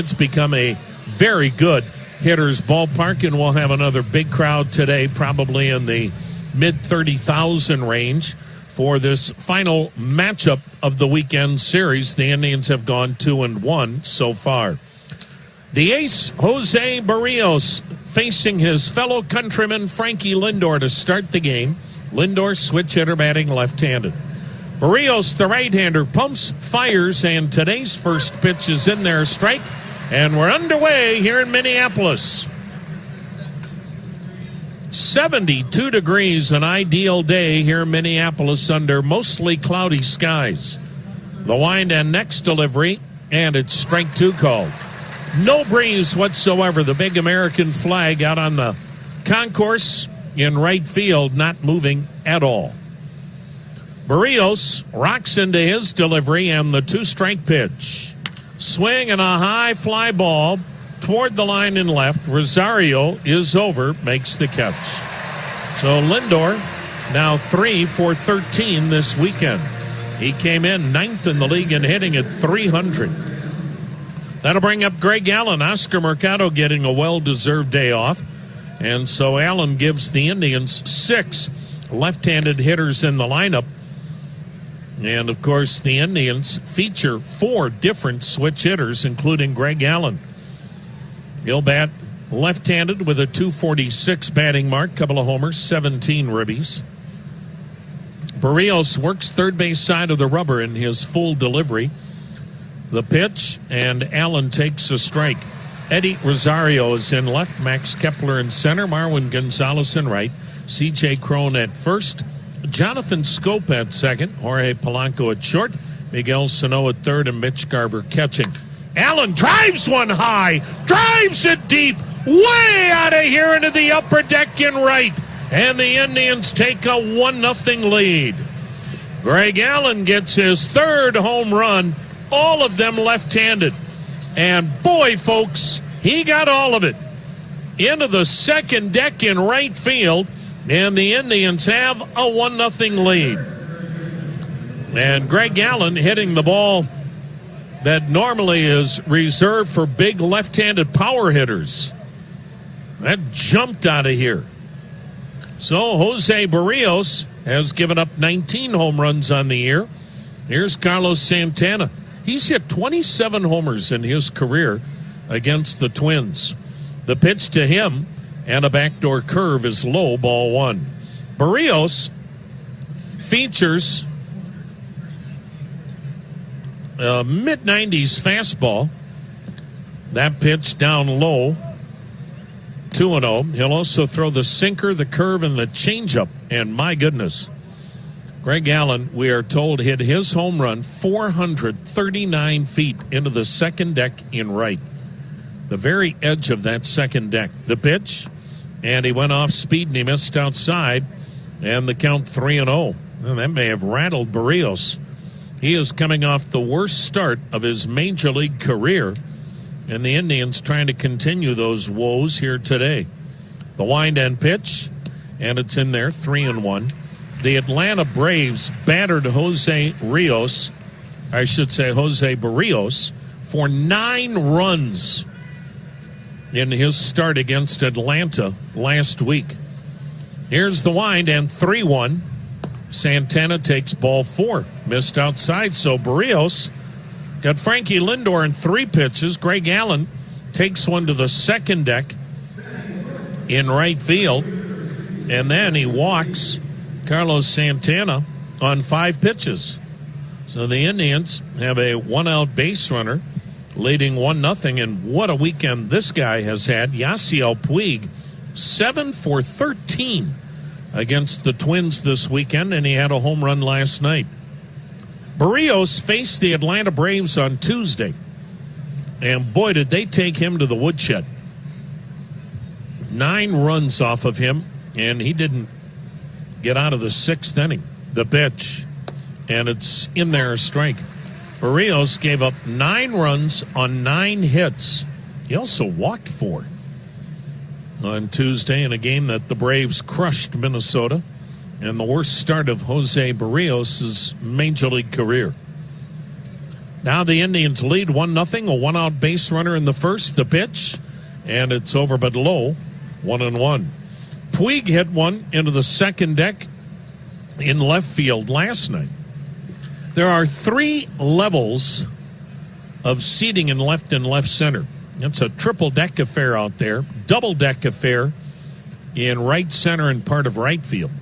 It's become a very good hitter's ballpark, and we'll have another big crowd today, probably in the mid-30,000 range for this final matchup of the weekend series. The Indians have gone 2-1 so far. The ace, Jose Berrios, facing his fellow countryman Frankie Lindor to start the game. Lindor, switch hitter, batting left-handed. Berrios, the right-hander, pumps, fires, and today's first pitch is in there, strike. And we're underway here in Minneapolis. 72 degrees, an ideal day here in Minneapolis under mostly cloudy skies. The wind and next delivery, and it's strike two called. No breeze whatsoever. The big American flag out on the concourse in right field, not moving at all. Berrios rocks into his delivery and the two-strike pitch. Swing and a high fly ball toward the line and left. Rosario is over, makes the catch. So Lindor now 3 for 13 this weekend. He came in ninth in the league in hitting at 300. That'll bring up Greg Allen. Oscar Mercado getting a well-deserved day off. And so Allen gives the Indians 6 left-handed hitters in the lineup. And, of course, the Indians feature 4 different switch hitters, including Greg Allen. He'll bat left-handed with a .246 batting mark, couple of homers, 17 ribbies. Berrios works third base side of the rubber in his full delivery. The pitch, and Allen takes a strike. Eddie Rosario is in left, Max Kepler in center, Marwin Gonzalez in right, C.J. Cron at first, Jonathan Schoop at second, Jorge Polanco at short, Miguel Sano at third, and Mitch Garver catching. Allen drives one high, drives it deep, way out of here into the upper deck in right, and the Indians take a 1-0 lead. Greg Allen gets his third home run, all of them left-handed. And boy, folks, he got all of it. Into the second deck in right field, and the Indians have a 1-0 lead. And Greg Allen hitting the ball that normally is reserved for big left-handed power hitters. That jumped out of here. So Jose Berrios has given up 19 home runs on the year. Here's Carlos Santana. He's hit 27 homers in his career against the Twins. The pitch to him and a backdoor curve is low, ball one. Berrios features a mid-90s fastball. That pitch down low, 2-0. He'll also throw the sinker, the curve, and the changeup. And my goodness, Greg Allen, we are told, hit his home run 439 feet into the second deck in right. The very edge of that second deck. The pitch, and he went off speed and he missed outside, and the count 3-0. Well, that may have rattled Berrios. He is coming off the worst start of his major league career, and the Indians trying to continue those woes here today. The wind and pitch, and it's in there, 3-1. The Atlanta Braves battered Jose Berrios for 9 runs in his start against Atlanta last week. Here's the wind, and 3-1. Santana takes ball 4. Missed outside, so Berrios got Frankie Lindor in 3 pitches. Greg Allen takes one to the second deck in right field, and then he walks Carlos Santana on 5 pitches. So the Indians have a 1-out base runner leading 1-0, and what a weekend this guy has had. Yasiel Puig, 7 for 13 against the Twins this weekend, and he had a home run last night. Berrios faced the Atlanta Braves on Tuesday, and boy, did they take him to the woodshed. 9 runs off of him, and he didn't get out of the 6th inning. The pitch, and it's in there, a strike. Berrios gave up 9 runs on 9 hits. He also walked 4 on Tuesday in a game that the Braves crushed Minnesota, and the worst start of Jose Berrios' major league career. Now the Indians lead 1-0. A one-out base runner in the first. The pitch, and it's over but low, 1-1. Puig hit one into the second deck in left field last night. There are 3 levels of seating in left and left center. It's a triple deck affair out there, double deck affair in right center and part of right field.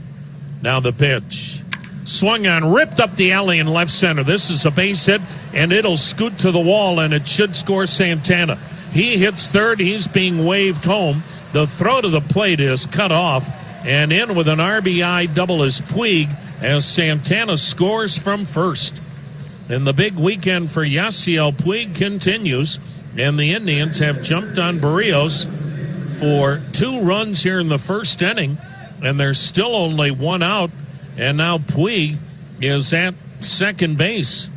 Now the pitch. Swung on, ripped up the alley in left center. This is a base hit, and it'll scoot to the wall, and it should score Santana. He hits third. He's being waved home. The throw to the plate is cut off, and in with an RBI double is Puig as Santana scores from first. And the big weekend for Yasiel Puig continues, and the Indians have jumped on Barrios for 2 runs here in the first inning, and there's still only 1 out, and now Puig is at second base.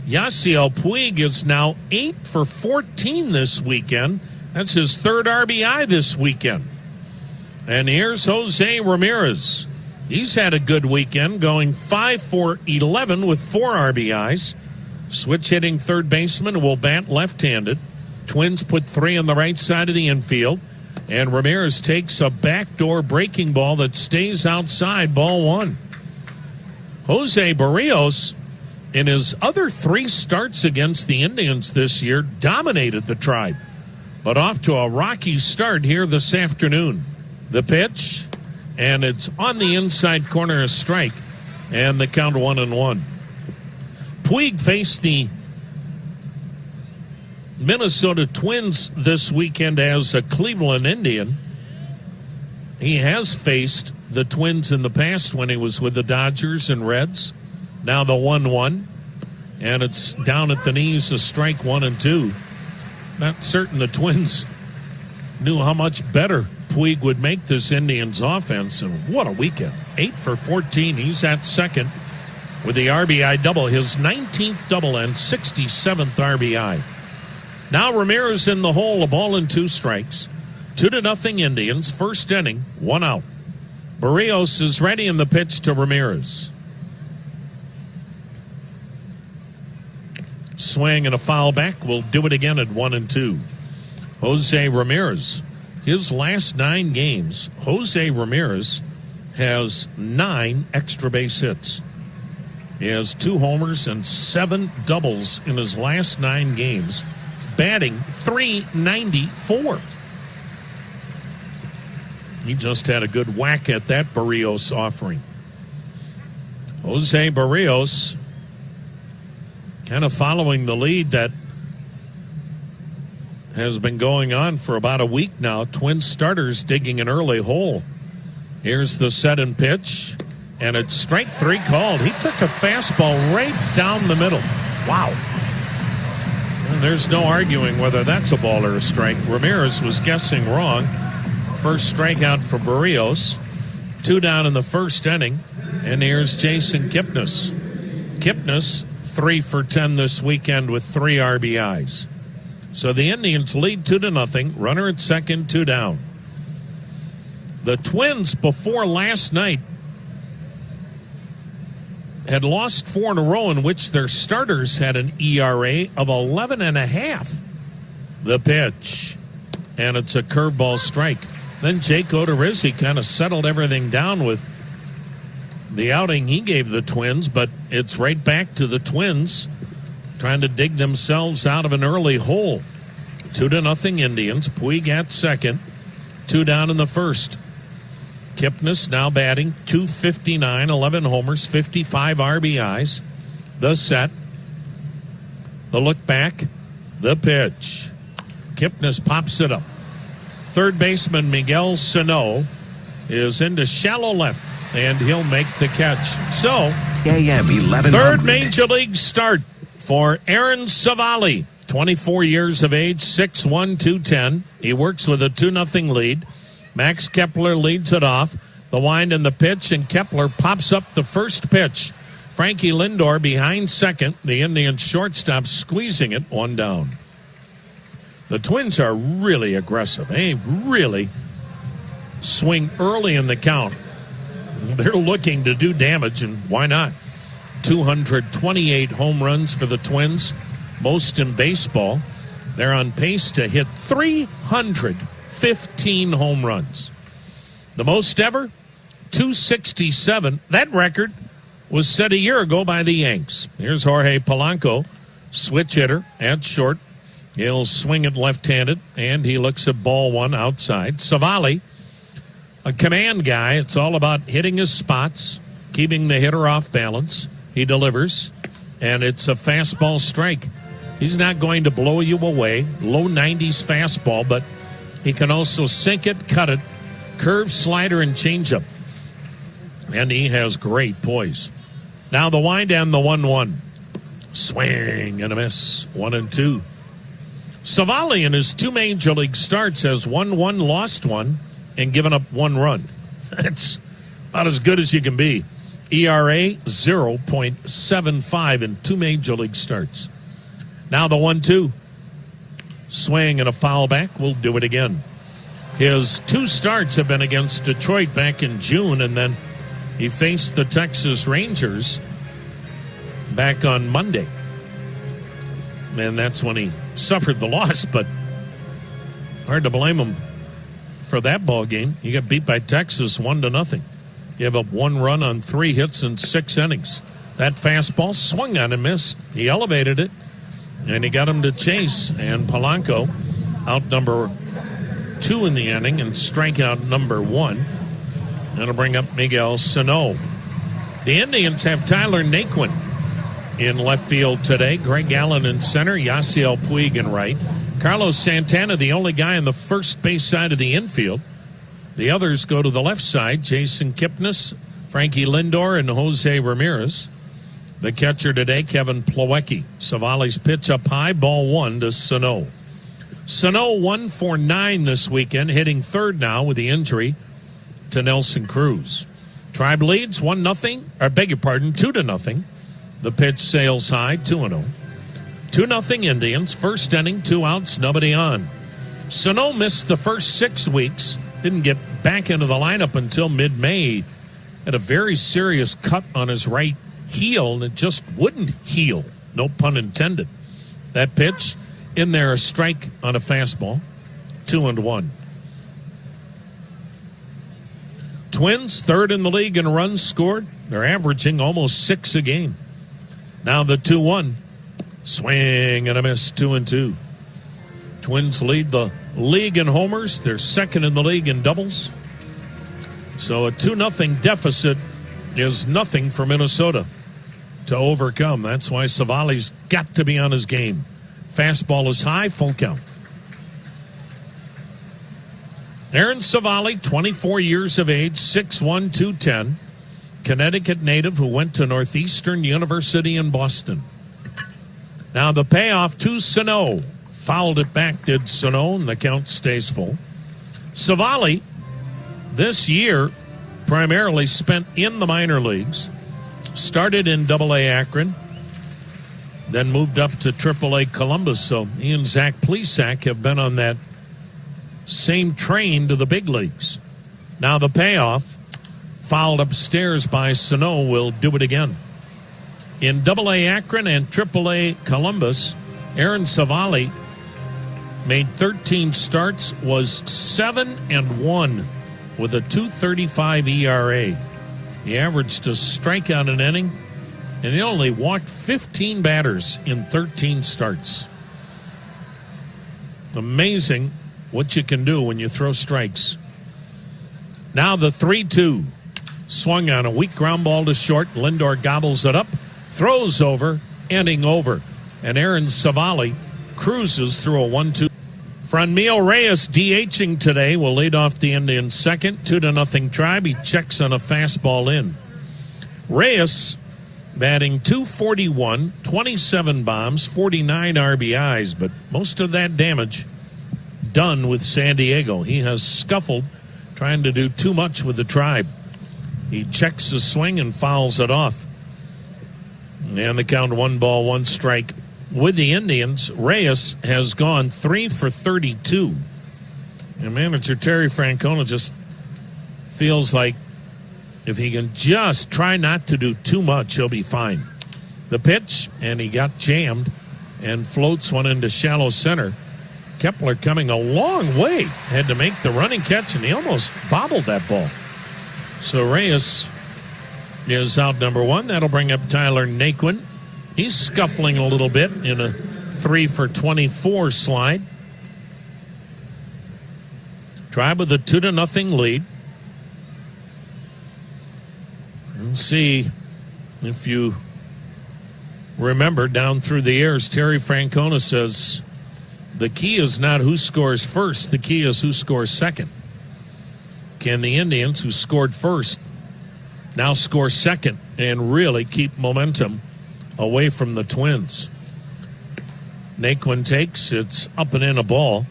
Yasiel Puig is now 8 for 14 this weekend. That's his 3rd RBI this weekend. And here's Jose Ramirez. He's had a good weekend, going 5 for 11 with 4 RBIs. Switch hitting third baseman will bat left-handed. Twins put 3 on the right side of the infield. And Ramirez takes a backdoor breaking ball that stays outside, ball 1. Jose Barrios, in his other 3 starts against the Indians this year, dominated the Tribe. But off to a rocky start here this afternoon. The pitch, and it's on the inside corner, a strike, and the count 1-1. Puig faced the Minnesota Twins this weekend as a Cleveland Indian. He has faced the Twins in the past when he was with the Dodgers and Reds. Now the 1-1, and it's down at the knees, a strike 1 and 2. Not certain the Twins knew how much better Puig would make this Indians offense, and what a weekend. 8 for 14. He's at second with the RBI double, his 19th double and 67th RBI. Now Ramirez in the hole, a ball and 2 strikes. 2-0 Indians, first inning, 1 out. Barrios is ready in the pitch to Ramirez. Swing and a foul back. We'll do it again at 1-2. Jose Ramirez. His last 9 games, Jose Ramirez has 9 extra base hits. He has 2 homers and 7 doubles in his last 9 games, batting .394. He just had a good whack at that Barrios offering. Jose Barrios kind of following the lead that has been going on for about a week now. Twin starters digging an early hole. Here's the set and pitch, and it's strike 3 called. He took a fastball right down the middle. Wow. And there's no arguing whether that's a ball or a strike. Ramirez was guessing wrong. First strikeout for Barrios. 2 down in the first inning, and here's Jason Kipnis. Kipnis 3 for 10 this weekend with 3 RBIs. So the Indians lead 2-0. Runner at second, 2 down. The Twins before last night had lost 4 in a row in which their starters had an ERA of 11.5. The pitch, and it's a curveball strike. Then Jake Odorizzi kind of settled everything down with the outing he gave the Twins, but it's right back to the Twins trying to dig themselves out of an early hole. 2-0 Indians. Puig at second. 2 down in the first. Kipnis now batting .259, 11 homers, 55 RBIs. The set. The look back. The pitch. Kipnis pops it up. Third baseman Miguel Sano is into shallow left, and he'll make the catch. So, AM 1100. Third major league start for Aaron Savali, 24 years of age, 6'1", 210. He works with a 2-0 lead. Max Kepler leads it off. The wind and the pitch, and Kepler pops up the first pitch. Frankie Lindor behind second. The Indian shortstop squeezing it, 1 down. The Twins are really aggressive. They really swing early in the count. They're looking to do damage, and why not? 228 home runs for the Twins, most in baseball. They're on pace to hit 315 home runs. The most ever, 267. That record was set a year ago by the Yanks. Here's Jorge Polanco, switch hitter at short. He'll swing it left-handed, and he looks at ball one outside. Savali, a command guy. It's all about hitting his spots, keeping the hitter off balance. He delivers, and it's a fastball strike. He's not going to blow you away. Low 90s fastball, but he can also sink it, cut it, curve, slider, and changeup. And he has great poise. Now the wind and the 1-1. Swing and a miss. 1-2. Savali in his 2 major league starts has won 1, lost 1, and given up 1 run. That's about as good as you can be. ERA 0.75 in 2 major league starts. Now the 1-2. Swing and a foul back. We'll do it again. His 2 starts have been against Detroit back in June, and then he faced the Texas Rangers back on Monday. And that's when he suffered the loss, but hard to blame him for that ball game. He got beat by Texas 1-0. Gave up 1 run on 3 hits in 6 innings. That fastball swung on and missed. He elevated it, and he got him to chase. And Polanco out number 2 in the inning and strikeout number 1. That'll bring up Miguel Sano. The Indians have Tyler Naquin in left field today. Greg Allen in center. Yasiel Puig in right. Carlos Santana, the only guy on the first base side of the infield. The others go to the left side. Jason Kipnis, Frankie Lindor, and Jose Ramirez. The catcher today, Kevin Plawecki. Savali's pitch up high, ball 1 to Sano. Sano 1 for 9 this weekend, hitting third now with the injury to Nelson Cruz. Tribe leads 2-0. The pitch sails high, 2-0. 2-0 Indians. First inning, 2 outs, nobody on. Sano missed the first 6 weeks. Didn't get back into the lineup until mid-May. Had a very serious cut on his right heel, and it just wouldn't heal. No pun intended. That pitch, in there, a strike on a fastball. 2-1. Twins, third in the league in runs scored. They're averaging almost 6 a game. Now the 2-1. Swing and a miss, 2-2. Twins lead the league in homers. They're second in the league in doubles. So a 2-0 deficit is nothing for Minnesota to overcome. That's why Savali's got to be on his game. Fastball is high, full count. Aaron Savali, 24 years of age, 6'1", 210. Connecticut native who went to Northeastern University in Boston. Now the payoff to Sano. Fouled it back, did Sano, and the count stays full. Savali, this year, primarily spent in the minor leagues. Started in Double-A Akron, then moved up to Triple-A Columbus. So he and Zach Plesac have been on that same train to the big leagues. Now the payoff, fouled upstairs by Sano, will do it again. In Double-A Akron and Triple-A Columbus, Aaron Savali made 13 starts, was 7-1 with a 2.35 ERA. He averaged a strikeout an inning, and he only walked 15 batters in 13 starts. Amazing what you can do when you throw strikes. Now the 3-2. Swung on a weak ground ball to short. Lindor gobbles it up, throws over, inning over. And Aaron Savali cruises through a 1-2. Franmil Reyes DHing today will lead off the Indians' second. 2-0 Tribe. He checks on a fastball in. Reyes batting .241, 27 bombs, 49 RBIs, but most of that damage done with San Diego. He has scuffled, trying to do too much with the Tribe. He checks the swing and fouls it off. And the count 1-1 strike. With the Indians, Reyes has gone 3 for 32. And manager Terry Francona just feels like if he can just try not to do too much, he'll be fine. The pitch, and he got jammed and floats one into shallow center. Kepler coming a long way. Had to make the running catch, and he almost bobbled that ball. So Reyes is out number 1. That'll bring up Tyler Naquin. He's scuffling a little bit in a 3-for-24 slide. Tribe with a 2-0 lead. Let's see if you remember down through the years, Terry Francona says the key is not who scores first, the key is who scores second. Can the Indians, who scored first, now score second and really keep momentum away from the Twins? Naquin takes, it's up and in a ball.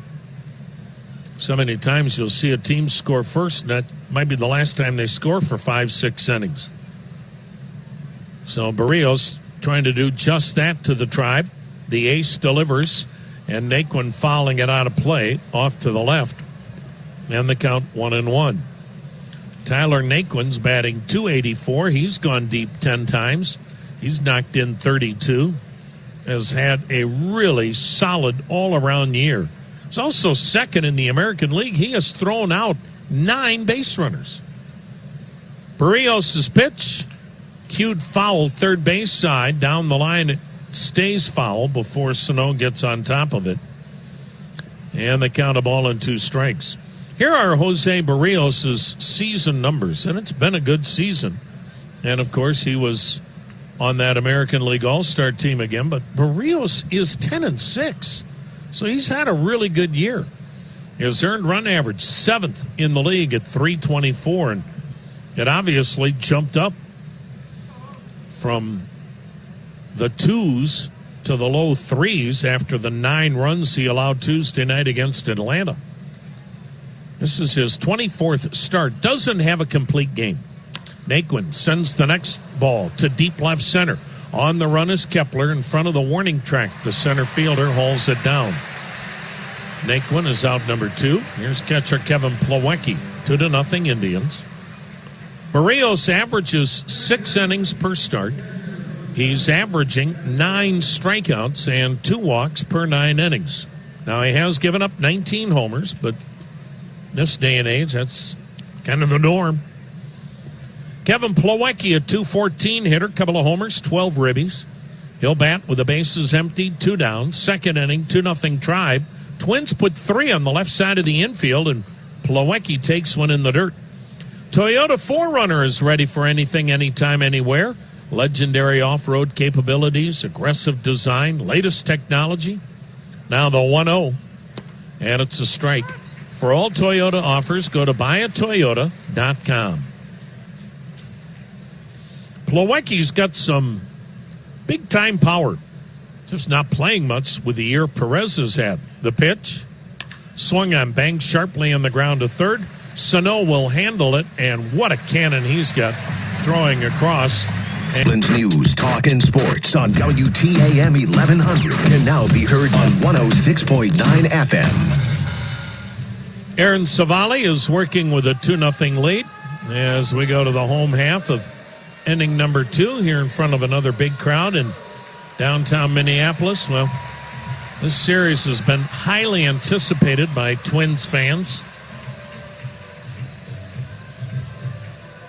So many times you'll see a team score first, and that might be the last time they score for 5-6 innings. So Barrios trying to do just that to the Tribe. The ace delivers, and Naquin fouling it out of play off to the left. And the count 1-1. Tyler Naquin's batting .284. He's gone deep 10 times. He's knocked in 32. Has had a really solid all-around year. He's also second in the American League. He has thrown out 9 base runners. Barrios' pitch, cued foul third base side. Down the line, it stays foul before Sano gets on top of it. And the count, a ball and 2 strikes. Here are Jose Barrios' season numbers, and it's been a good season. And, of course, he was on that American League All-Star team again, but Barrios is 10-6. So he's had a really good year. His earned run average, 7th in the league at .324, and it obviously jumped up from the 2s to the low 3s after the 9 runs he allowed Tuesday night against Atlanta. This is his 24th start. Doesn't have a complete game. Naquin sends the next ball to deep left center. On the run is Kepler in front of the warning track. The center fielder hauls it down. Naquin is out number 2. Here's catcher Kevin Plawecki. 2-0 Indians. Barrios averages 6 innings per start. He's averaging 9 strikeouts and 2 walks per 9 innings. Now, he has given up 19 homers, but this day and age, that's kind of the norm. Kevin Plawecki, a .214 hitter, couple of homers, 12 ribbies. He'll bat with the bases emptied, 2 down. Second inning, 2-0 Tribe. Twins put 3 on the left side of the infield, and Plawecki takes one in the dirt. Toyota 4Runner is ready for anything, anytime, anywhere. Legendary off-road capabilities, aggressive design, latest technology. Now the 1-0, and it's a strike. For all Toyota offers, go to buyatoyota.com. Plawecki's got some big-time power. Just not playing much with the year Perez has had. The pitch, swung on, banged sharply on the ground to third. Sano will handle it, and what a cannon he's got throwing across. Cleveland's News, Talk, and Sports on WTAM 1100 can now be heard on 106.9 FM. Aaron Savali is working with a 2-0 lead as we go to the home half of inning number 2 here in front of another big crowd in downtown Minneapolis. Well, this series has been highly anticipated by Twins fans.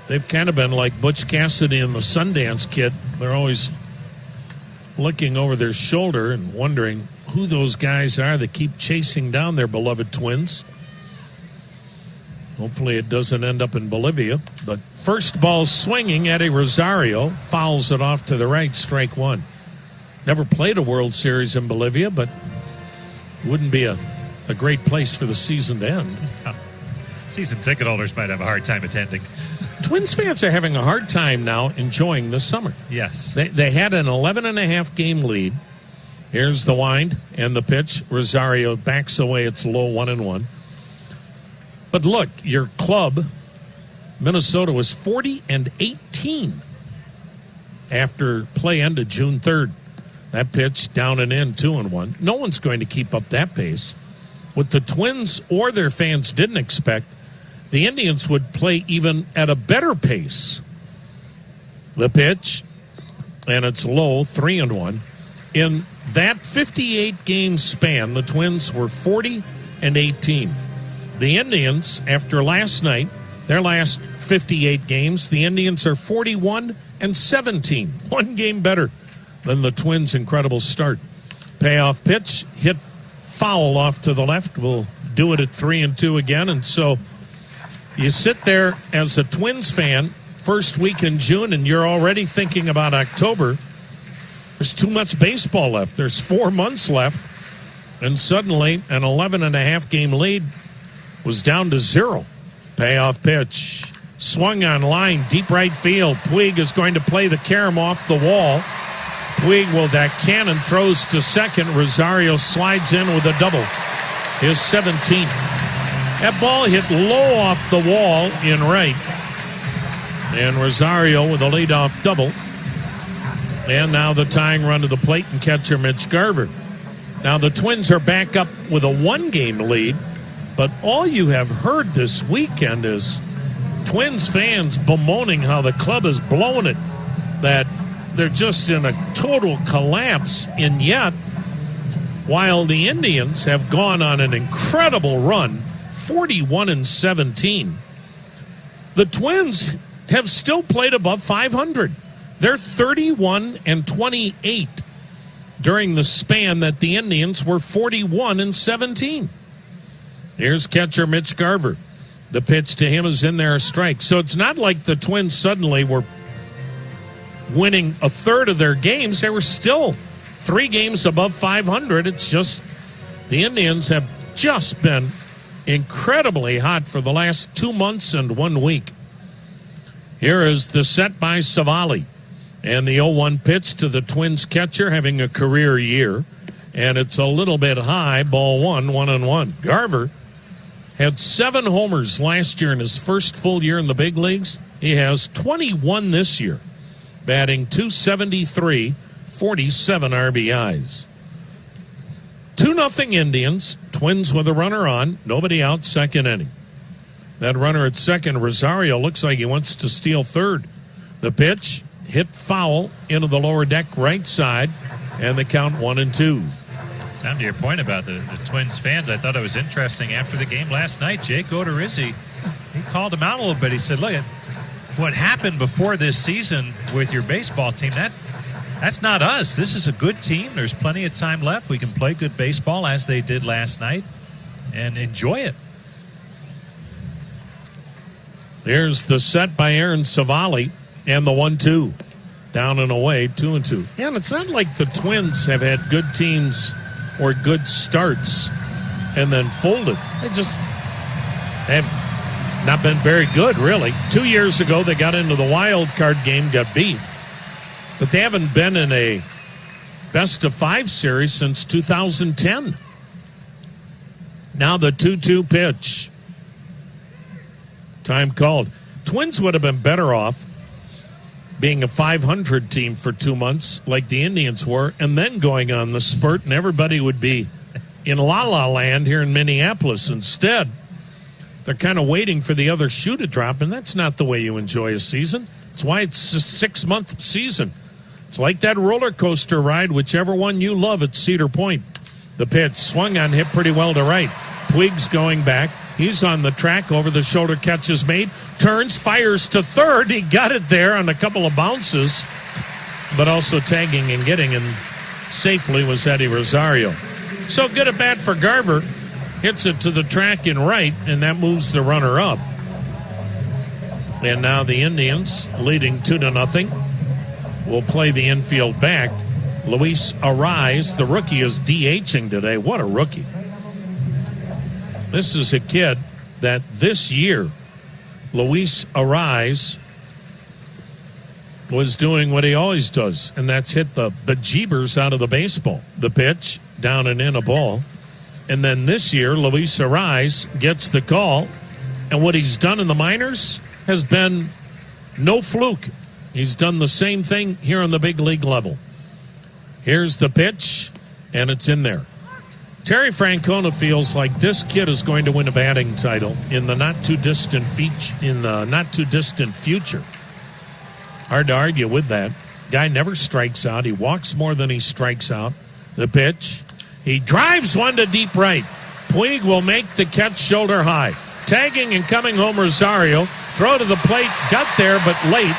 They've kind of been like Butch Cassidy and the Sundance Kid. They're always looking over their shoulder and wondering who those guys are that keep chasing down their beloved Twins. Hopefully it doesn't end up in Bolivia. But first ball swinging, Eddie Rosario fouls it off to the right, strike 1. Never played a World Series in Bolivia, but it wouldn't be a great place for the season to end. Season ticket holders might have a hard time attending. Twins fans are having a hard time now enjoying the summer. Yes. They had an 11.5 game lead. Here's the wind and the pitch. Rosario backs away. It's low 1-1. But look, your club, Minnesota, was 40-18 after play ended June 3rd. That pitch down and in, 2-1. No one's going to keep up that pace. What the Twins or their fans didn't expect, the Indians would play even at a better pace. The pitch, and it's low, 3-1. In that 58-game span, the Twins were 40-18. The Indians, after last night, their last 58 games, the Indians are 41-17. One game better than the Twins' incredible start. Payoff pitch, hit foul off to the left. We'll do it at 3-2 again. And so you sit there as a Twins fan, first week in June, and you're already thinking about October. There's too much baseball left. There's 4 months left. And suddenly, an 11.5 game lead was down to 0. Payoff pitch. Swung on line, deep right field. Puig is going to play the carom off the wall. Puig will that cannon, throws to second. Rosario slides in with a double. His 17th. That ball hit low off the wall in right. And Rosario with a leadoff double. And now the tying run to the plate and catcher Mitch Garver. Now the Twins are back up with a 1-game lead, but all you have heard this weekend is Twins fans bemoaning how the club has blown it, that they're just in a total collapse. And yet, while the Indians have gone on an incredible run, 41-17, the Twins have still played above 500. They're 31-28 during the span that the Indians were 41-17. Here's catcher Mitch Garver. The pitch to him is in there, a strike. So it's not like the Twins suddenly were winning a third of their games. They were still 3 games above 500. It's just the Indians have just been incredibly hot for the last 2 months and 1 week. Here is the set by Savali. And the 0-1 pitch to the Twins catcher, having a career year. And it's a little bit high, ball 1-1. Garver had 7 homers last year in his first full year in the big leagues. He has 21 this year, batting .273, 47 RBIs. 2-0 Indians, Twins with a runner on, nobody out, second inning. That runner at second, Rosario, looks like he wants to steal third. The pitch, hit foul into the lower deck right side, and the count 1-2. Tom, to your point about the Twins fans, I thought it was interesting after the game last night. Jake Odorizzi, he called him out a little bit. He said, look at what happened before this season with your baseball team. That's not us. This is a good team. There's plenty of time left. We can play good baseball as they did last night and enjoy it. There's the set by Aaron Savali and the 1-2. Down and away, 2-2. Yeah, and it's not like the Twins have had good teams or good starts and then folded. They just have not been very good, really. 2 years ago, they got into the wild card game, got beat. But they haven't been in a best-of-5 series since 2010. Now the 2-2 pitch. Time called. Twins would have been better off being a 500 team for 2 months like the Indians were, and then going on the spurt, and everybody would be in la-la land here in Minneapolis. Instead, they're kind of waiting for the other shoe to drop, and that's not the way you enjoy a season. That's why it's a 6-month season. It's like that roller coaster ride, whichever one you love at Cedar Point. The pitch swung on, hit pretty well to right. Puig's going back. He's on the track, over the shoulder catch is made, turns, fires to third. He got it there on a couple of bounces, but also tagging and getting in safely was Eddie Rosario. So good at bat for Garver. Hits it to the track in right, and that moves the runner up. And now the Indians, leading 2-0, will play the infield back. Luis Arraez, the rookie, is DHing today. What a rookie. This is a kid that this year, Luis Arraez, was doing what he always does, and that's hit the bejeebers out of the baseball. The pitch, down and in, a ball. And then this year, Luis Arraez gets the call, and what he's done in the minors has been no fluke. He's done the same thing here on the big league level. Here's the pitch, and it's in there. Terry Francona feels like this kid is going to win a batting title in the not too distant future. Hard to argue with that. Guy never strikes out. He walks more than he strikes out. The pitch. He drives one to deep right. Puig will make the catch shoulder high. Tagging and coming home Rosario. Throw to the plate. Got there, but late.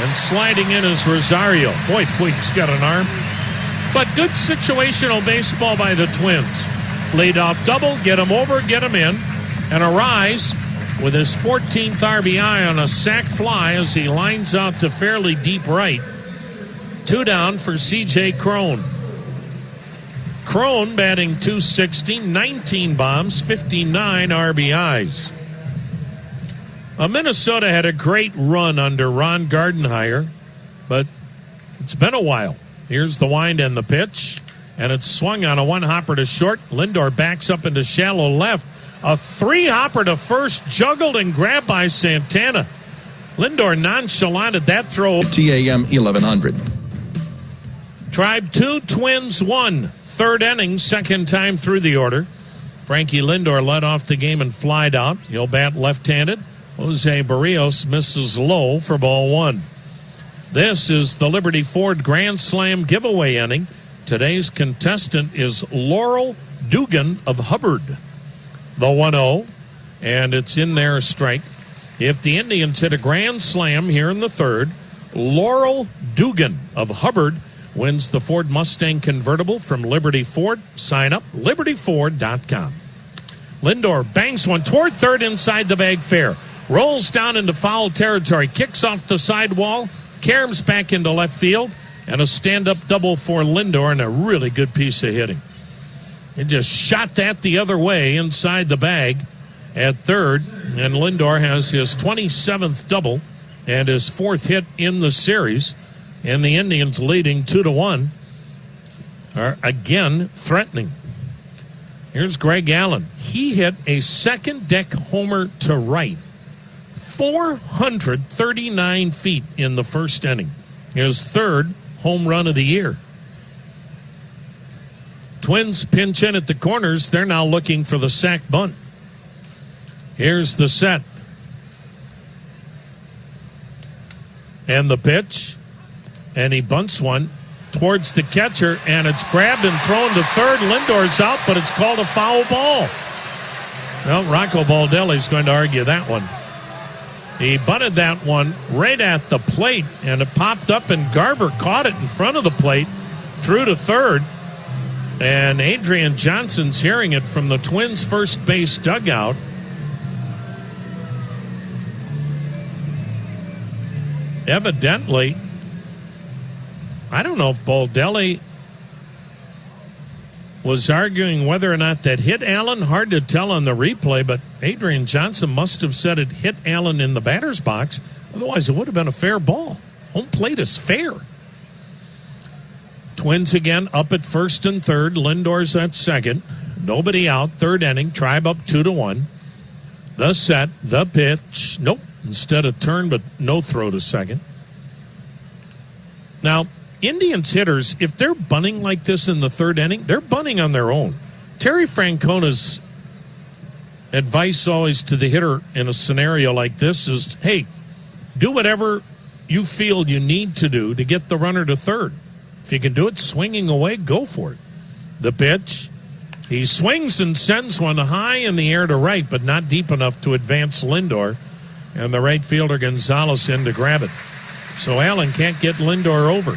And sliding in is Rosario. Boy, Puig's got an arm. But good situational baseball by the Twins. Leadoff double, get him over, get him in. And Arise with his 14th RBI on a sac fly as he lines out to fairly deep right. 2 down for C.J. Cron. Cron batting .260, 19 bombs, 59 RBIs. Minnesota had a great run under Ron Gardenhire, but it's been a while. Here's the wind and the pitch, and it's swung on a one-hopper to short. Lindor backs up into shallow left. A 3-hopper to first, juggled and grabbed by Santana. Lindor nonchalanted that throw. TAM 1100. Tribe 2, Twins 1. Third inning, second time through the order. Frankie Lindor led off the game and flied out. He'll bat left-handed. Jose Barrios misses low for ball 1. This is the Liberty Ford Grand Slam giveaway inning. Today's contestant is Laurel Dugan of Hubbard. The 1-0, and it's in there a strike. If the Indians hit a grand slam here in the third, Laurel Dugan of Hubbard wins the Ford Mustang convertible from Liberty Ford. Sign up, libertyford.com. Lindor bangs one toward third inside the bag fair. Rolls down into foul territory, kicks off the sidewall, caroms back into left field, and a stand-up double for Lindor and a really good piece of hitting. He just shot that the other way inside the bag at third, and Lindor has his 27th double and his 4th hit in the series. And the Indians leading 2-1 are again threatening. Here's Greg Allen. He hit a second deck homer to right. 439 feet in the first inning. His third home run of the year. Twins pinch in at the corners. They're now looking for the sac bunt. Here's the set. And the pitch. And he bunts one towards the catcher, and it's grabbed and thrown to third. Lindor's out, but it's called a foul ball. Well, Rocco Baldelli's going to argue that one. He bunted that one right at the plate, and it popped up, and Garver caught it in front of the plate, threw to third. And Adrian Johnson's hearing it from the Twins' first base dugout. Evidently, I don't know if Baldelli was arguing whether or not that hit Allen. Hard to tell on the replay, but Adrian Johnson must have said it hit Allen in the batter's box. Otherwise, it would have been a fair ball. Home plate is fair. Twins again up at first and third. Lindor's at second. Nobody out. Third inning. Tribe up 2-1. The set. The pitch. Nope. Instead of turn, but no throw to second. Now, Indians hitters, if they're bunting like this in the third inning, they're bunting on their own. Terry Francona's advice always to the hitter in a scenario like this is, hey, do whatever you feel you need to do to get the runner to third. If you can do it swinging away, go for it. The pitch. He swings and sends one high in the air to right, but not deep enough to advance Lindor. And the right fielder Gonzalez in to grab it. So Allen can't get Lindor over.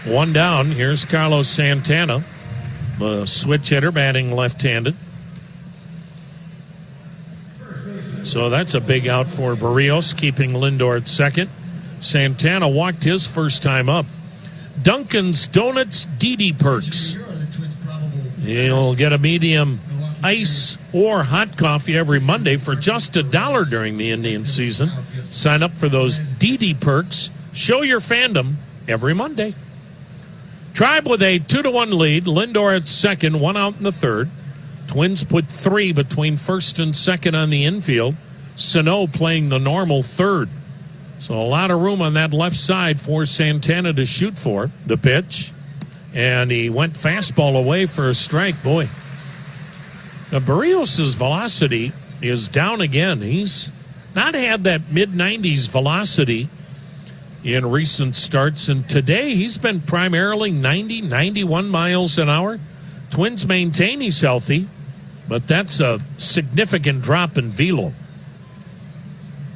One down. Here's Carlos Santana, the switch hitter, batting left-handed. So that's a big out for Barrios, keeping Lindor at second. Santana walked his first time up. Dunkin's Donuts DD Perks. You'll get a medium ice or hot coffee every Monday for just $1 during the Indian season. Sign up for those DD Perks. Show your fandom every Monday. Tribe with a 2-1 lead. Lindor at second, one out in the third. Twins put 3 between first and second on the infield. Sano playing the normal third. So a lot of room on that left side for Santana to shoot for. The pitch. And he went fastball away for a strike. Boy. Now Barrios' velocity is down again. He's not had that mid-90s velocity in recent starts. And today he's been primarily 90, 91 miles an hour. Twins maintain he's healthy, but that's a significant drop in velo.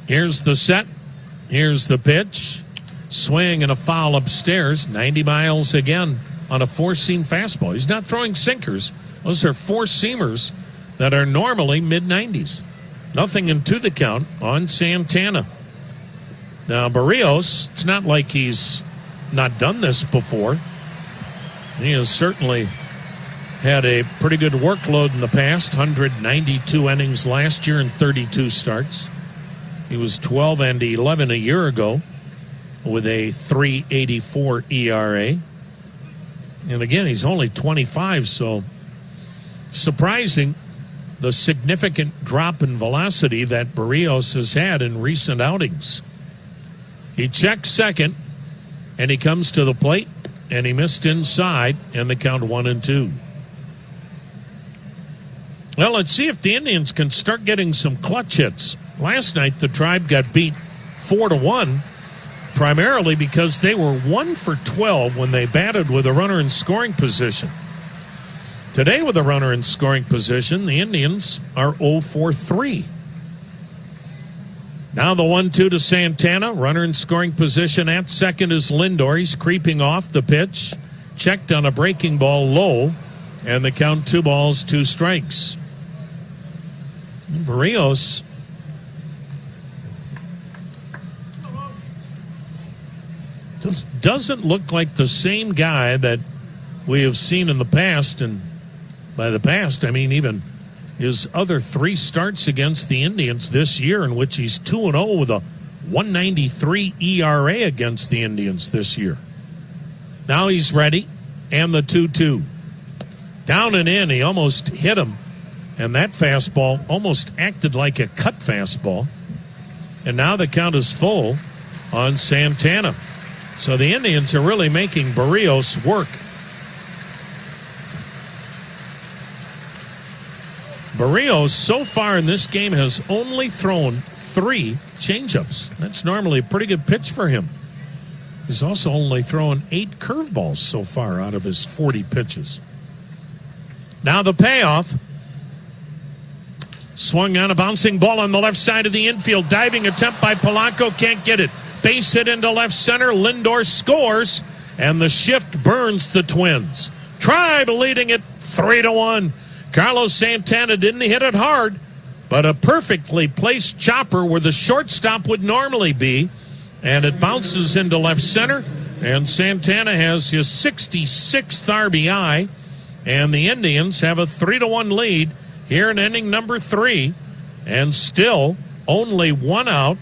Here's the set. Here's the pitch. Swing and a foul upstairs. 90 miles again on a four-seam fastball. He's not throwing sinkers. Those are four-seamers that are normally mid-90s. Nothing into the count on Santana. Now, Barrios, it's not like he's not done this before. He has certainly had a pretty good workload in the past. 192 innings last year and 32 starts. He was 12-11 a year ago with a 3.84 ERA. And again, he's only 25, so surprising the significant drop in velocity that Barrios has had in recent outings. He checks second, and he comes to the plate, and he missed inside, and the count 1-2. Well, let's see if the Indians can start getting some clutch hits. Last night, the Tribe got beat 4-1, primarily because they were 1 for 12 when they batted with a runner in scoring position. Today, with a runner in scoring position, the Indians are 0 for 3. Now the 1-2 to Santana. Runner in scoring position at second is Lindor. He's creeping off the pitch. Checked on a breaking ball low. And the count 2 balls, 2 strikes. Barrios just doesn't look like the same guy that we have seen in the past. And by the past, I mean even his other 3 starts against the Indians this year, in which he's 2-0 with a 1.93 ERA against the Indians this year. Now he's ready, and the 2-2. Down and in, he almost hit him, and that fastball almost acted like a cut fastball. And now the count is full on Santana. So the Indians are really making Barrios work. Barrios, so far in this game, has only thrown 3 changeups. That's normally a pretty good pitch for him. He's also only thrown 8 curveballs so far out of his 40 pitches. Now the payoff. Swung on a bouncing ball on the left side of the infield. Diving attempt by Polanco. Can't get it. Base hit into left center. Lindor scores. And the shift burns the Twins. Tribe leading it 3-1. Carlos Santana didn't hit it hard, but a perfectly placed chopper where the shortstop would normally be. And it bounces into left center. And Santana has his 66th RBI. And the Indians have a 3-1 lead here in inning number 3. And still only 1 out.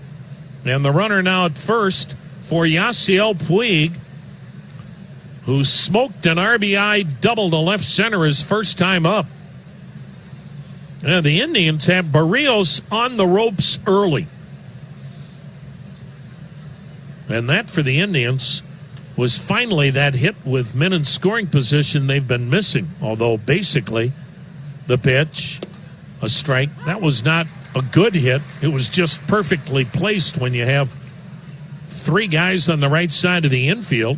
And the runner now at first for Yasiel Puig, who smoked an RBI double to left center his first time up. And the Indians have Barrios on the ropes early. And that for the Indians was finally that hit with men in scoring position they've been missing. Although basically the pitch, a strike, that was not a good hit. It was just perfectly placed when you have 3 guys on the right side of the infield.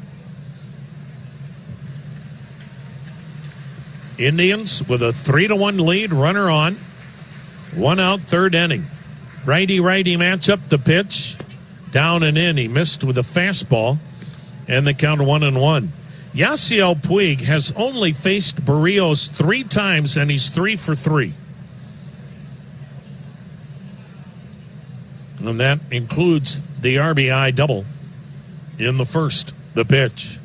Indians with a 3-1 lead, runner on. 1 out, 3rd inning. Righty-righty matchup, the pitch. Down and in, he missed with a fastball. And the count 1-1. Yasiel Puig has only faced Barrios 3 times, and he's 3 for 3. And that includes the RBI double in the first. The pitch.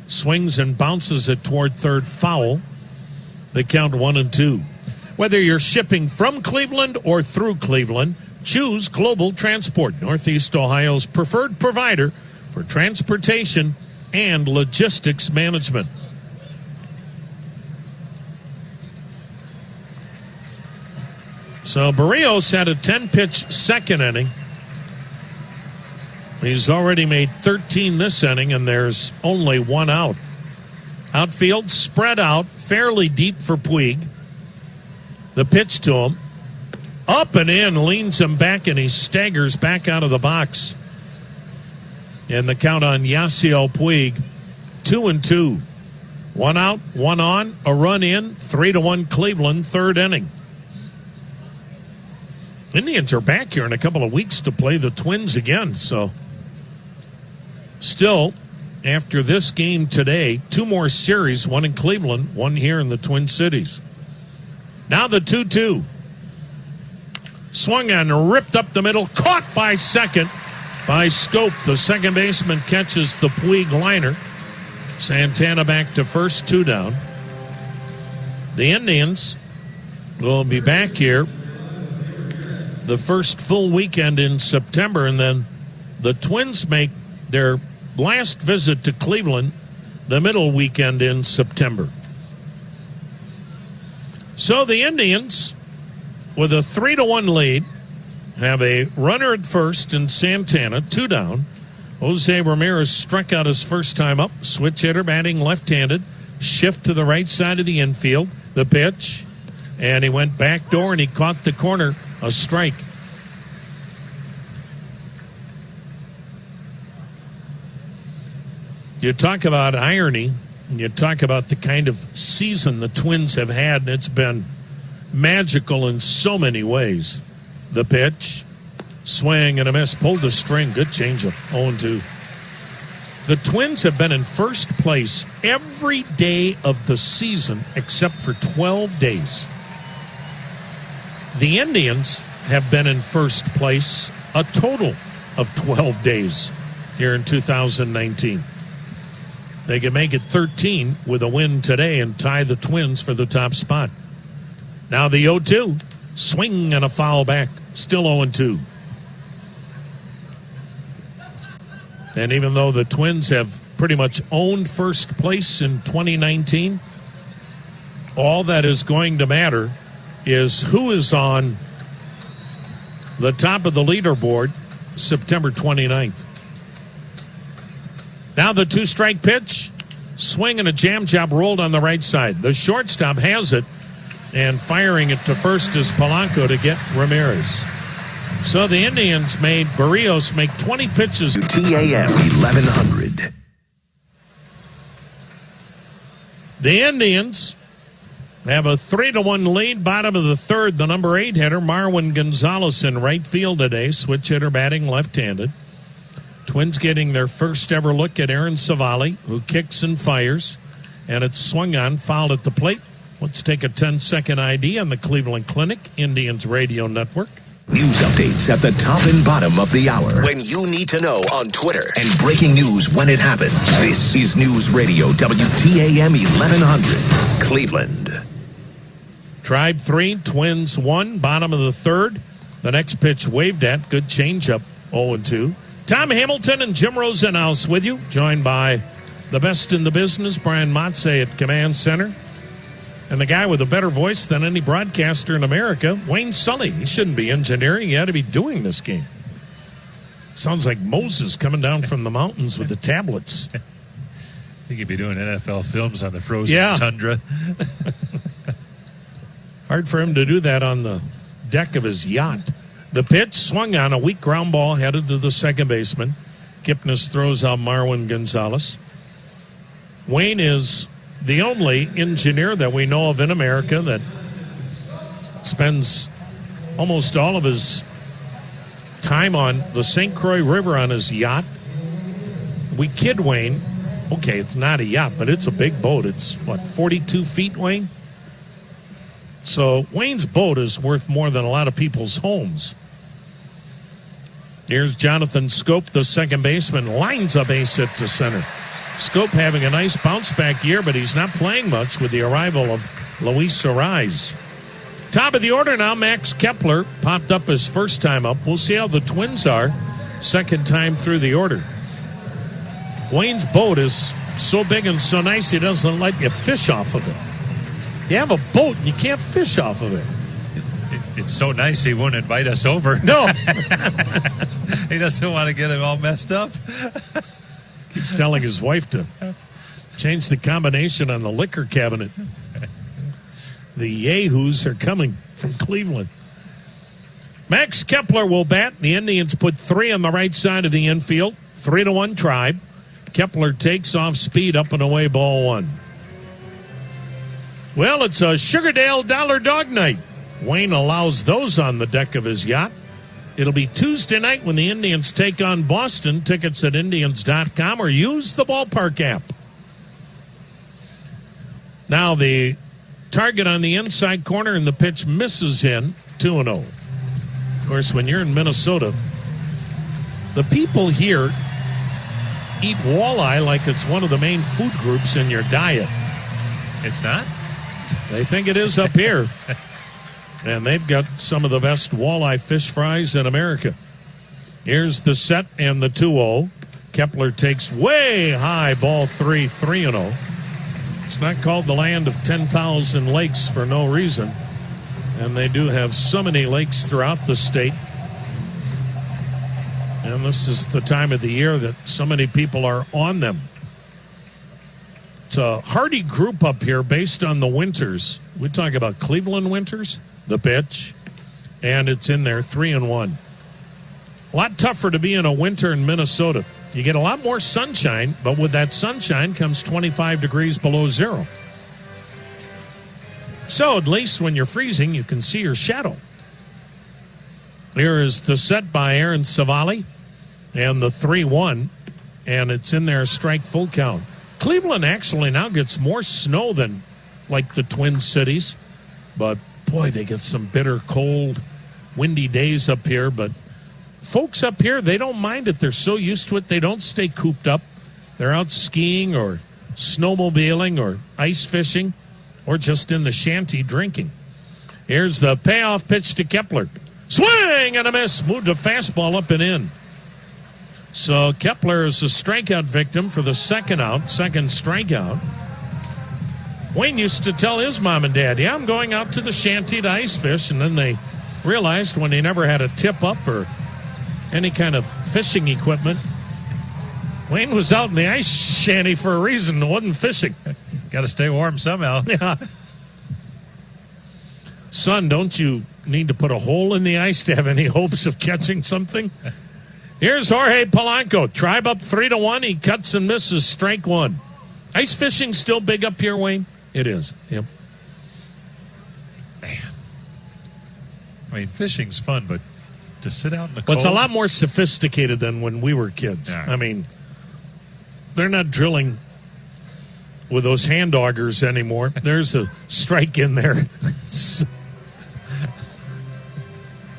Swings and bounces it toward third, foul. The count 1-2. Whether you're shipping from Cleveland or through Cleveland, choose Global Transport, Northeast Ohio's preferred provider for transportation and logistics management. So Barrios had a 10-pitch second inning. He's already made 13 this inning, and there's only 1 out. Outfield spread out, fairly deep for Puig. The pitch to him. Up and in, leans him back, and he staggers back out of the box. And the count on Yasiel Puig, 2-2. 1 out, 1 on, a run in, 3-1 Cleveland, third inning. Indians are back here in a couple of weeks to play the Twins again. So, still, after this game today, 2 more series, 1 in Cleveland, 1 here in the Twin Cities. Now the 2-2. Swung on, ripped up the middle, caught by second by Scope. The second baseman catches the Puig liner. Santana back to first, 2 down. The Indians will be back here the first full weekend in September, and then the Twins make their last visit to Cleveland the middle weekend in September. So the Indians, with a 3-1 lead, have a runner at first in Santana, 2 down. Jose Ramirez struck out his first time up. Switch hitter batting left-handed. Shift to the right side of the infield. The pitch. And he went back door and he caught the corner. A strike. You talk about irony. And you talk about the kind of season the Twins have had. And it's been magical in so many ways. The pitch. Swing and a miss. Pulled the string. Good changeup. 0-2. The Twins have been in first place every day of the season except for 12 days. The Indians have been in first place a total of 12 days here in 2019. They can make it 13 with a win today and tie the Twins for the top spot. Now the 0-2. Swing and a foul back. Still 0-2. And even though the Twins have pretty much owned first place in 2019, all that is going to matter is who is on the top of the leaderboard September 29th. Now the 2-strike pitch. Swing and a jam job rolled on the right side. The shortstop has it, and firing it to first is Polanco to get Ramirez. So the Indians made Barrios make 20 pitches. TAM 1100. The Indians have a 3-1 lead. Bottom of the third, the number 8 hitter, Marwin Gonzalez, in right field today. Switch hitter batting left-handed. Twins getting their first ever look at Aaron Savali, who kicks and fires. And it's swung on, fouled at the plate. Let's take a 10-second ID on the Cleveland Clinic, Indians Radio Network. News updates at the top and bottom of the hour. When you need to know on Twitter. And breaking news when it happens. This is News Radio WTAM 1100, Cleveland. Tribe 3, Twins 1, bottom of the third. The next pitch waved at. Good changeup, 0-2. Tom Hamilton and Jim Rosenhaus with you, joined by the best in the business, Brian Motze at Command Center. And the guy with a better voice than any broadcaster in America, Wayne Sully. He shouldn't be engineering. He had to be doing this game. Sounds like Moses coming down from the mountains with the tablets. I think he'd be doing NFL films on the frozen tundra. Hard for him to do that on the deck of his yacht. The pitch swung on, a weak ground ball headed to the second baseman. Kipnis throws out Marwin Gonzalez. Wayne is the only engineer that we know of in America that spends almost all of his time on the St. Croix River on his yacht. We kid Wayne. Okay, it's not a yacht, but it's a big boat. It's, 42 feet, Wayne? So Wayne's boat is worth more than a lot of people's homes. Here's Jonathan Scope, the second baseman, lines a base hit to center. Scope having a nice bounce-back year, but he's not playing much with the arrival of Luis Arraez. Top of the order now, Max Kepler popped up his first time up. We'll see how the Twins are second time through the order. Wayne's boat is so big and so nice, he doesn't let you fish off of it. You have a boat and you can't fish off of it. It's so nice he won't invite us over. No. He doesn't want to get him all messed up. Keeps telling his wife to change the combination on the liquor cabinet. The Yahoos are coming from Cleveland. Max Kepler will bat. The Indians put 3 on the right side of the infield. 3-1 Tribe. Kepler takes off speed, up and away, ball 1. Well, it's a Sugardale Dollar Dog night. Wayne allows those on the deck of his yacht. It'll be Tuesday night when the Indians take on Boston. Tickets at Indians.com or use the ballpark app. Now the target on the inside corner and the pitch misses in 2-0. Of course, when you're in Minnesota, the people here eat walleye like it's one of the main food groups in your diet. It's not? They think it is up here. And they've got some of the best walleye fish fries in America. Here's the set and the 2-0. Kepler takes way high, ball 3, 3-0. It's not called the land of 10,000 lakes for no reason. And they do have so many lakes throughout the state. And this is the time of the year that so many people are on them. It's a hardy group up here based on the winters. We talk about Cleveland winters, the pitch, and it's in there 3-1. A lot tougher to be in a winter in Minnesota. You get a lot more sunshine, but with that sunshine comes 25 degrees below zero. So at least when you're freezing, you can see your shadow. Here is the set by Aaron Savali and the 3-1, and it's in there, strike full count. Cleveland actually now gets more snow than like the Twin Cities, but boy, they get some bitter, cold, windy days up here. But folks up here, they don't mind it. They're so used to it, they don't stay cooped up. They're out skiing or snowmobiling or ice fishing or just in the shanty drinking. Here's the payoff pitch to Kepler. Swing and a miss. Moved a fastball up and in. So Kepler is a strikeout victim for the second out, second strikeout. Wayne used to tell his mom and dad, yeah, I'm going out to the shanty to ice fish. And then they realized when he never had a tip up or any kind of fishing equipment, Wayne was out in the ice shanty for a reason. It wasn't fishing. Got to stay warm somehow. Yeah. Son, don't you need to put a hole in the ice to have any hopes of catching something? Here's Jorge Polanco. Tribe up 3-1. He cuts and misses, strike 1. Ice fishing still big up here, Wayne? It is. Yep. Man. I mean, fishing's fun, but to sit out in the cold. Well, it's a lot more sophisticated than when we were kids. Yeah. I mean, they're not drilling with those hand augers anymore. There's a strike in there.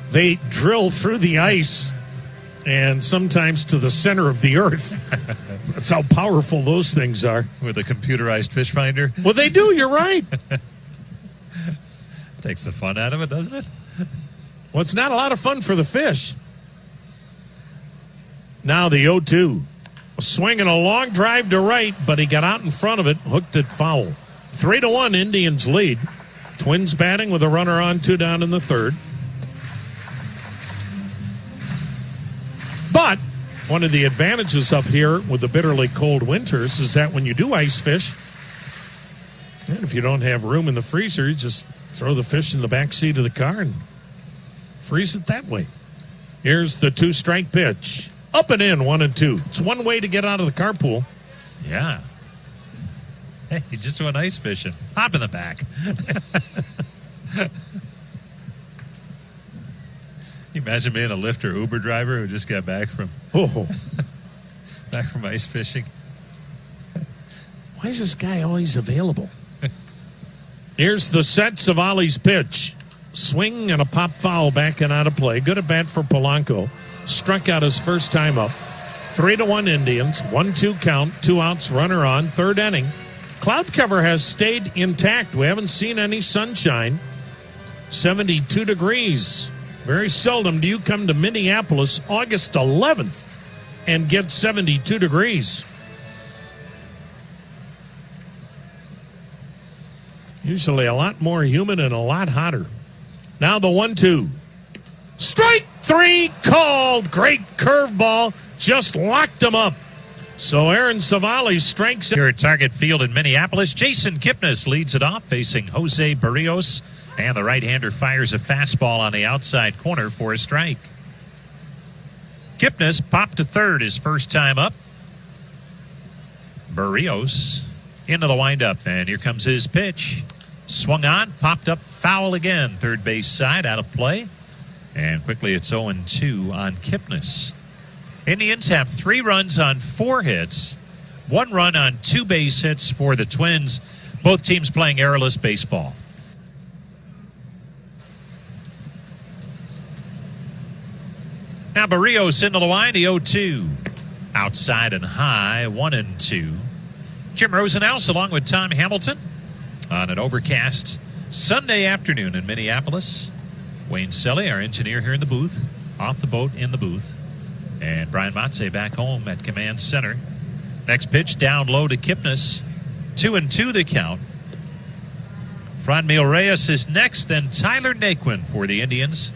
They drill through the ice and sometimes to the center of the earth. That's how powerful those things are. With a computerized fish finder. Well, they do. You're right. Takes the fun out of it, doesn't it? Well, it's not a lot of fun for the fish. Now the 0-2. Swinging a long drive to right, but he got out in front of it, hooked it foul. 3-1, Indians lead. Twins batting with a runner on, 2 down in the third. But one of the advantages up here with the bitterly cold winters is that when you do ice fish, and if you don't have room in the freezer, you just throw the fish in the back seat of the car and freeze it that way. Here's the 2-strike pitch. Up and in, 1-2. It's one way to get out of the carpool. Yeah. Hey, you just went ice fishing. Hop in the back. Can you imagine being a Lyft or Uber driver who just got back from ice fishing? Why is this guy always available? Here's the set, Savali's pitch. Swing and a pop foul back and out of play. Good at bat for Polanco. Struck out his first time up. 3-1 Indians. 1-2 count. 2 outs, runner on. Third inning. Cloud cover has stayed intact. We haven't seen any sunshine. 72 degrees. Very seldom do you come to Minneapolis August 11th and get 72 degrees. Usually a lot more humid and a lot hotter. Now the 1-2. Strike 3 called. Great curveball. Just locked him up. So Aaron Savali strikes here at Target Field in Minneapolis. Jason Kipnis leads it off, facing Jose Barrios. And the right-hander fires a fastball on the outside corner for a strike. Kipnis popped to third his first time up. Berrios into the windup, and here comes his pitch. Swung on, popped up, foul again. Third base side, out of play. And quickly it's 0-2 on Kipnis. Indians have 3 runs on 4 hits. 1 run on 2 base hits for the Twins. Both teams playing errorless baseball. Now Berrios into the line, the 0-2. Outside and high, 1-2. Jim Rosenhaus along with Tom Hamilton on an overcast Sunday afternoon in Minneapolis. Wayne Selly, our engineer here in the booth, off the boat in the booth. And Brian Matze back home at Command Center. Next pitch down low to Kipnis. 2-2 the count. Franmil Reyes is next, then Tyler Naquin for the Indians.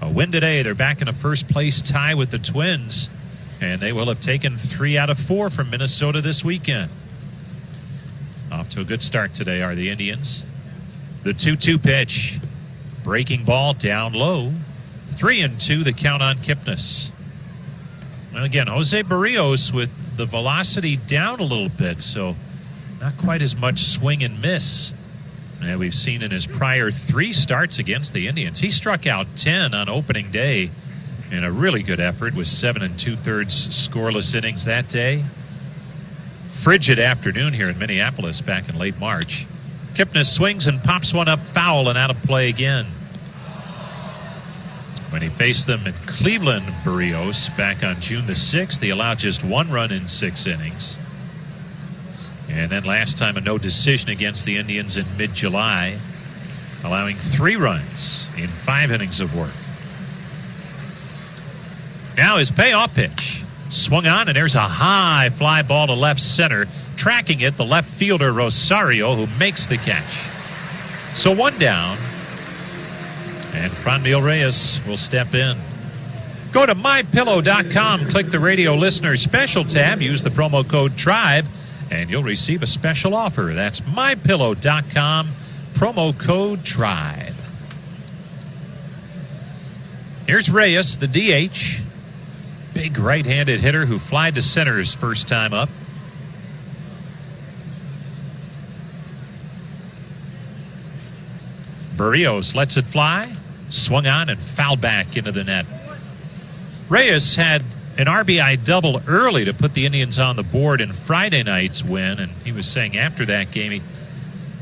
A win today. They're back in a first-place tie with the Twins, and they will have taken 3 out of 4 from Minnesota this weekend. Off to a good start today are the Indians. The 2-2 pitch. Breaking ball down low. 3-2 the count on Kipnis. And again, Jose Berrios with the velocity down a little bit, so not quite as much swing and miss that we've seen in his prior 3 starts against the Indians. He struck out 10 on opening day in a really good effort with 7 2/3 scoreless innings that day. Frigid afternoon here in Minneapolis back in late March. Kipnis swings and pops one up foul and out of play again. When he faced them in Cleveland, Berrios, back on June the 6th, he allowed just 1 run in 6 innings. And then last time a no decision against the Indians in mid-July, allowing 3 runs in 5 innings of work. Now his payoff pitch. Swung on, and there's a high fly ball to left center. Tracking it, the left fielder Rosario, who makes the catch. So 1 down, and Franmil Reyes will step in. Go to MyPillow.com, click the radio listener special tab, use the promo code TRIBE, and you'll receive a special offer. That's MyPillow.com, promo code TRIBE. Here's Reyes, the DH. Big right-handed hitter who flied to center his first time up. Berrios lets it fly. Swung on and fouled back into the net. Reyes had an RBI double early to put the Indians on the board in Friday night's win, and he was saying after that game he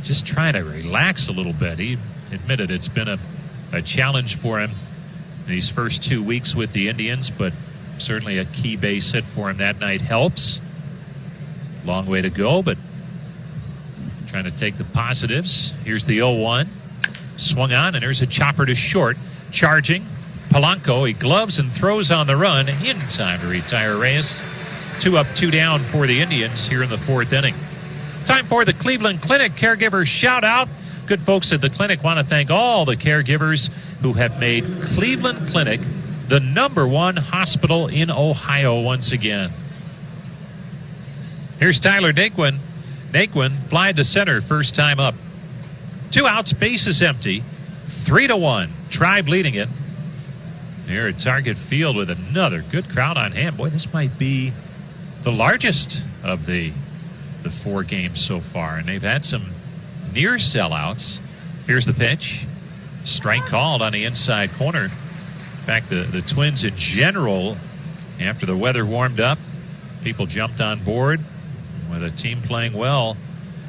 just trying to relax a little bit. He admitted it's been a challenge for him these first 2 weeks with the Indians, but certainly a key base hit for him that night helps. Long way to go, but trying to take the positives. Here's the 0-1. Swung on, and there's a chopper to short. Charging. Polanco, he gloves and throws on the run in time to retire Reyes. 2 up, 2 down for the Indians here in the 4th inning. Time for the Cleveland Clinic Caregiver Shout Out. Good folks at the clinic want to thank all the caregivers who have made Cleveland Clinic the #1 hospital in Ohio once again. Here's Tyler Naquin. Naquin fly to center first time up. 2 outs, base is empty. 3-1. Tribe leading it. Here at Target Field with another good crowd on hand. Boy, this might be the largest of the 4 games so far, and they've had some near sellouts. Here's the pitch. Strike called on the inside corner. In fact, the Twins in general, after the weather warmed up, people jumped on board with a team playing well.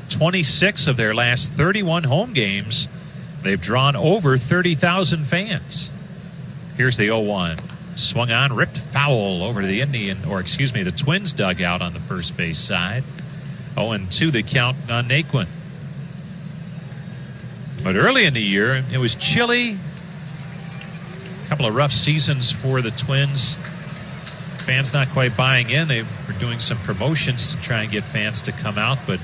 26 of their last 31 home games, they've drawn over 30,000 fans. Here's the 0-1. Swung on, ripped foul over to the Twins dugout on the first base side. 0-2 the count on Naquin. But early in the year, it was chilly. A couple of rough seasons for the Twins. Fans not quite buying in. They were doing some promotions to try and get fans to come out, but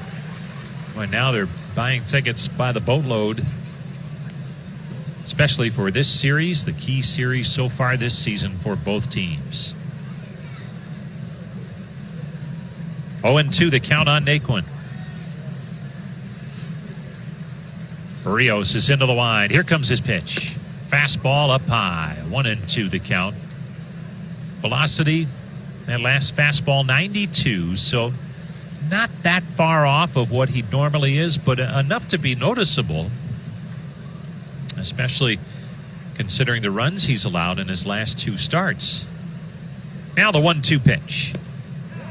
now they're buying tickets by the boatload, especially for this series, the key series so far this season for both teams. 0-2 the count on Naquin. Rios is into the wind. Here comes his pitch. Fastball up high. 1-2 the count. Velocity, that last fastball, 92. So not that far off of what he normally is, but enough to be noticeable, especially considering the runs he's allowed in his last 2 starts. Now the 1-2 pitch.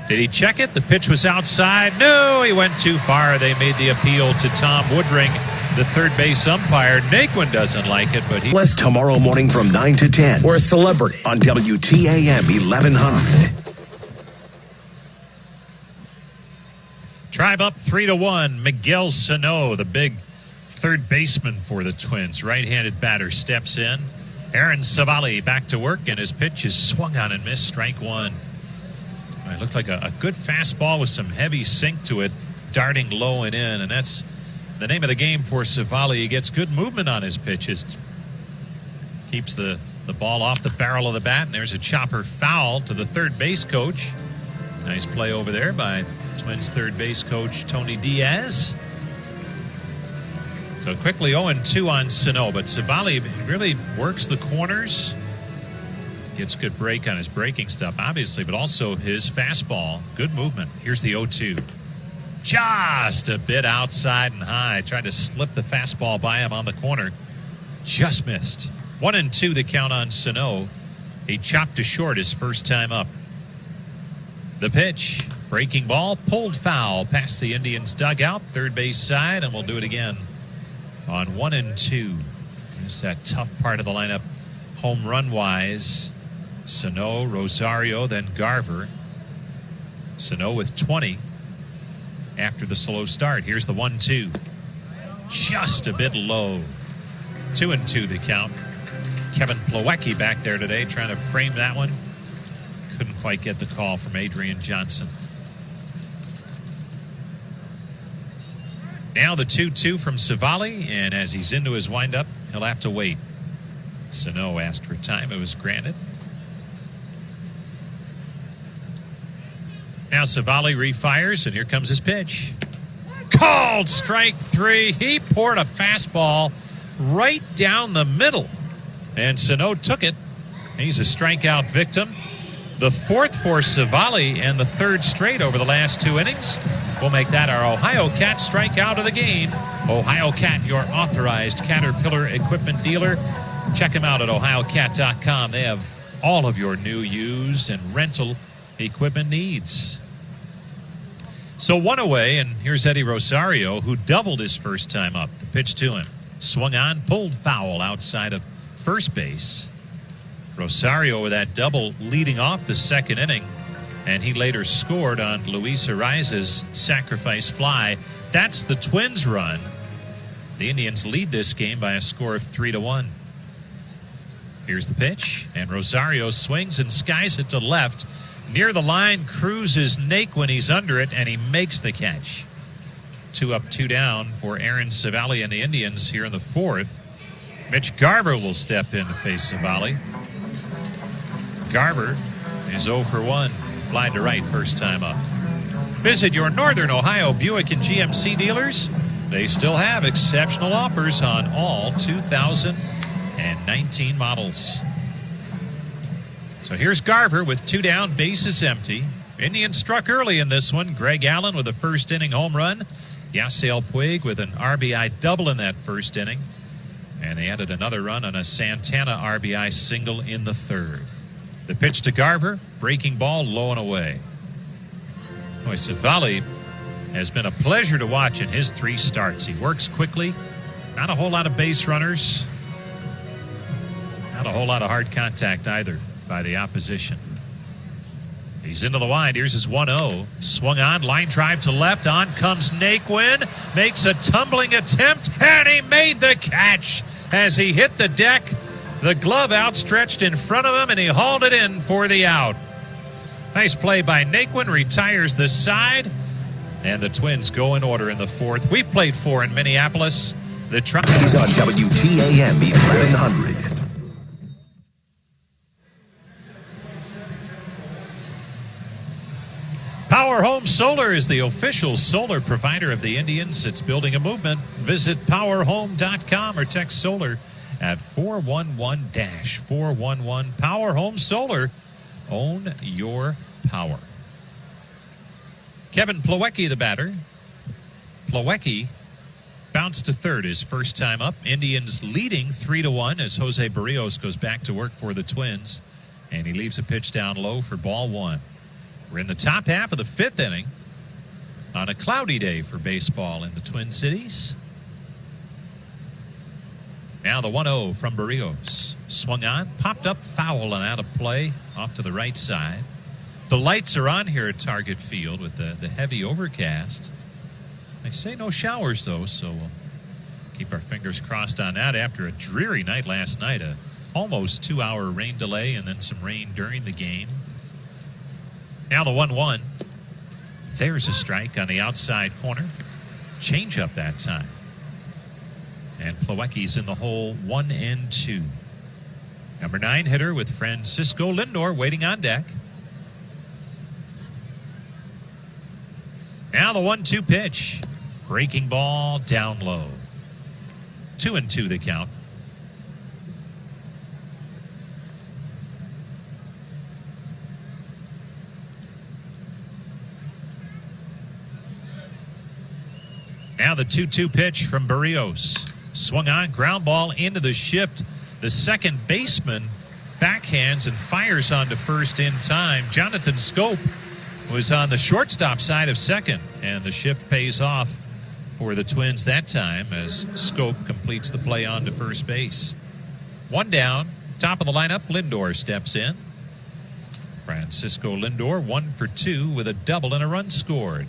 Did he check it? The pitch was outside. No, he went too far. They made the appeal to Tom Woodring, the third base umpire. Naquin doesn't like it, but he... Tomorrow morning from 9 to 10. We're a celebrity. On WTAM 1100. Tribe up 3-1. Miguel Sano, the big third baseman for the Twins. Right-handed batter steps in. Aaron Savali back to work, and his pitch is swung on and missed. Strike 1. It looked like a good fastball with some heavy sink to it, darting low and in, and that's the name of the game for Savali. He gets good movement on his pitches. Keeps the ball off the barrel of the bat, and there's a chopper foul to the third base coach. Nice play over there by Twins third base coach Tony Diaz. So quickly 0-2 on Sano, but Savali really works the corners. Gets good break on his breaking stuff, obviously, but also his fastball. Good movement. Here's the 0-2. Just a bit outside and high. Tried to slip the fastball by him on the corner. Just missed. 1-2 the count on Sano. He chopped to short his first time up. The pitch. Breaking ball. Pulled foul past the Indians' dugout. Third base side, and we'll do it again on 1-2. It's that tough part of the lineup home run-wise. Sano, Rosario, then Garver. Sano with 20 after the slow start. Here's the 1-2. Just a bit low. 2-2 the count. Kevin Plawecki back there today trying to frame that one. Couldn't quite get the call from Adrian Johnson. Now the 2-2 from Savali, and as he's into his windup, he'll have to wait. Sano asked for time. It was granted. Now Savali refires, and here comes his pitch. Called strike 3. He poured a fastball right down the middle, and Sano took it. He's a strikeout victim. The 4th for Savali and the 3rd straight over the last 2 innings. We'll make that our Ohio Cat strikeout of the game. Ohio Cat, your authorized Caterpillar equipment dealer. Check them out at ohiocat.com. They have all of your new, used, and rental equipment needs. So 1 away, and here's Eddie Rosario, who doubled his first time up. The pitch to him. Swung on, pulled foul outside of first base. Rosario with that double leading off the 2nd inning, and he later scored on Luis Arraez's sacrifice fly. That's the Twins' run. The Indians lead this game by a score of 3-1. Here's the pitch, and Rosario swings and skies it to left. Near the line, cruises Naquin. He's under it, and he makes the catch. 2 up, 2 down for Aaron Savali and the Indians here in the 4th. Mitch Garver will step in to face Savali. Garver is 0 for 1. Fly to right first time up. Visit your Northern Ohio Buick and GMC dealers. They still have exceptional offers on all 2019 models. So here's Garver with 2 down, bases empty. Indians struck early in this one. Greg Allen with a first inning home run. Yasiel Puig with an RBI double in that first inning. And they added another run on a Santana RBI single in the 3rd. The pitch to Garver, breaking ball low and away. Boy, Savali has been a pleasure to watch in his 3 starts. He works quickly, not a whole lot of base runners, not a whole lot of hard contact either by the opposition. He's into the wind. Here's his 1-0. Swung on, line drive to left. On comes Naquin, makes a tumbling attempt, and he made the catch as he hit the deck. The glove outstretched in front of him, and he hauled it in for the out. Nice play by Naquin, retires the side, and the Twins go in order in the 4th. We've played 4 in Minneapolis. He's on WTAM 1100. Power Power Home Solar is the official solar provider of the Indians. It's building a movement. Visit powerhome.com or text solar at 411-411. Power Home Solar. Own your power. Kevin Plawecki, the batter. Plawecki bounced to third his first time up. Indians leading 3-1 as Jose Barrios goes back to work for the Twins. And he leaves a pitch down low for ball one. We're in the top half of the fifth inning on a cloudy day for baseball in the Twin Cities. Now the 1-0 from Barrios. Swung on, popped up, foul and out of play off to the right side. The lights are on here at Target Field with the heavy overcast. They say no showers, though, so we'll keep our fingers crossed on that after a dreary night last night. A almost 2-hour rain delay and then some rain during the game. Now the 1-1. There's a strike on the outside corner. Change up that time. And Plawecki's in the hole 1-2. Number 9 hitter with Francisco Lindor waiting on deck. Now the 1-2 pitch. Breaking ball down low. 2-2 the count. Now the 2-2 pitch from Barrios. Swung on, ground ball into the shift. The second baseman backhands and fires onto first in time. Jonathan Scope was on the shortstop side of second, and the shift pays off for the Twins that time as Scope completes the play onto first base. One down, top of the lineup, Lindor steps in. Francisco Lindor 1 for 2 with a double and a run scored.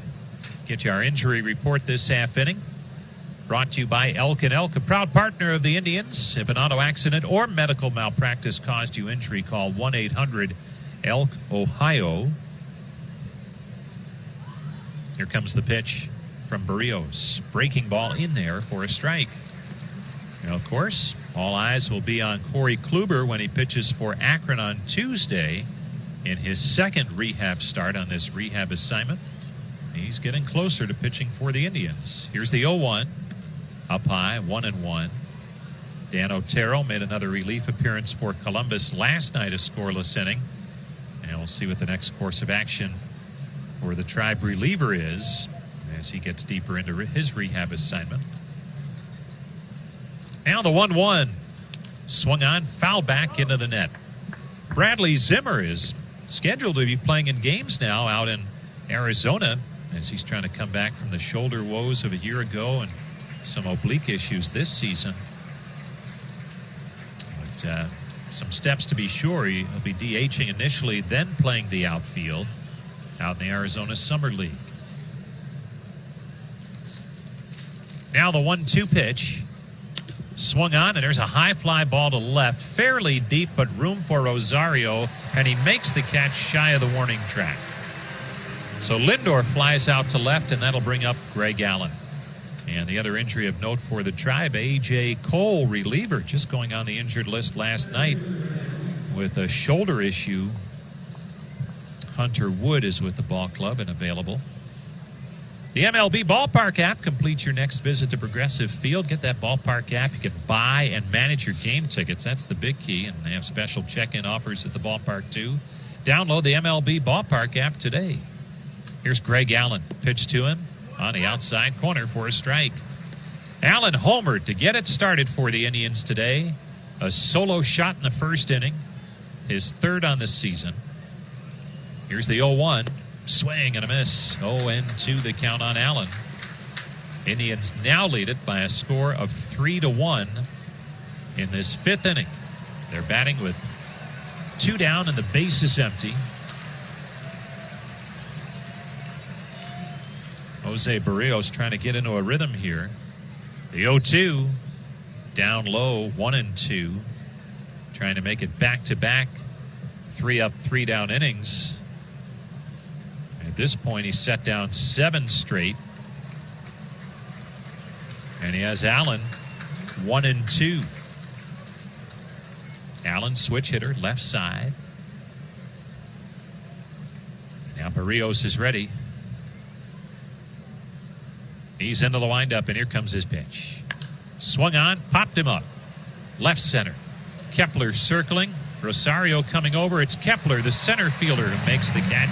Get you our injury report this half inning. Brought to you by Elk & Elk, a proud partner of the Indians. If an auto accident or medical malpractice caused you injury, call 1-800-ELK-OHIO. Here comes the pitch from Barrios. Breaking ball in there for a strike. Now, of course, all eyes will be on Corey Kluber when he pitches for Akron on Tuesday in his second rehab start on this rehab assignment. He's getting closer to pitching for the Indians. Here's the 0-1. Up high, 1-1. Dan Otero made another relief appearance for Columbus last night, a scoreless inning. And we'll see what the next course of action for the Tribe reliever is as he gets deeper into his rehab assignment. Now the 1-1. Swung on, foul back into the net. Bradley Zimmer is scheduled to be playing in games now out in Arizona as he's trying to come back from the shoulder woes of a year ago and some oblique issues this season. But some steps to be sure. He'll be DHing initially, then playing the outfield out in the Arizona Summer League. Now the 1-2 pitch. Swung on, and there's a high fly ball to left. Fairly deep, but room for Rosario, and he makes the catch shy of the warning track. So Lindor flies out to left, and that'll bring up Greg Allen. And the other injury of note for the Tribe, A.J. Cole, reliever, just going on the injured list last night with a shoulder issue. Hunter Wood is with the ball club and available. The MLB Ballpark app completes your next visit to Progressive Field. Get that Ballpark app. You can buy and manage your game tickets. That's the big key. And they have special check-in offers at the ballpark, too. Download the MLB Ballpark app today. Here's Greg Allen. Pitch to him on the outside corner for a strike. Allen homered to get it started for the Indians today. A solo shot in the first inning. His third on the season. Here's the 0-1. Swing and a miss. 0-2 the count on Allen. Indians now lead it by a score of 3-1 in this fifth inning. They're batting with 2 down and the base is empty. Jose Barrios trying to get into a rhythm here. The 0-2 down low, 1-2. Trying to make it back-to-back 3 up, 3 down innings. At this point, he's set down 7 straight. And he has Allen 1-2. Allen, switch hitter, left side. Now Barrios is ready. He's into the windup, and here comes his pitch. Swung on, popped him up. Left center. Kepler circling. Rosario coming over. It's Kepler, the center fielder, who makes the catch.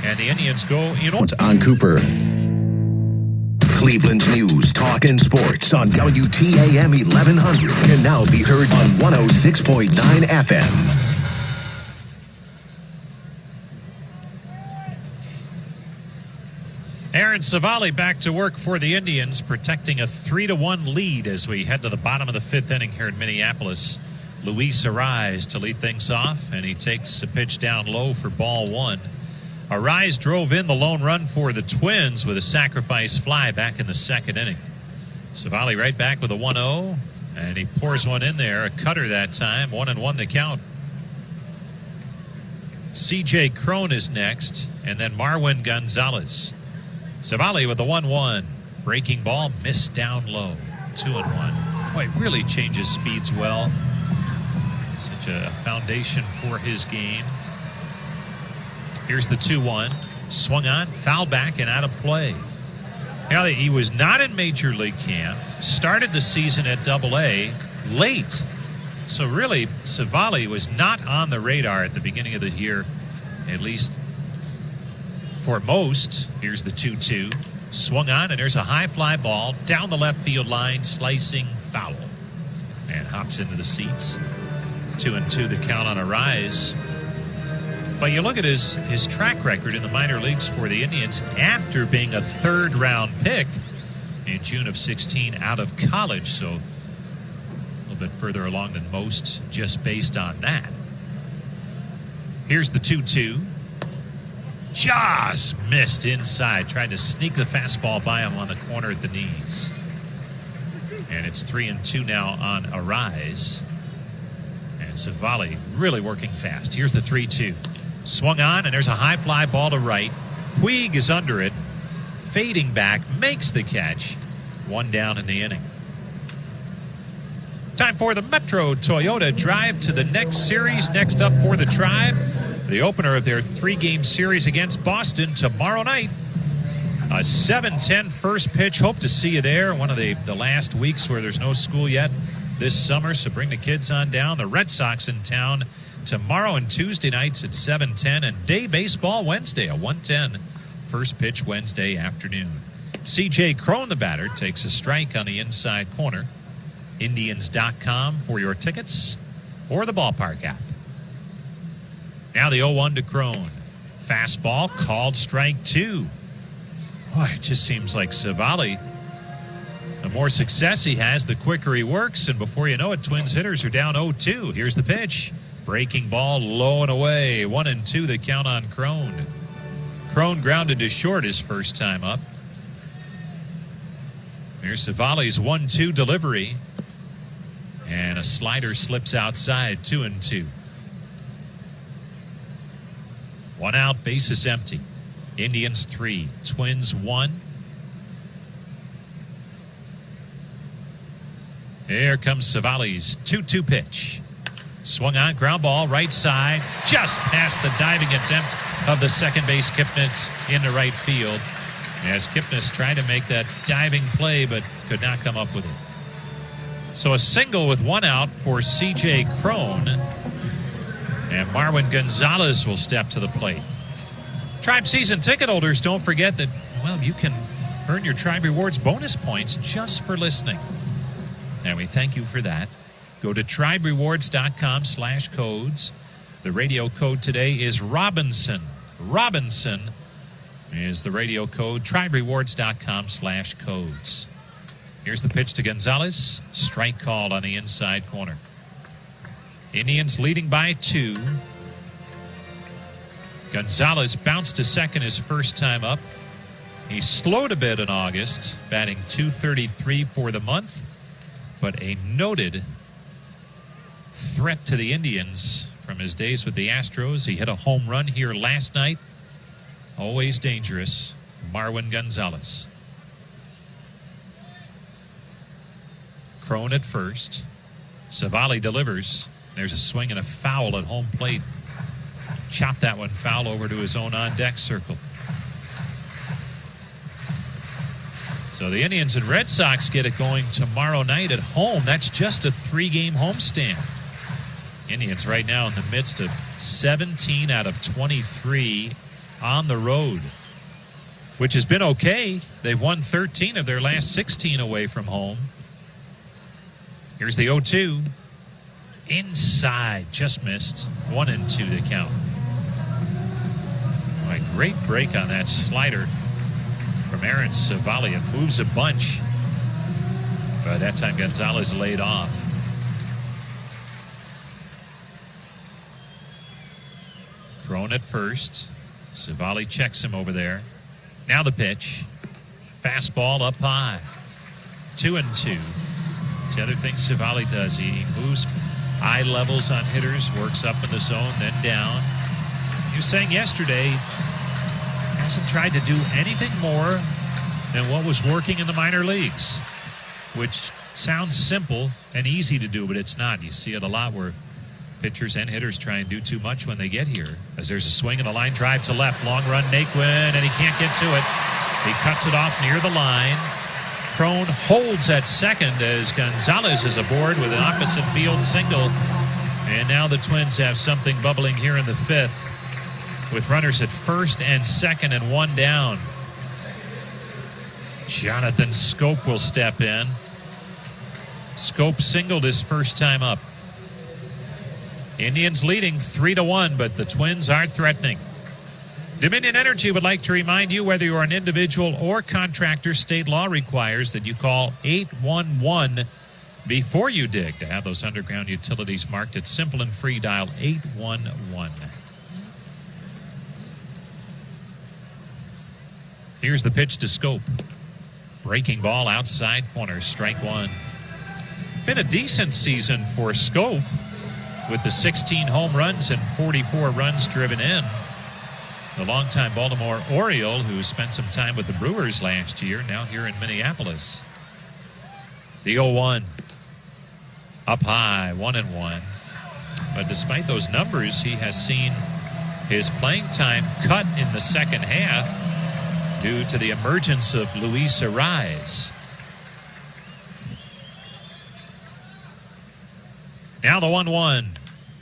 And the Indians go on Cooper. Cleveland's news, talk, and sports on WTAM 1100 can now be heard on 106.9 FM. Aaron Civale back to work for the Indians, protecting a 3-1 lead as we head to the bottom of the fifth inning here in Minneapolis. Luis Arraez to lead things off, and he takes a pitch down low for ball one. Arraez drove in the lone run for the Twins with a sacrifice fly back in the second inning. Civale right back with a 1-0, and he pours one in there, a cutter that time, 1-1 the count. C.J. Cron is next, and then Marwin Gonzalez. Civale with the 1-1. Breaking ball, missed down low. 2-1. Boy, really changes speeds well. Such a foundation for his game. Here's the 2-1. Swung on, foul back, and out of play. Now, he was not in Major League camp. Started the season at Double-A late. So really, Civale was not on the radar at the beginning of the year, at least for most. Here's the 2-2. Swung on, and there's a high fly ball down the left field line, slicing foul. And hops into the seats. 2-2 the count on Arraez. But you look at his track record in the minor leagues for the Indians after being a third-round pick in June of 16 out of college. So a little bit further along than most just based on that. Here's the 2-2. Jaws missed inside. Tried to sneak the fastball by him on the corner at the knees. And it's 3-2 now on Arraez. And Civale really working fast. Here's the 3-2. Swung on, and there's a high fly ball to right. Puig is under it. Fading back, makes the catch. One down in the inning. Time for the Metro Toyota Drive to the next series. Next up for the Tribe, the opener of their 3-game series against Boston tomorrow night. A 7:10 first pitch. Hope to see you there. One of the last weeks where there's no school yet this summer, so bring the kids on down. The Red Sox in town tomorrow and Tuesday nights at 7:10, and day baseball Wednesday, a 1:10 first pitch Wednesday afternoon. C.J. Cron, the batter, takes a strike on the inside corner. Indians.com for your tickets or the ballpark app. Now the 0-1 to Cron. Fastball called strike 2. Boy, it just seems like Civale, the more success he has, the quicker he works, and before you know it, Twins hitters are down 0-2. Here's the pitch. Breaking ball low and away. 1-2 the count on Cron. Cron grounded to short his first time up. Here's Civale's 1-2 delivery. And a slider slips outside. 2-2. One out, bases empty. Indians 3, Twins 1. Here comes Civale's 2-2 pitch. Swung on, ground ball, right side, just past the diving attempt of the second base Kipnis into right field. As Kipnis tried to make that diving play, but could not come up with it. So a single with one out for C.J. Cron. And Marwin Gonzalez will step to the plate. Tribe season ticket holders, don't forget that, well, you can earn your Tribe Rewards bonus points just for listening. And we thank you for that. Go to triberewards.com/codes. The radio code today is Robinson. Robinson is the radio code. triberewards.com/codes. Here's the pitch to Gonzalez. Strike called on the inside corner. Indians leading by 2. Gonzalez bounced to second his first time up. He slowed a bit in August, batting .233 for the month, but a noted threat to the Indians from his days with the Astros. He hit a home run here last night. Always dangerous, Marwin Gonzalez. Cron at first. Civale delivers. There's a swing and a foul at home plate. Chopped that one foul over to his own on-deck circle. So the Indians and Red Sox get it going tomorrow night at home. That's just a 3-game homestand. Indians right now in the midst of 17 out of 23 on the road, which has been okay. They've won 13 of their last 16 away from home. Here's the 0-2. Inside, just missed. 1-2 the count. A great break on that slider from Aaron Civale. It moves a bunch. By that time, Gonzalez laid off. Thrown at first. Civale checks him over there. Now the pitch. Fastball up high. 2-2. It's the other thing Civale does. He moves eye levels on hitters, works up in the zone, then down. He was saying yesterday, hasn't tried to do anything more than what was working in the minor leagues, which sounds simple and easy to do, but it's not. You see it a lot where pitchers and hitters try and do too much when they get here. As there's a swing and a line drive to left. Long run, Naquin, and he can't get to it. He cuts it off near the line. Crone holds at second as Gonzalez is aboard with an opposite field single. And now the Twins have something bubbling here in the fifth with runners at first and second and one down. Jonathan Schoop will step in. Schoop singled his first time up. Indians leading 3-1, but the Twins are threatening. Dominion Energy would like to remind you, whether you're an individual or contractor, state law requires that you call 811 before you dig. To have those underground utilities marked, it's simple and free. Dial 811. Here's the pitch to Schoop. Breaking ball outside corner, strike one. Been a decent season for Schoop with the 16 home runs and 44 runs driven in. The longtime Baltimore Oriole, who spent some time with the Brewers last year, now here in Minneapolis. The 0-1. Up high, 1-1. But despite those numbers, he has seen his playing time cut in the second half due to the emergence of Luis Arraez. Now the 1-1.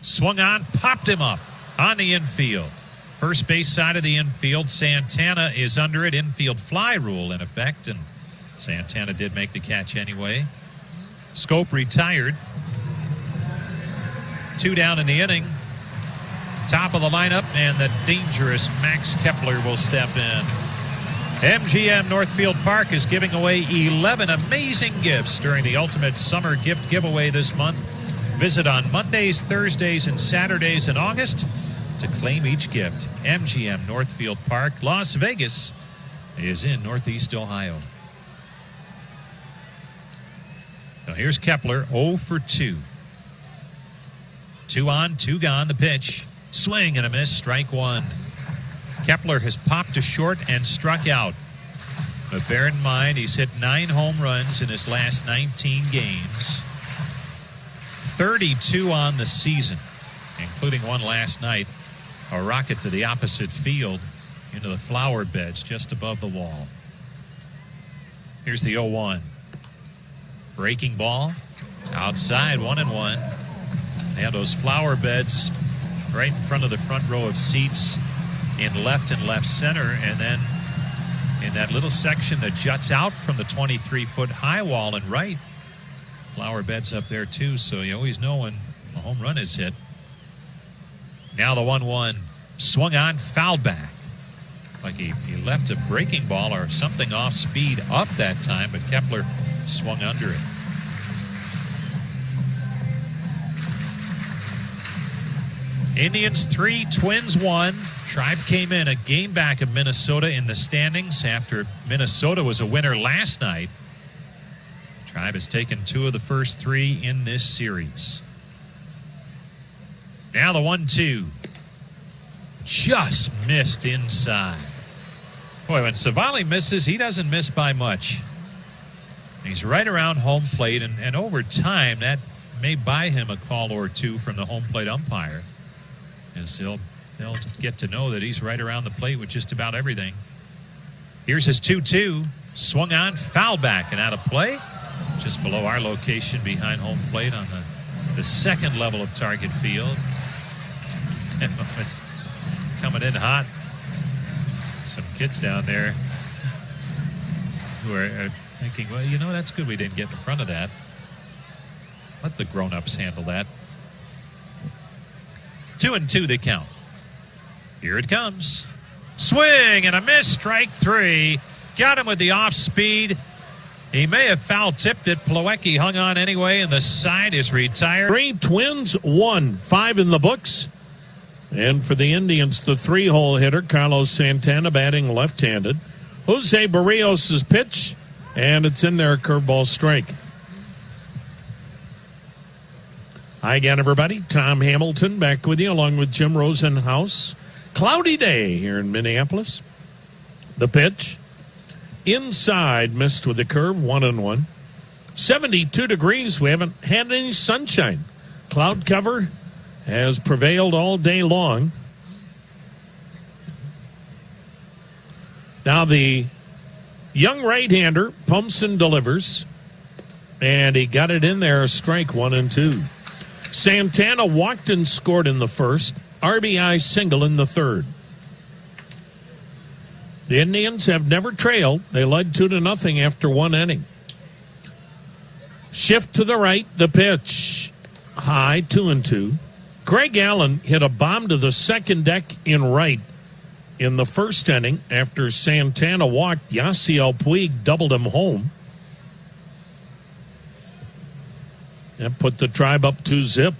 Swung on, popped him up on the infield. First base side of the infield. Santana is under it. Infield fly rule in effect, and Santana did make the catch anyway. Schoop retired. 2 down in the inning. Top of the lineup, and the dangerous Max Kepler will step in. MGM Northfield Park is giving away 11 amazing gifts during the Ultimate Summer Gift Giveaway this month. Visit on Mondays, Thursdays, and Saturdays in August to claim each gift. MGM Northfield Park, Las Vegas, is in Northeast Ohio. So here's Kepler, 0 for 2. 2 on, 2 gone. The pitch. Swing and a miss, strike one. Kepler has popped to short and struck out. But bear in mind, he's hit 9 home runs in his last 19 games. 32 on the season, including one last night. A rocket to the opposite field into the flower beds just above the wall. Here's the 0-1. Breaking ball. Outside, 1-1. They have those flower beds right in front of the front row of seats in left and left center. And then in that little section that juts out from the 23-foot high wall and right, flower beds up there too. So you always know when a home run is hit. Now the 1-1, swung on, fouled back. Like he left a breaking ball or something off speed up that time, but Kepler swung under it. Indians 3, Twins 1. Tribe came in a game back of Minnesota in the standings after Minnesota was a winner last night. Tribe has taken 2 of the first 3 in this series. Now the 1-2. Just missed inside. Boy, when Civale misses, he doesn't miss by much. He's right around home plate, and over time, that may buy him a call or two from the home plate umpire, as they'll get to know that he's right around the plate with just about everything. Here's his 2-2. Swung on, foul back and out of play. Just below our location behind home plate on the second level of Target Field. And was coming in hot. Some kids down there who are thinking, well, you know, that's good we didn't get in front of that. Let the grown-ups handle that. 2-2 the count. Here it comes. Swing and a miss, strike three. Got him with the off speed. He may have foul-tipped it. Plawecki hung on anyway, and the side is retired. 3 Twins, 1. 5 in the books. And for the Indians, the 3-hole hitter, Carlos Santana, batting left-handed. Jose Barrios' pitch, and it's in there, curveball strike. Hi again, everybody. Tom Hamilton back with you, along with Jim Rosenhaus. Cloudy day here in Minneapolis. The pitch. Inside, missed with the curve, 1-1. 72 degrees. We haven't had any sunshine. Cloud cover has prevailed all day long. Now the young right-hander pumps and delivers, and he got it in there, a strike, 1-2. Santana walked and scored in the first, RBI single in the third. The Indians have never trailed. They led 2-0 after 1 inning. Shift to the right, the pitch. High, 2-2. Greg Allen hit a bomb to the second deck in right in the first inning after Santana walked. Yasiel Puig doubled him home. That put the Tribe up 2-0.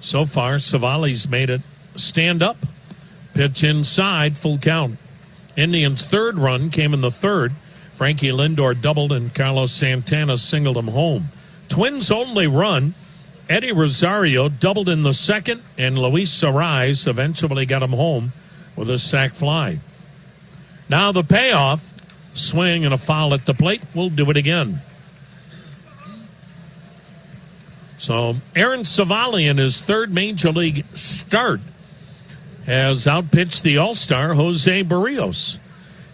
So far, Savali's made it stand up. Pitch inside, full count. Indians' third run came in the third. Frankie Lindor doubled and Carlos Santana singled him home. Twins' only run, Eddie Rosario doubled in the second, and Luis Arraez eventually got him home with a sac fly. Now the payoff, swing and a foul at the plate. We'll do it again. So Aaron Savali in his third major league start has outpitched the All-Star Jose Barrios.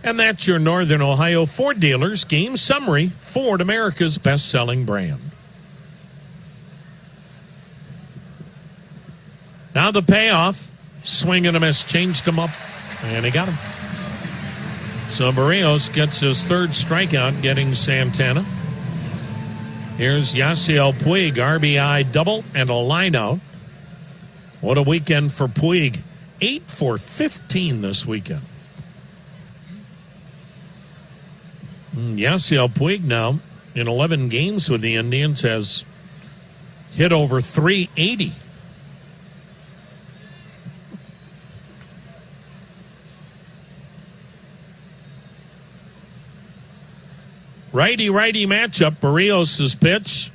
And that's your Northern Ohio Ford dealers game summary. Ford, America's best-selling brand. Now the payoff, swing and a miss, changed him up, and he got him. So Barrios gets his third strikeout, getting Santana. Here's Yasiel Puig, RBI double and a lineout. What a weekend for Puig. 8 for 15 this weekend. Yasiel Puig now, in 11 games with the Indians, has hit over 380. Righty-righty matchup. Barrios' pitch.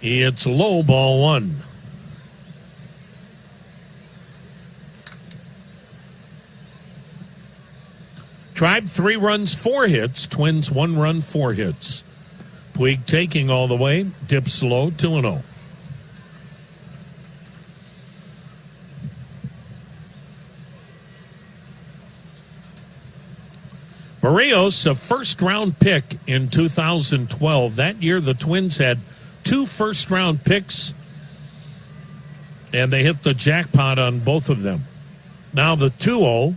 It's low, ball 1. Tribe 3 runs, 4 hits. Twins 1 run, 4 hits. Puig taking all the way. Dips low, 2-0. Barrios, a first-round pick in 2012. That year, the Twins had 2 first-round picks, and they hit the jackpot on both of them. Now the 2-0,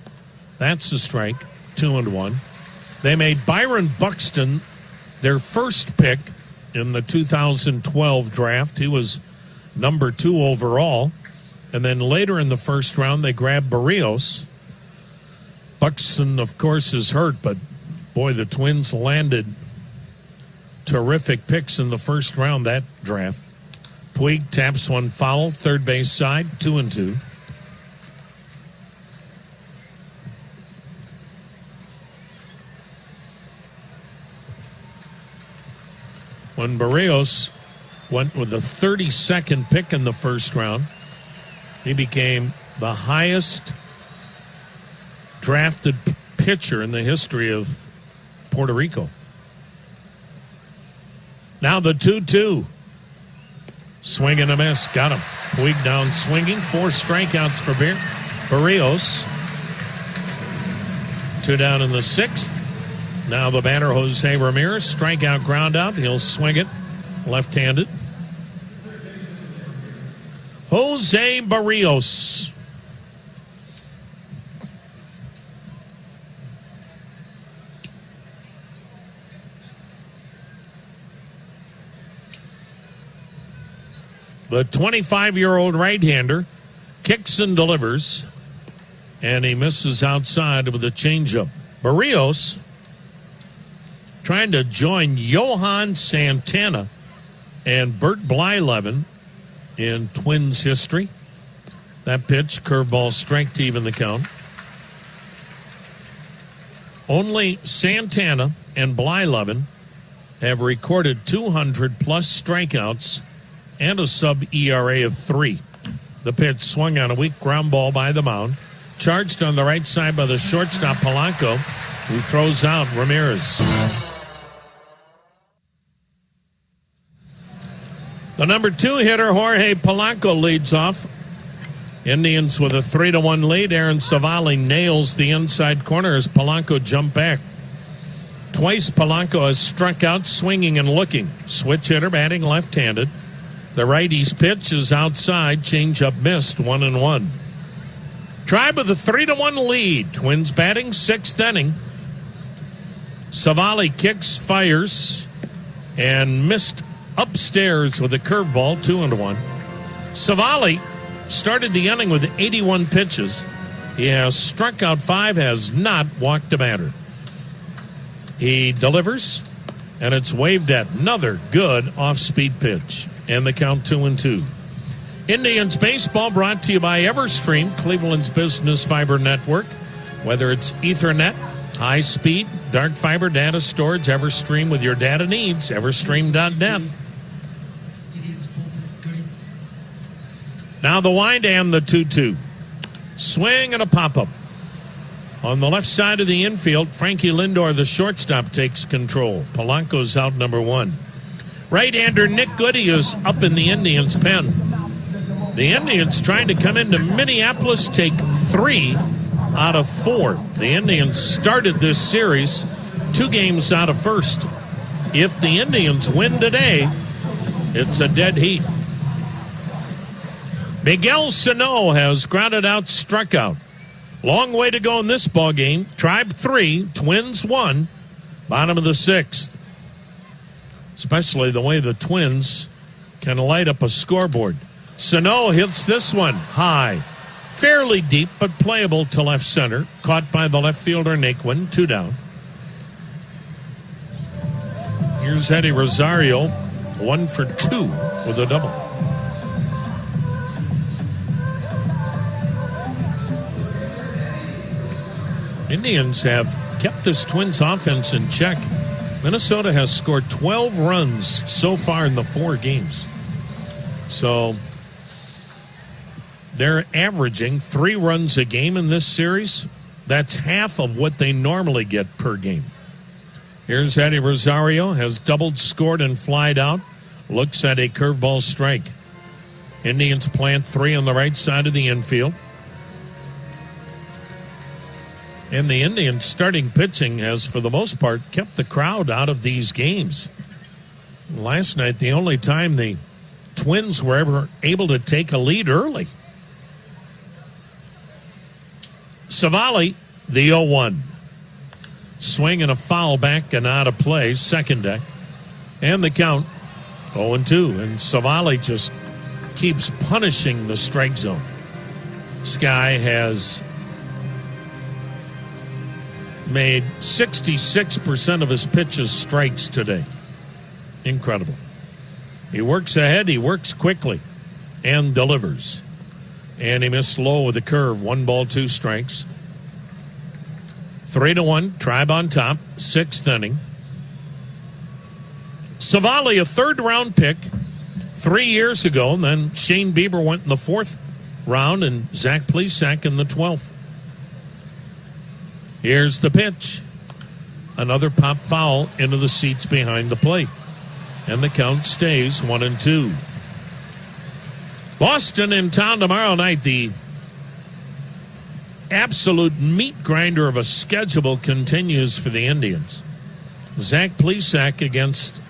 that's the strike, 2-1. They made Byron Buxton their first pick in the 2012 draft. He was number 2 overall. And then later in the first round, they grabbed Barrios. Buxton, of course, is hurt, but boy, the Twins landed terrific picks in the first round that draft. Puig taps one foul, third base side, 2-2. When Barrios went with the 32nd pick in the first round, he became the highest drafted pitcher in the history of Puerto Rico. Now the 2-2. Swing and a miss. Got him. Puig down swinging. 4 strikeouts for Barrios. 2 down in the 6th. Now the batter, Jose Ramirez, strikeout, ground out. He'll swing it left-handed. Jose Barrios. The 25-year-old right-hander kicks and delivers, and he misses outside with a changeup. Barrios trying to join Johan Santana and Bert Blyleven in Twins history. That pitch, curveball, strike to even the count. Only Santana and Blyleven have recorded 200-plus strikeouts and a sub-ERA of 3. The pitch swung on a weak ground ball by the mound. Charged on the right side by the shortstop, Polanco, who throws out Ramirez. The number 2 hitter, Jorge Polanco, leads off. Indians with a 3-1 lead. Aaron Savali nails the inside corner as Polanco jumped back. Twice Polanco has struck out swinging and looking. Switch hitter batting left-handed. The righty's pitch is outside. Changeup missed, 1-1. Tribe with a 3-1 lead. Twins batting 6th inning. Savali kicks, fires, and missed upstairs with a curveball, 2-1. Savali started the inning with 81 pitches. He has struck out 5, has not walked a batter. He delivers, and it's waved at. Another good off-speed pitch. And the count 2-2. Indians baseball brought to you by Everstream, Cleveland's business fiber network. Whether it's Ethernet, high speed, dark fiber, data storage, Everstream with your data needs, everstream.net. Now the wind and the 2-2. Swing and a pop-up. On the left side of the infield, Frankie Lindor, the shortstop, takes control. Polanco's out, number 1. Right-hander Nick Goody is up in the Indians' pen. The Indians trying to come into Minneapolis, take 3 out of 4. The Indians started this series 2 games out of first. If the Indians win today, it's a dead heat. Miguel Sano has grounded out, struck out. Long way to go in this ball game. Tribe 3, Twins 1, bottom of the 6th. Especially the way the Twins can light up a scoreboard. Sano hits this one high. Fairly deep, but playable to left center. Caught by the left fielder, Naquin. 2 down. Here's Eddie Rosario. 1 for 2 with a double. Indians have kept this Twins offense in check. Minnesota has scored 12 runs so far in the 4 games. So they're averaging 3 runs a game in this series. That's half of what they normally get per game. Here's Eddie Rosario, has doubled, scored, and flied out. Looks at a curveball strike. Indians plant 3 on the right side of the infield. And the Indians starting pitching has, for the most part, kept the crowd out of these games. Last night, the only time the Twins were ever able to take a lead early. Savali, the 0-1. Swing and a foul back and out of play, second deck. And the count, 0-2. And Savali just keeps punishing the strike zone. This guy has made 66% of his pitches strikes today. Incredible. He works ahead, he works quickly, and delivers. And he missed low with a curve. 1 ball, 2 strikes. 3-1, Tribe on top, 6th inning. Savali, a 3rd-round pick 3 years ago, and then Shane Bieber went in the 4th round, and Zach Plesac in the 12th. Here's the pitch. Another pop foul into the seats behind the plate. And the count stays 1-2. Boston in town tomorrow night. The absolute meat grinder of a schedule continues for the Indians. Zach Plesac against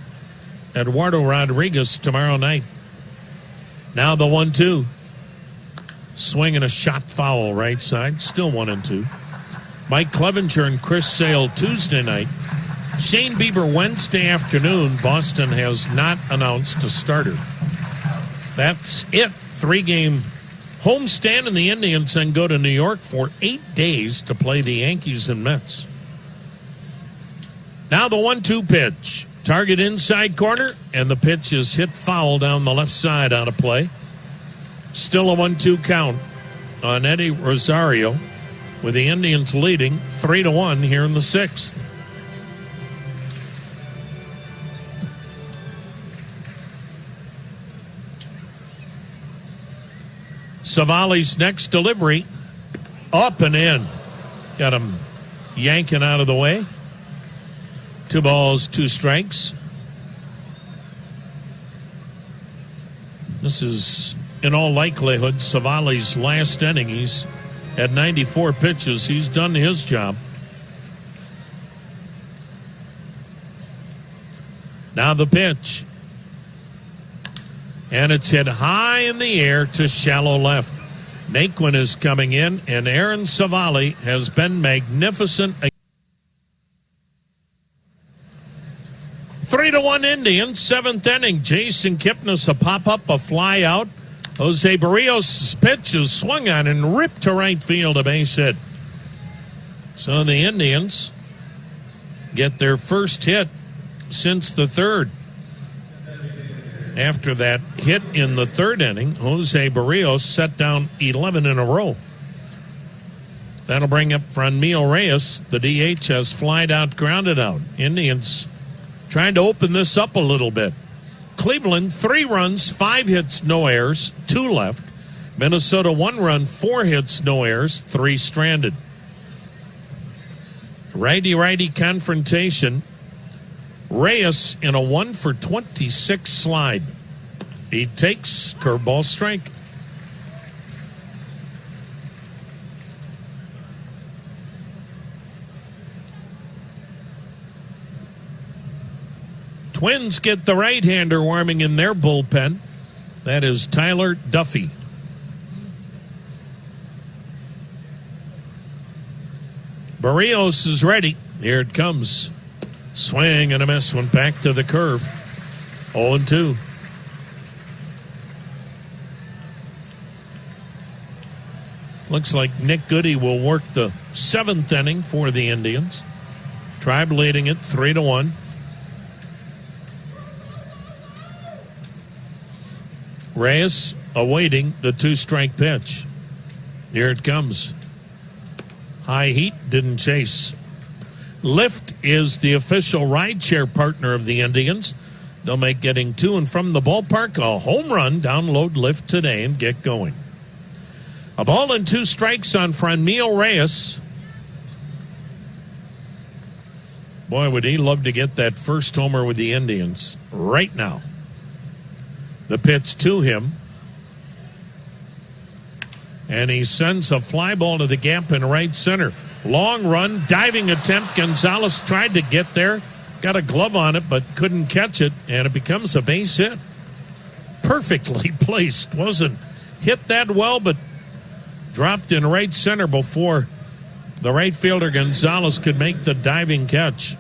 Eduardo Rodriguez tomorrow night. Now the 1-2. Swing and a shot foul right side. Still 1-2. Mike Clevenger and Chris Sale Tuesday night. Shane Bieber Wednesday afternoon. Boston has not announced a starter. That's it. 3-game homestand, and the Indians then go to New York for 8 days to play the Yankees and Mets. Now the 1-2 pitch. Target inside corner, and the pitch is hit foul down the left side out of play. Still a 1-2 count on Eddie Rosario, with the Indians leading 3-1 here in the 6th. Savali's next delivery, up and in. Got him yanking out of the way. 2 balls, 2 strikes. This is, in all likelihood, Savali's last inning. He's at 94 pitches. He's done his job. Now the pitch. And it's hit high in the air to shallow left. Naquin is coming in, and Aaron Savali has been magnificent. 3-1 Indians, 7th inning. Jason Kipnis, a pop-up, a fly out. Jose Barrios' pitch is swung on and ripped to right field, a base hit. So the Indians get their first hit since the 3rd. After that hit in the 3rd inning, Jose Barrios set down 11 in a row. That'll bring up Franmil Reyes. The DH has flied out, grounded out. Indians trying to open this up a little bit. Cleveland, 3 runs, 5 hits, no errors, 2 left. Minnesota, 1 run, 4 hits, no errors, 3 stranded. Righty-righty confrontation. Reyes in a 1-for-26 slide. He takes curveball strike. Twins get the right-hander warming in their bullpen. That is Tyler Duffy. Barrios is ready. Here it comes. Swing and a miss, went back to the curve. 0-2. Looks like Nick Goody will work the 7th inning for the Indians. Tribe leading it 3-1. Reyes awaiting the 2-strike pitch. Here it comes. High heat, didn't chase. Lyft is the official rideshare partner of the Indians. They'll make getting to and from the ballpark a home run. Download Lyft today and get going. A ball and 2 strikes on Franmil Reyes. Boy, would he love to get that first homer with the Indians right now. The pitch to him. And he sends a fly ball to the gap in right center. Long run, diving attempt. Gonzalez tried to get there. Got a glove on it, but couldn't catch it. And it becomes a base hit. Perfectly placed. Wasn't hit that well, but dropped in right center before the right fielder Gonzalez could make the diving catch.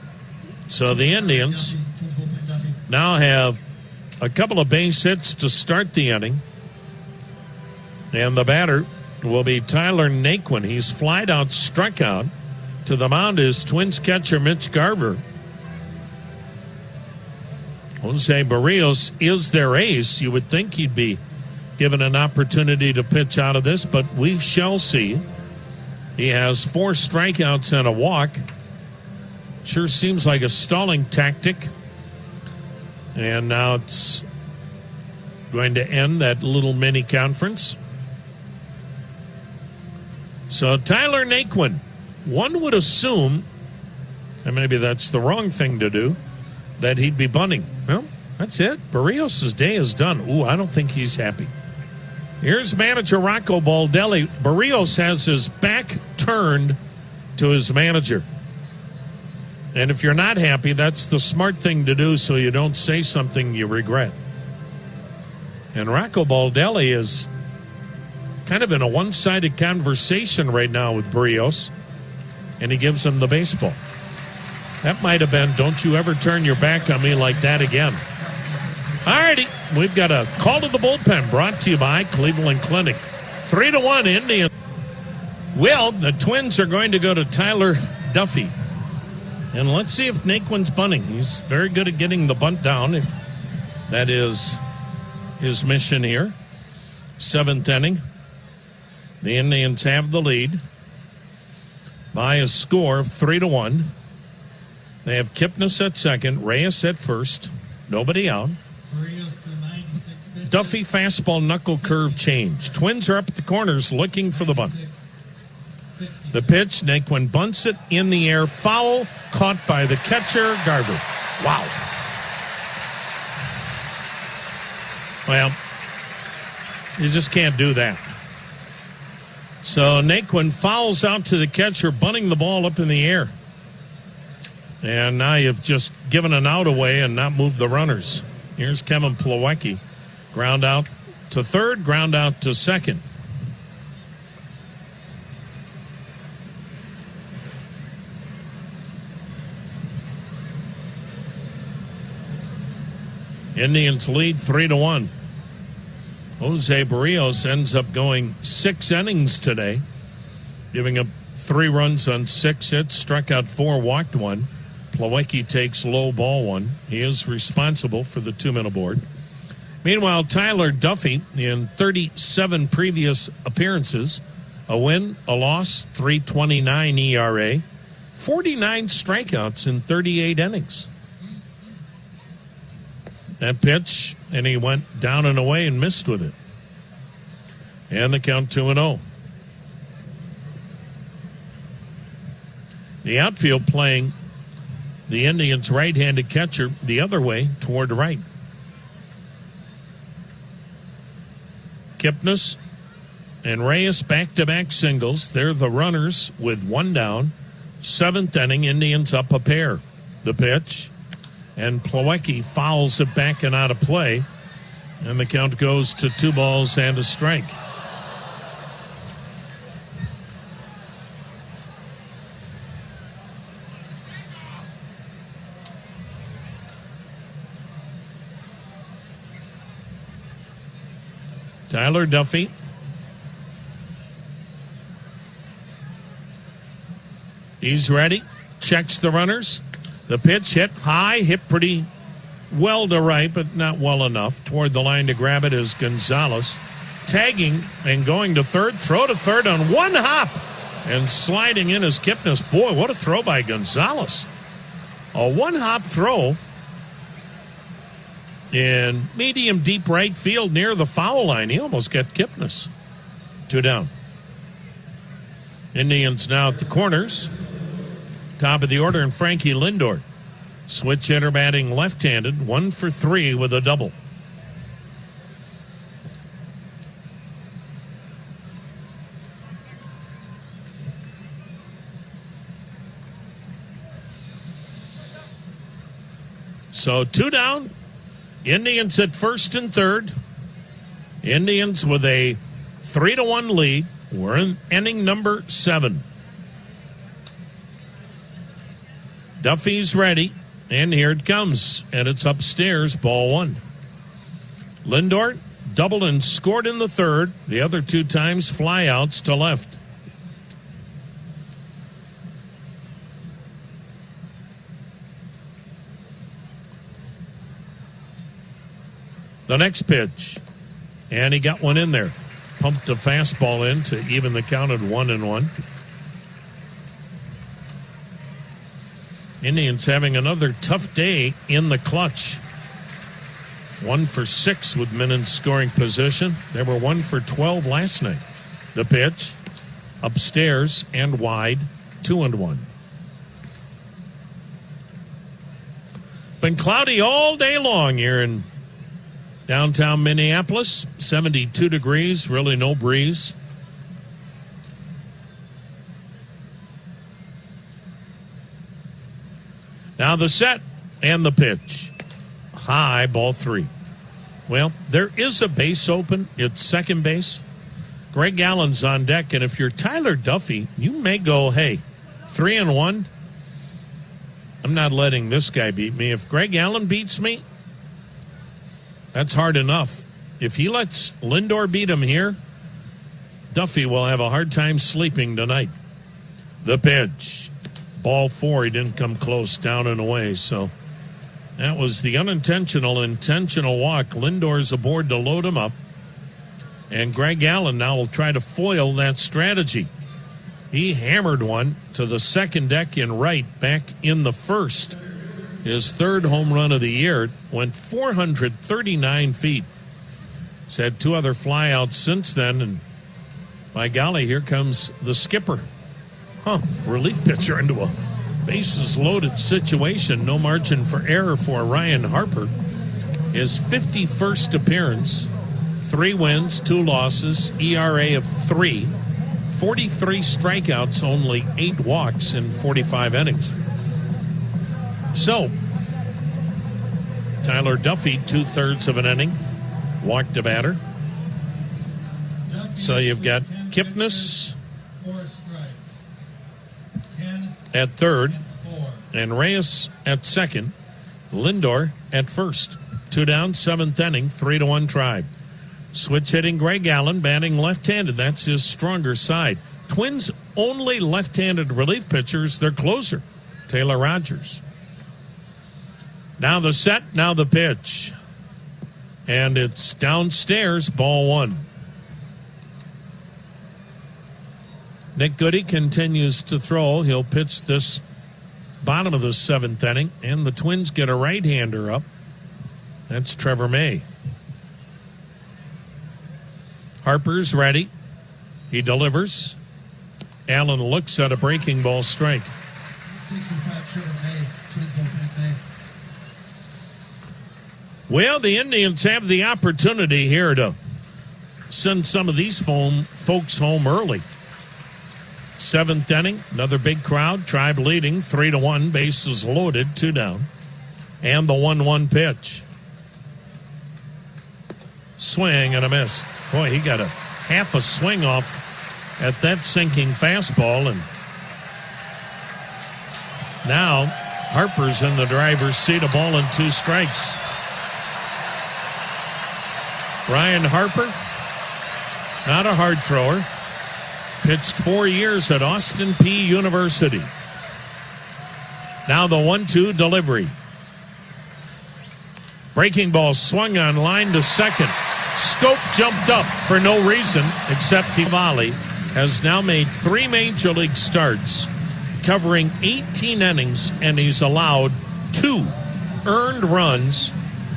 So the Indians now have a couple of base hits to start the inning. And the batter will be Tyler Naquin. He's flied out, struck out. To the mound is Twins catcher Mitch Garver. Jose Barrios is their ace. You would think he'd be given an opportunity to pitch out of this, but we shall see. He has 4 strikeouts and a walk. Sure seems like a stalling tactic. And now it's going to end that little mini conference. So Tyler Naquin, one would assume, and maybe that's the wrong thing to do, that he'd be bunting. Well, that's it. Barrios' day is done. Ooh, I don't think he's happy. Here's manager Rocco Baldelli. Barrios has his back turned to his manager. And if you're not happy, that's the smart thing to do so you don't say something you regret. And Rocco Baldelli is kind of in a one-sided conversation right now with Berrios, and he gives him the baseball. That might have been, don't you ever turn your back on me like that again. All righty, we've got a call to the bullpen brought to you by Cleveland Clinic. 3-1 Indians. Well, the Twins are going to go to Tyler Duffy. And let's see if Naquin's bunting. He's very good at getting the bunt down, if that is his mission here. 7th inning. The Indians have the lead by a score of 3-1. They have Kipnis at second, Reyes at first, nobody out. Duffy fastball knuckle curve change. Twins are up at the corners looking for the bunt. The pitch, Naquin bunts it in the air, foul, caught by the catcher, Garver. Wow. Well, you just can't do that. So Naquin fouls out to the catcher, bunting the ball up in the air. And now you've just given an out away and not moved the runners. Here's Kevin Plawecki. Ground out to third, ground out to second. Indians lead 3-1. Jose Berrios ends up going 6 innings today, giving up 3 runs on 6 hits, struck out 4, walked 1. Plawecki takes low ball 1. He is responsible for the 2-men aboard. Meanwhile, Tyler Duffy, in 37 previous appearances, a win, a loss, 3.29 ERA, 49 strikeouts in 38 innings. That pitch, and he went down and away and missed with it. And the count 2-0. The outfield playing the Indians' right-handed catcher the other way toward the right. Kipnis and Reyes back-to-back singles. They're the runners with 1 down. 7th inning, Indians up a pair. The pitch, and Plawecki fouls it back and out of play. And the count goes to 2 balls and a strike. Tyler Duffy. He's ready. Checks the runners. The pitch hit high, hit pretty well to right, but not well enough. Toward the line to grab it is Gonzalez. Tagging and going to third. Throw to third on 1 hop. And sliding in is Kipnis. Boy, what a throw by Gonzalez. A 1-hop throw in medium deep right field near the foul line. He almost got Kipnis. 2 down. Indians now at the corners. Top of the order, and Frankie Lindor. Switch hitter batting left-handed, 1 for 3 with a double. So 2 down. Indians at first and third. Indians with a 3-1 lead. We're in inning number 7. Duffy's ready, and here it comes, and it's upstairs, ball 1. Lindor doubled and scored in the third. The other 2 times flyouts to left. The next pitch, and he got one in there. Pumped a fastball in to even the count at 1-1. Indians having another tough day in the clutch. 1 for 6 with men in scoring position. They were 1 for 12 last night. The pitch, upstairs and wide, 2-1. Been cloudy all day long here in downtown Minneapolis. 72 degrees, really no breeze. Now the set and the pitch. High, ball 3. Well, there is a base open. It's second base. Greg Allen's on deck, and if you're Tyler Duffy, you may go, hey, 3-1. I'm not letting this guy beat me. If Greg Allen beats me, that's hard enough. If he lets Lindor beat him here, Duffy will have a hard time sleeping tonight. The pitch. Ball 4. He didn't come close, down and away. So that was the intentional walk. Lindor's aboard to load him up. And Greg Allen now will try to foil that strategy. He hammered one to the second deck in right back in the first. His third home run of the year. Went 439 feet. He's had 2 other flyouts since then. And by golly, here comes the skipper. Relief pitcher into a bases-loaded situation. No margin for error for Ryan Harper. His 51st appearance. 3 wins, 2 losses, ERA of 3, 43 strikeouts, only 8 walks in 45 innings. So, Tyler Duffy, 2/3 of an inning, walked a batter. So you've got Kipnis at third, and Reyes at second, Lindor at first. 2 down, 7th inning, 3-1 Tribe. Switch hitting Greg Allen, batting left-handed. That's his stronger side. Twins' only left-handed relief pitcher is their closer, Taylor Rogers. Now the set, now the pitch. And it's downstairs, ball 1. Nick Goody continues to throw. He'll pitch this bottom of the 7th inning, and the Twins get a right-hander up. That's Trevor May. Harper's ready. He delivers. Allen looks at a breaking ball strike. Well, the Indians have the opportunity here to send some of these folks home early. 7th inning, another big crowd. Tribe leading 3-1. Bases loaded, 2 down. And the 1-1 pitch. Swing and a miss. Boy, he got a half a swing off at that sinking fastball. And now Harper's in the driver's seat, a ball and 2 strikes. Ryan Harper, not a hard thrower. Pitched 4 years at Austin Peay University. Now the 1-2 delivery. Breaking ball swung on line to second. Scope jumped up for no reason except Valley has now made 3 major league starts, covering 18 innings, and he's allowed 2 earned runs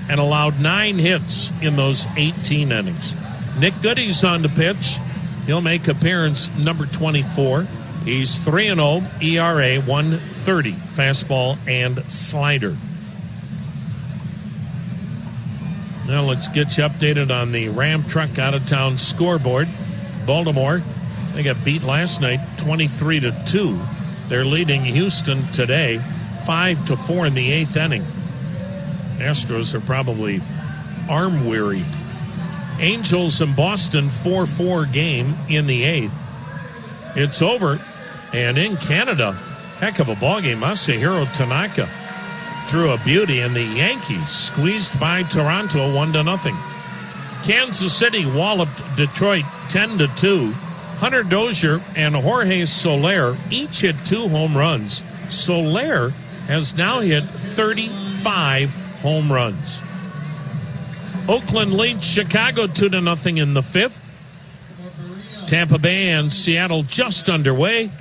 and allowed 9 hits in those 18 innings. Nick Goody's on the pitch. He'll make appearance number 24. He's 3-0, ERA 1.30, fastball and slider. Now let's get you updated on the Ram Truck out-of-town scoreboard. Baltimore, they got beat last night 23-2. They're leading Houston today 5-4 in the 8th inning. Astros are probably arm-weary. Angels in Boston 4-4 game in the 8th. It's over, and in Canada, heck of a ball game. Masahiro Tanaka threw a beauty, and the Yankees squeezed by Toronto 1-0. Kansas City walloped Detroit 10-2. Hunter Dozier and Jorge Soler each hit 2 home runs. Soler has now hit 35 home runs. Oakland leads Chicago 2-0 in the 5th. Tampa Bay and Seattle just underway.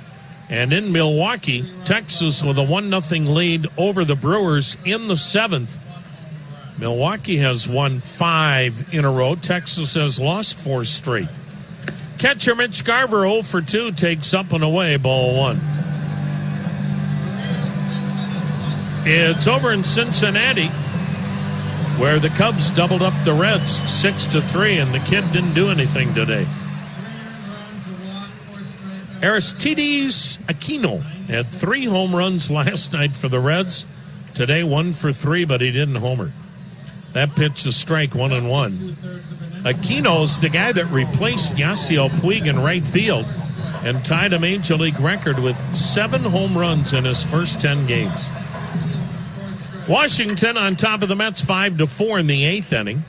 And in Milwaukee, Texas with a 1-0 lead over the Brewers in the 7th. Milwaukee has won 5 in a row. Texas has lost 4 straight. Catcher Mitch Garver 0 for 2 takes up and away, ball 1. It's over in Cincinnati, where the Cubs doubled up the Reds 6-3, and the kid didn't do anything today. Aristides Aquino had 3 home runs last night for the Reds. Today, 1 for 3, but he didn't homer. That pitch is strike, 1-1. Aquino's the guy that replaced Yasiel Puig in right field and tied a major league record with 7 home runs in his first 10 games. Washington on top of the Mets 5-4 in the 8th inning.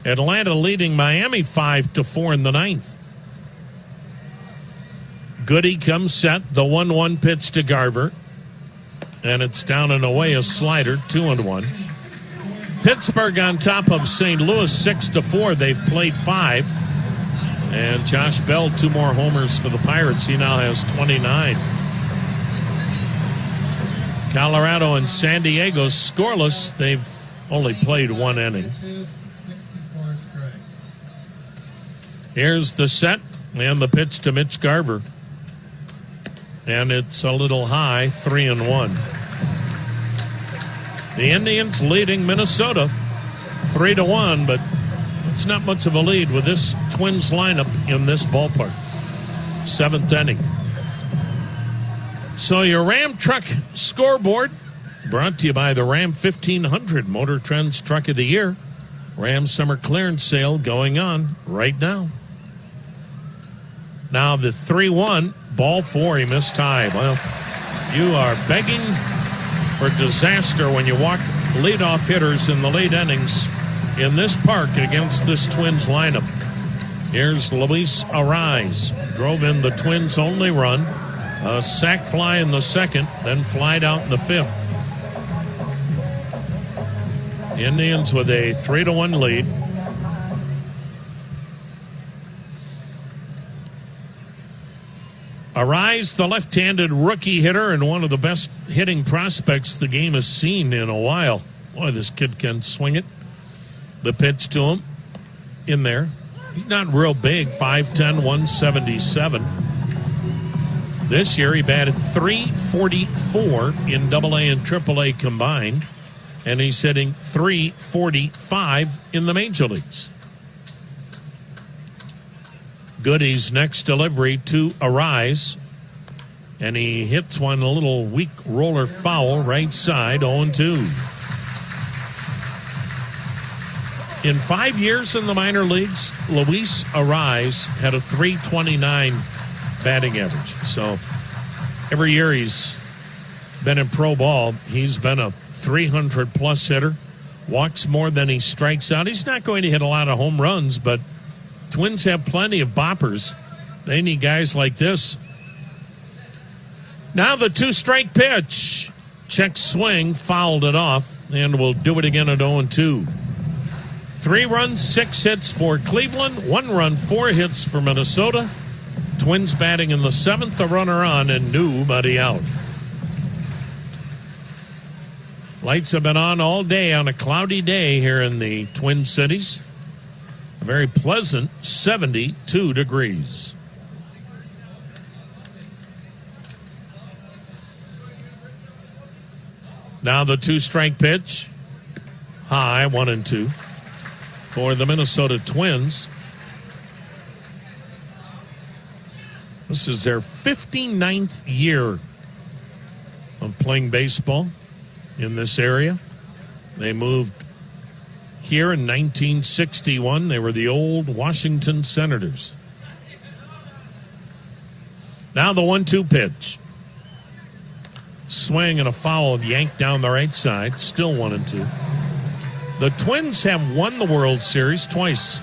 Atlanta leading Miami 5-4 in the 9th. Goody comes set, the 1-1 pitch to Garver. And it's down and away, a slider, 2-1. Pittsburgh on top of St. Louis 6-4. They've played 5. And Josh Bell, 2 more homers for the Pirates. He now has 29. Colorado and San Diego scoreless. They've only played 1 inning. Here's the set and the pitch to Mitch Garver. And it's a little high, 3-1. The Indians leading Minnesota 3-1, but it's not much of a lead with this Twins lineup in this ballpark. 7th inning. So your Ram Truck scoreboard brought to you by the Ram 1500 Motor Trends Truck of the Year. Ram summer clearance sale going on right now. Now the 3-1, ball 4, he missed high. Well, you are begging for disaster when you walk leadoff hitters in the late innings in this park against this Twins lineup. Here's Luis Arraez. Drove in the Twins' only run. A sac fly in the 2nd, then flied out in the 5th. Indians with a 3-1 lead. Arraez, the left-handed rookie hitter and one of the best hitting prospects the game has seen in a while. Boy, this kid can swing it. The pitch to him in there. He's not real big, 5'10", 177. This year he batted .344 in AA and AAA combined, and he's hitting .345 in the major leagues. Goody's next delivery to Arraez, and he hits one a little weak roller foul right side, 0-2. In 5 years in the minor leagues, Luis Arraez had a .329 batting average. So every year he's been in pro ball, he's been a 300-plus hitter, walks more than he strikes out. He's not going to hit a lot of home runs, but Twins have plenty of boppers. They need guys like this. Now the 2-strike pitch. Check swing, fouled it off, and we'll do it again at 0-2. 3 runs, 6 hits for Cleveland. 1 run, 4 hits for Minnesota. Twins batting in the 7th, a runner on, and nobody out. Lights have been on all day on a cloudy day here in the Twin Cities. A very pleasant 72 degrees. Now the 2-strike pitch. High, 1-2 for the Minnesota Twins. This is their 59th year of playing baseball in this area. They moved here in 1961. They were the old Washington Senators. Now the 1-2 pitch. Swing and a foul yanked down the right side. Still 1-2. The Twins have won the World Series twice.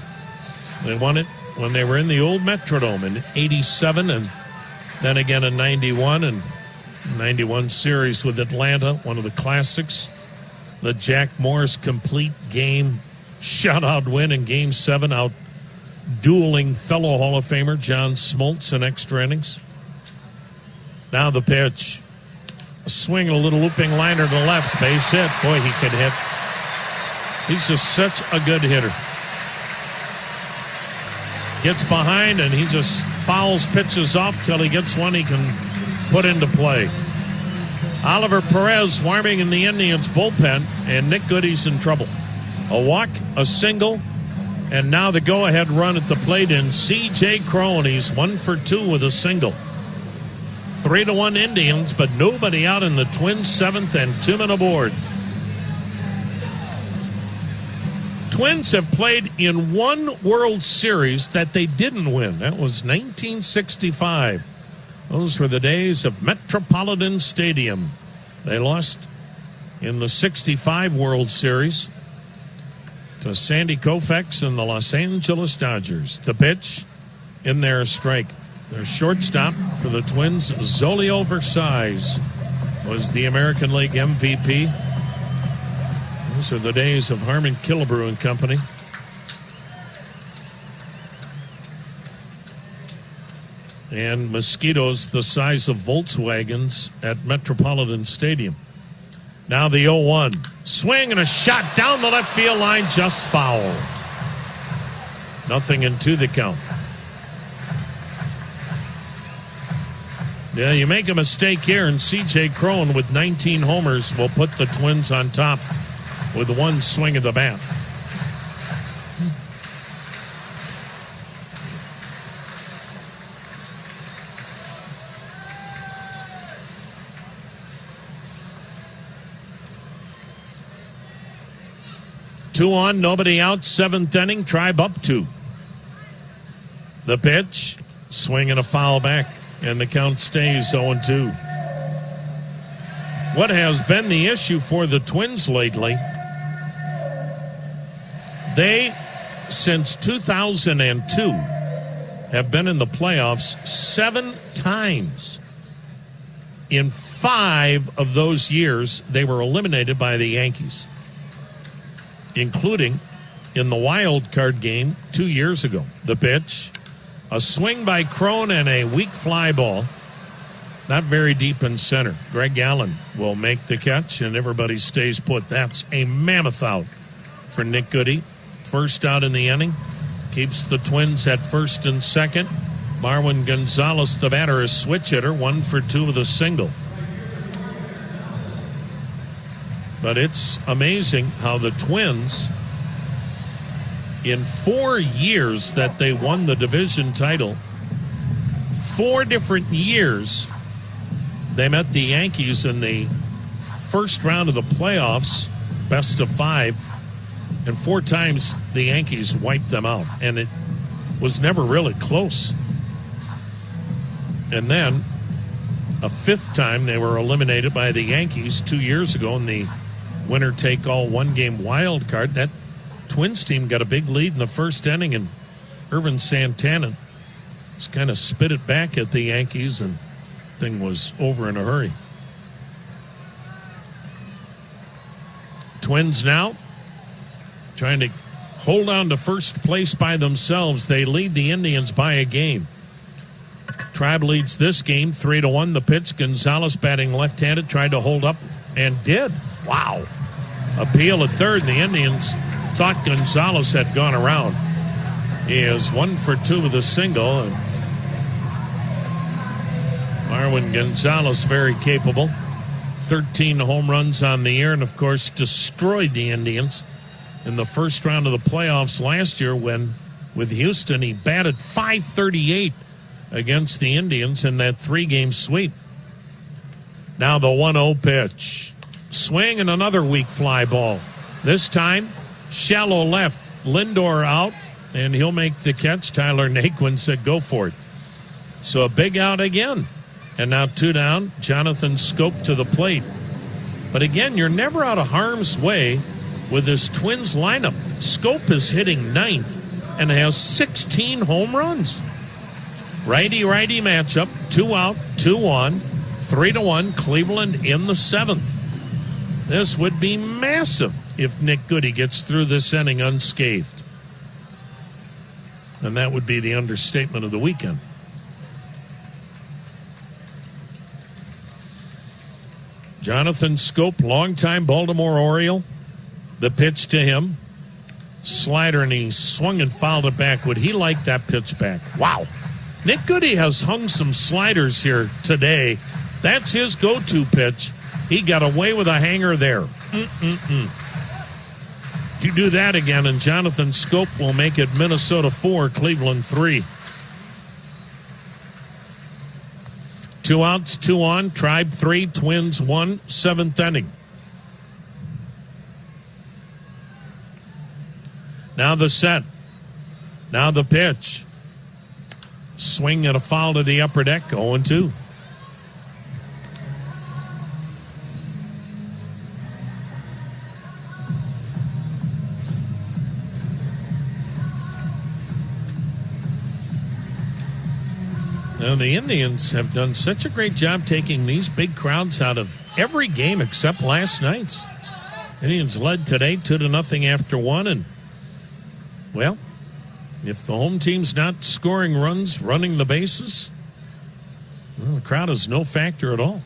They won it when they were in the old Metrodome in 87 and then again in 91 and 91 series with Atlanta, one of the classics. The Jack Morris complete game shutout win in Game 7, out dueling fellow Hall of Famer John Smoltz in extra innings. Now the pitch. A swing, a little looping liner to the left, base hit. Boy, he could hit. He's just such a good hitter. Gets behind and he just fouls pitches off till he gets one he can put into play. Oliver Perez warming in the Indians bullpen, and Nick Goody's in trouble. A walk, a single, and now the go-ahead run at the plate in C.J. Cron. He's 1 for 2 with a single. 3-1 Indians, but nobody out in the Twins' 7th and 2 men aboard. Twins have played in one World Series that they didn't win. That was 1965. Those were the days of Metropolitan Stadium. They lost in the 65 World Series to Sandy Koufax and the Los Angeles Dodgers. The pitch in their strike. Their shortstop for the Twins, Zolio Versailles, was the American League MVP. Those are the days of Harmon Killebrew and company. And mosquitoes the size of Volkswagens at Metropolitan Stadium. Now the 0-1. Swing and a shot down the left field line, just foul. 0-2 the count. Yeah, you make a mistake here, and C.J. Cron with 19 homers will put the Twins on top with one swing of the bat. Two on, nobody out, 7th inning, Tribe up 2. The pitch, swing and a foul back, and the count stays 0-2. What has been the issue for the Twins lately? They, since 2002, have been in the playoffs 7 times. In 5 of those years, they were eliminated by the Yankees, including in the wild card game 2 years ago. The pitch, a swing by Cron and a weak fly ball, not very deep in center. Greg Allen will make the catch, and everybody stays put. That's a mammoth out for Nick Goody. First out in the inning, keeps the Twins at first and second. Marwin Gonzalez, the batter, is switch hitter, 1 for 2 with a single. But it's amazing how the Twins, in 4 years that they won the division title, 4 different years, they met the Yankees in the first round of the playoffs, best of 5, and 4 times the Yankees wiped them out, and it was never really close. And then a 5th time they were eliminated by the Yankees 2 years ago in the winner-take-all one-game wild card. That Twins team got a big lead in the first inning, and Irvin Santana just kind of spit it back at the Yankees, and thing was over in a hurry. Twins now trying to hold on to first place by themselves. They lead the Indians by a game. Tribe leads this game 3-1. The pitch, Gonzalez batting left-handed, tried to hold up and did. Wow. Appeal at third. The Indians thought Gonzalez had gone around. He is 1 for 2 with a single. And Marwin Gonzalez, very capable. 13 home runs on the year, and of course destroyed the Indians in the first round of the playoffs last year when, with Houston, he batted .538 against the Indians in that 3-game sweep. Now the 1-0 pitch. Swing and another weak fly ball. This time, shallow left. Lindor out, and he'll make the catch. Tyler Naquin said go for it. So a big out again. And now 2 down. Jonathan Schoop to the plate. But again, you're never out of harm's way with this Twins lineup. Schoop is hitting 9th and has 16 home runs. Righty-righty matchup. 2 out, 2 on. 3-1, Cleveland in the 7th. This would be massive if Nick Goody gets through this inning unscathed. And that would be the understatement of the weekend. Jonathan Schoop, longtime Baltimore Oriole. The pitch to him. Slider, and he swung and fouled it back. Would he like that pitch back? Wow. Nick Goody has hung some sliders here today. That's his go-to pitch. He got away with a hanger there. You do that again, and Jonathan Schoop will make it Minnesota 4, Cleveland 3. 2 outs, 2 on. Tribe 3, Twins 1, 7th inning. Now the set. Now the pitch. Swing and a foul to the upper deck, 0-2. Now, the Indians have done such a great job taking these big crowds out of every game except last night's. Indians led today 2-0 after 1, and, well, if the home team's not scoring runs, running the bases, well, the crowd is no factor at all.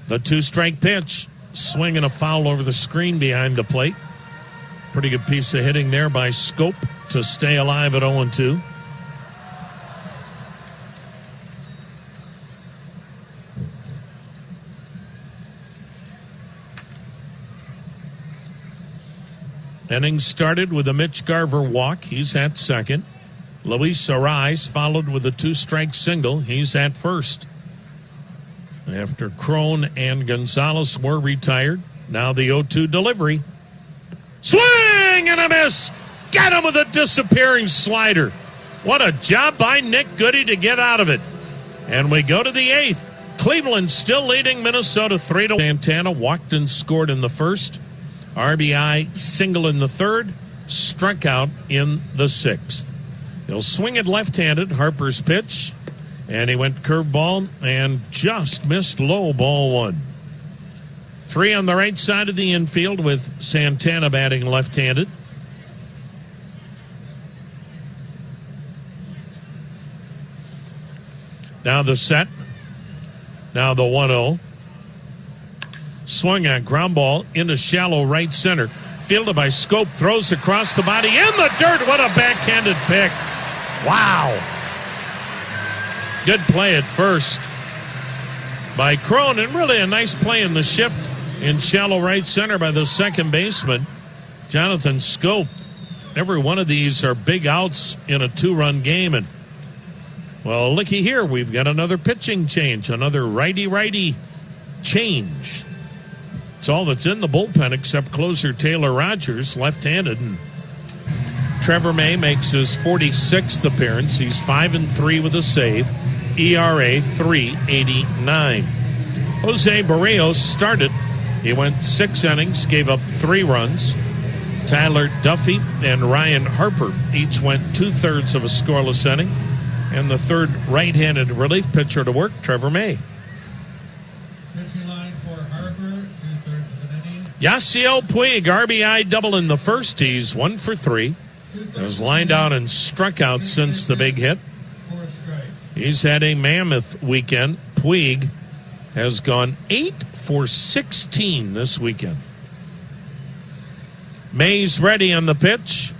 The 2-strike pitch, swing and a foul over the screen behind the plate. Pretty good piece of hitting there by Scope to stay alive at 0-2. Inning started with a Mitch Garver walk. He's at second. Luis Arraez followed with a 2-strike single. He's at first. After Crone and Gonzalez were retired, now the 0-2 delivery. Swing and a miss. Got him with a disappearing slider. What a job by Nick Goody to get out of it. And we go to the 8th. Cleveland still leading Minnesota 3-1. Santana walked and scored in the first. RBI single in the third, struck out in the 6th. He'll swing it left-handed, Harper's pitch, and he went curveball and just missed low, ball 1. 3 on the right side of the infield with Santana batting left-handed. Now the set, now the 1-0. Swung on ground ball into shallow right center. Fielded by Scope, throws across the body in the dirt. What a backhanded pick. Wow. Good play at first by Crone, and really a nice play in the shift in shallow right center by the second baseman, Jonathan Scope. Every one of these are big outs in a 2-run game. And, well, looky here. We've got another pitching change, another righty-righty change. It's all that's in the bullpen except closer Taylor Rogers, left-handed. And Trevor May makes his 46th appearance. He's 5-3 with a save. ERA 3.89. Jose Barrios started. He went 6 innings, gave up 3 runs. Tyler Duffy and Ryan Harper each went 2/3 of a scoreless inning. And the third right-handed relief pitcher to work, Trevor May. Yasiel Puig, RBI double in the first. He's 1 for 3. Has lined out and struck out since the big hit. He's had a mammoth weekend. Puig has gone 8 for 16 this weekend. May's ready on the pitch,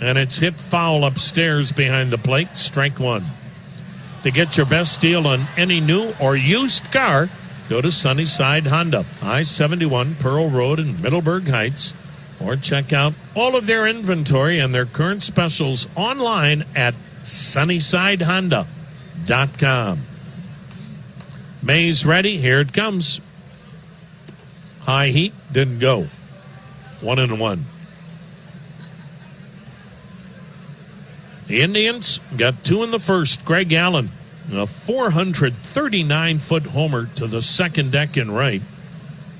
and it's hit foul upstairs behind the plate. Strike 1. To get your best deal on any new or used car, go to Sunnyside Honda, I-71 Pearl Road in Middleburg Heights, or check out all of their inventory and their current specials online at sunnysidehonda.com. May's ready. Here it comes. High heat, didn't go. 1-1. The Indians got 2 in the first. Greg Allen, a 439-foot homer to the second deck in right.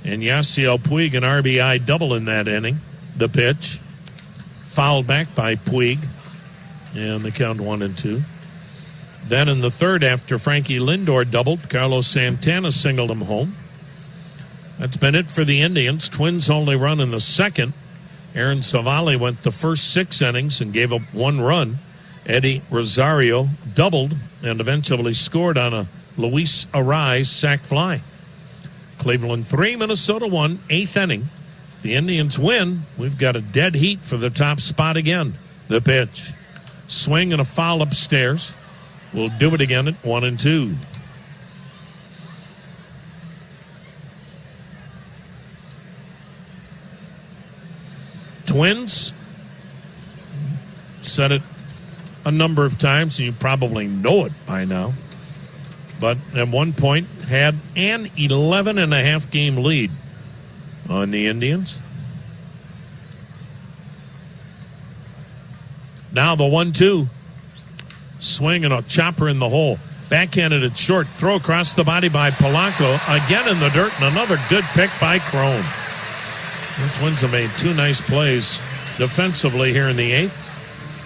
And Yasiel Puig, an RBI double in that inning. The pitch, fouled back by Puig. And the count 1-2. Then in the third, after Frankie Lindor doubled, Carlos Santana singled him home. That's been it for the Indians. Twins only run in the second. Aaron Savali went the first 6 innings and gave up 1 run. Eddie Rosario doubled and eventually scored on a Luis Arraez sac fly. Cleveland 3, Minnesota 1, 8th inning. If the Indians win, we've got a dead heat for the top spot again. The pitch. Swing and a foul upstairs. We'll do it again at 1-2. Twins, said it a number of times, and you probably know it by now. but at one point had an 11.5 game lead on the Indians. Now the 1-2. Swing and a chopper in the hole. Backhanded it short. Throw across the body by Polanco. Again in the dirt, and another good pick by Crone. The Twins have made two nice plays defensively here in the eighth.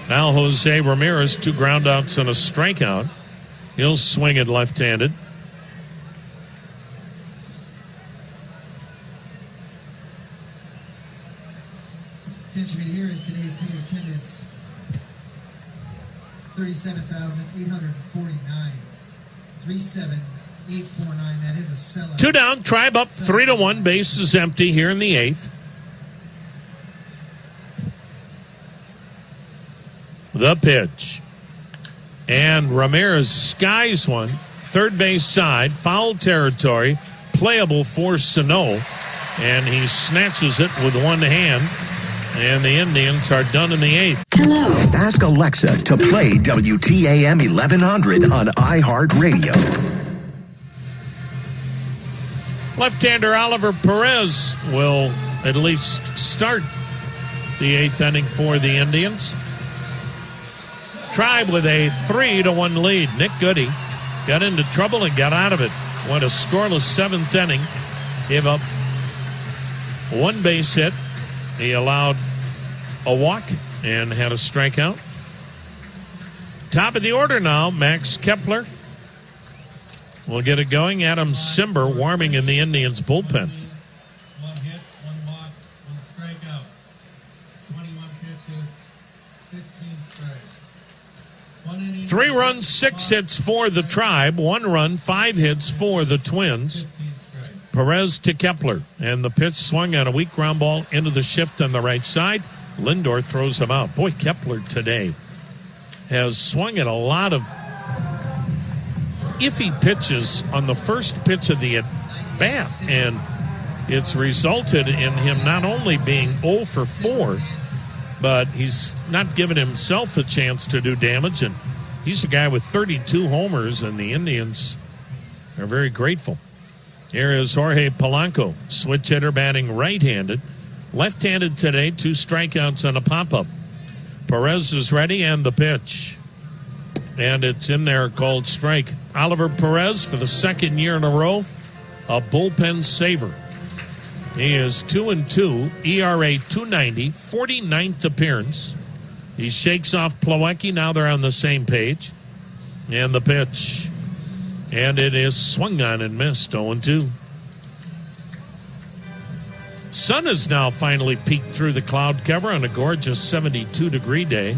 Now Jose Ramirez, 2 groundouts and a strikeout. He'll swing it left-handed. Attention, here is today's plate attendance. 37,849. 37,849. That is a sellout. 2 down, Tribe up 3-1. Base is empty here in the eighth. The pitch. And Ramirez skies one. Third base side, foul territory, playable for Sano. And he snatches it with one hand. And the Indians are done in the eighth. Hello. Ask Alexa to play WTAM 1100 on iHeartRadio. Left-hander Oliver Perez will at least start the eighth inning for the Indians. Tribe with a 3-1 lead. Nick Goody got into trouble and got out of it. What a scoreless seventh inning. Gave up one base hit. He allowed a walk and had a strikeout. Top of the order now, Max Kepler will get it going. Adam Simber warming in the Indians' bullpen. 1 hit, 1 walk, 1 strikeout. 21 pitches, 15 strikes. 1 inning. 3 runs, 6 hits for the Tribe. 1 run, 5 hits for the Twins. 15 strikes. Perez to Kepler, and the pitch swung on a weak ground ball into the shift on the right side. Lindor throws him out. Boy, Kepler today has swung at a lot of iffy pitches on the first pitch of the at-bat, and it's resulted in him not only being 0 for 4, but he's not given himself a chance to do damage, and he's a guy with 32 homers, and the Indians are very grateful. Here is Jorge Polanco, switch hitter batting right-handed. Left-handed today, 2 strikeouts and a pop-up. Perez is ready, and the pitch. And it's in there, called strike. Oliver Perez, for the second year in a row, a bullpen saver. He is 2-2, ERA 2.90, 49th appearance. He shakes off Plawecki. Now they're on the same page. And the pitch. And it is swung on and missed, 0-2. Sun has now finally peeked through the cloud cover on a gorgeous 72-degree day.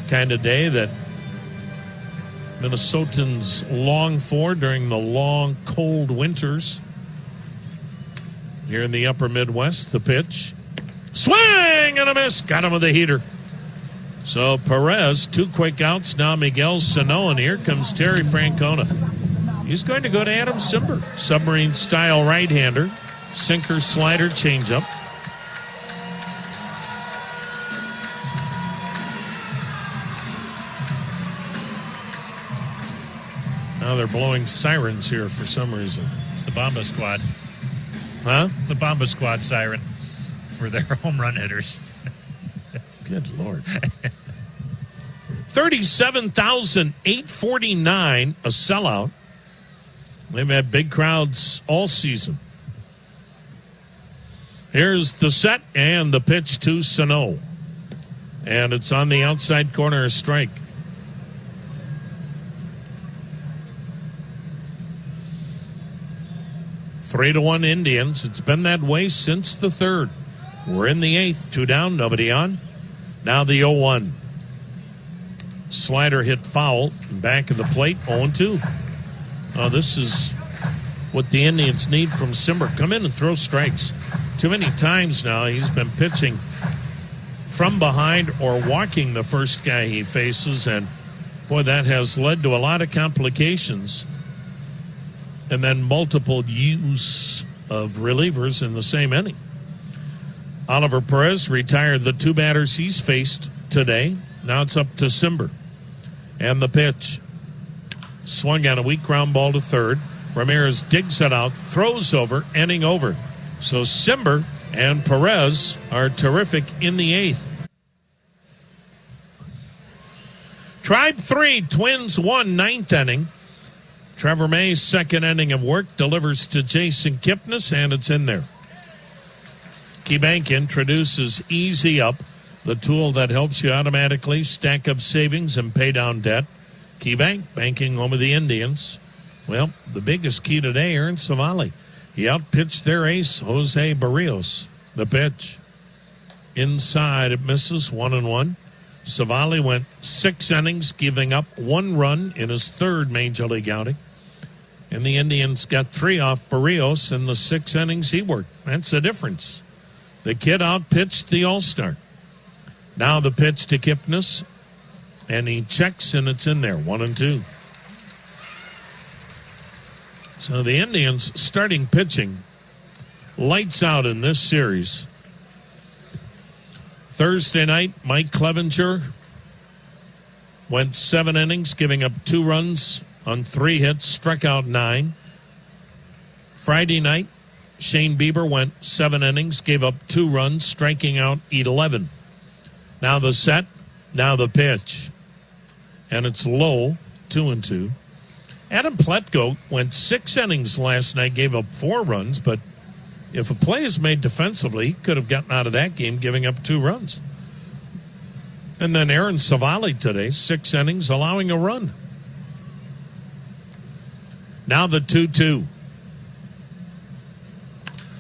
Kind of day that Minnesotans long for during the long, cold winters. Here in the upper Midwest, the pitch. Swing and a miss. Got him with a heater. So Perez, 2 quick outs. Now Miguel Sano, and here comes Terry Francona. He's going to go to Adam Simber. Submarine-style right-hander. Sinker, slider, changeup. Now they're blowing sirens here for some reason. It's the Bomba Squad. Huh? It's the Bomba Squad siren for their home run hitters. Good Lord. 37,849, a sellout. They've had big crowds all season. Here's the set and the pitch to Sano. And it's on the outside corner, a strike. 3-1 Indians. It's been that way since the third. We're in the eighth. 2 down, nobody on. Now the 0-1. Slider hit foul. Back of the plate, 0-2. Oh, this is what the Indians need from Simber. Come in and throw strikes. Too many times now he's been pitching from behind or walking the first guy he faces, and boy, that has led to a lot of complications. And then multiple use of relievers in the same inning. Oliver Perez retired the 2 batters he's faced today. Now it's up to Simber. And the pitch. Swung on a weak ground ball to third. Ramirez digs it out, throws over, inning over. So Simber and Perez are terrific in the eighth. Tribe 3, Twins 1, ninth inning. Trevor May's second inning of work delivers to Jason Kipnis, and it's in there. KeyBank introduces Easy Up, the tool that helps you automatically stack up savings and pay down debt. KeyBank, banking home of the Indians. Well, the biggest key today, Aaron Savali. He outpitched their ace, Jose Barrios. The pitch. Inside, it misses 1-1. Savali went 6 innings, giving up 1 run in his third Major League outing. And the Indians got 3 off Barrios in the 6 innings he worked. That's the difference. The kid outpitched the All-Star. Now the pitch to Kipnis, and he checks, and it's in there, 1-2. So the Indians starting pitching lights out in this series. Thursday night, Mike Clevenger went 7 innings, giving up 2 runs on 3 hits, struck out 9. Friday night, Shane Bieber went 7 innings, gave up 2 runs, striking out 11. Now the set, now the pitch. And it's low, 2-2. Adam Pletko went 6 innings last night, gave up 4 runs, but if a play is made defensively, he could have gotten out of that game giving up 2 runs. And then Aaron Savali today, 6 innings, allowing a run. Now the 2-2.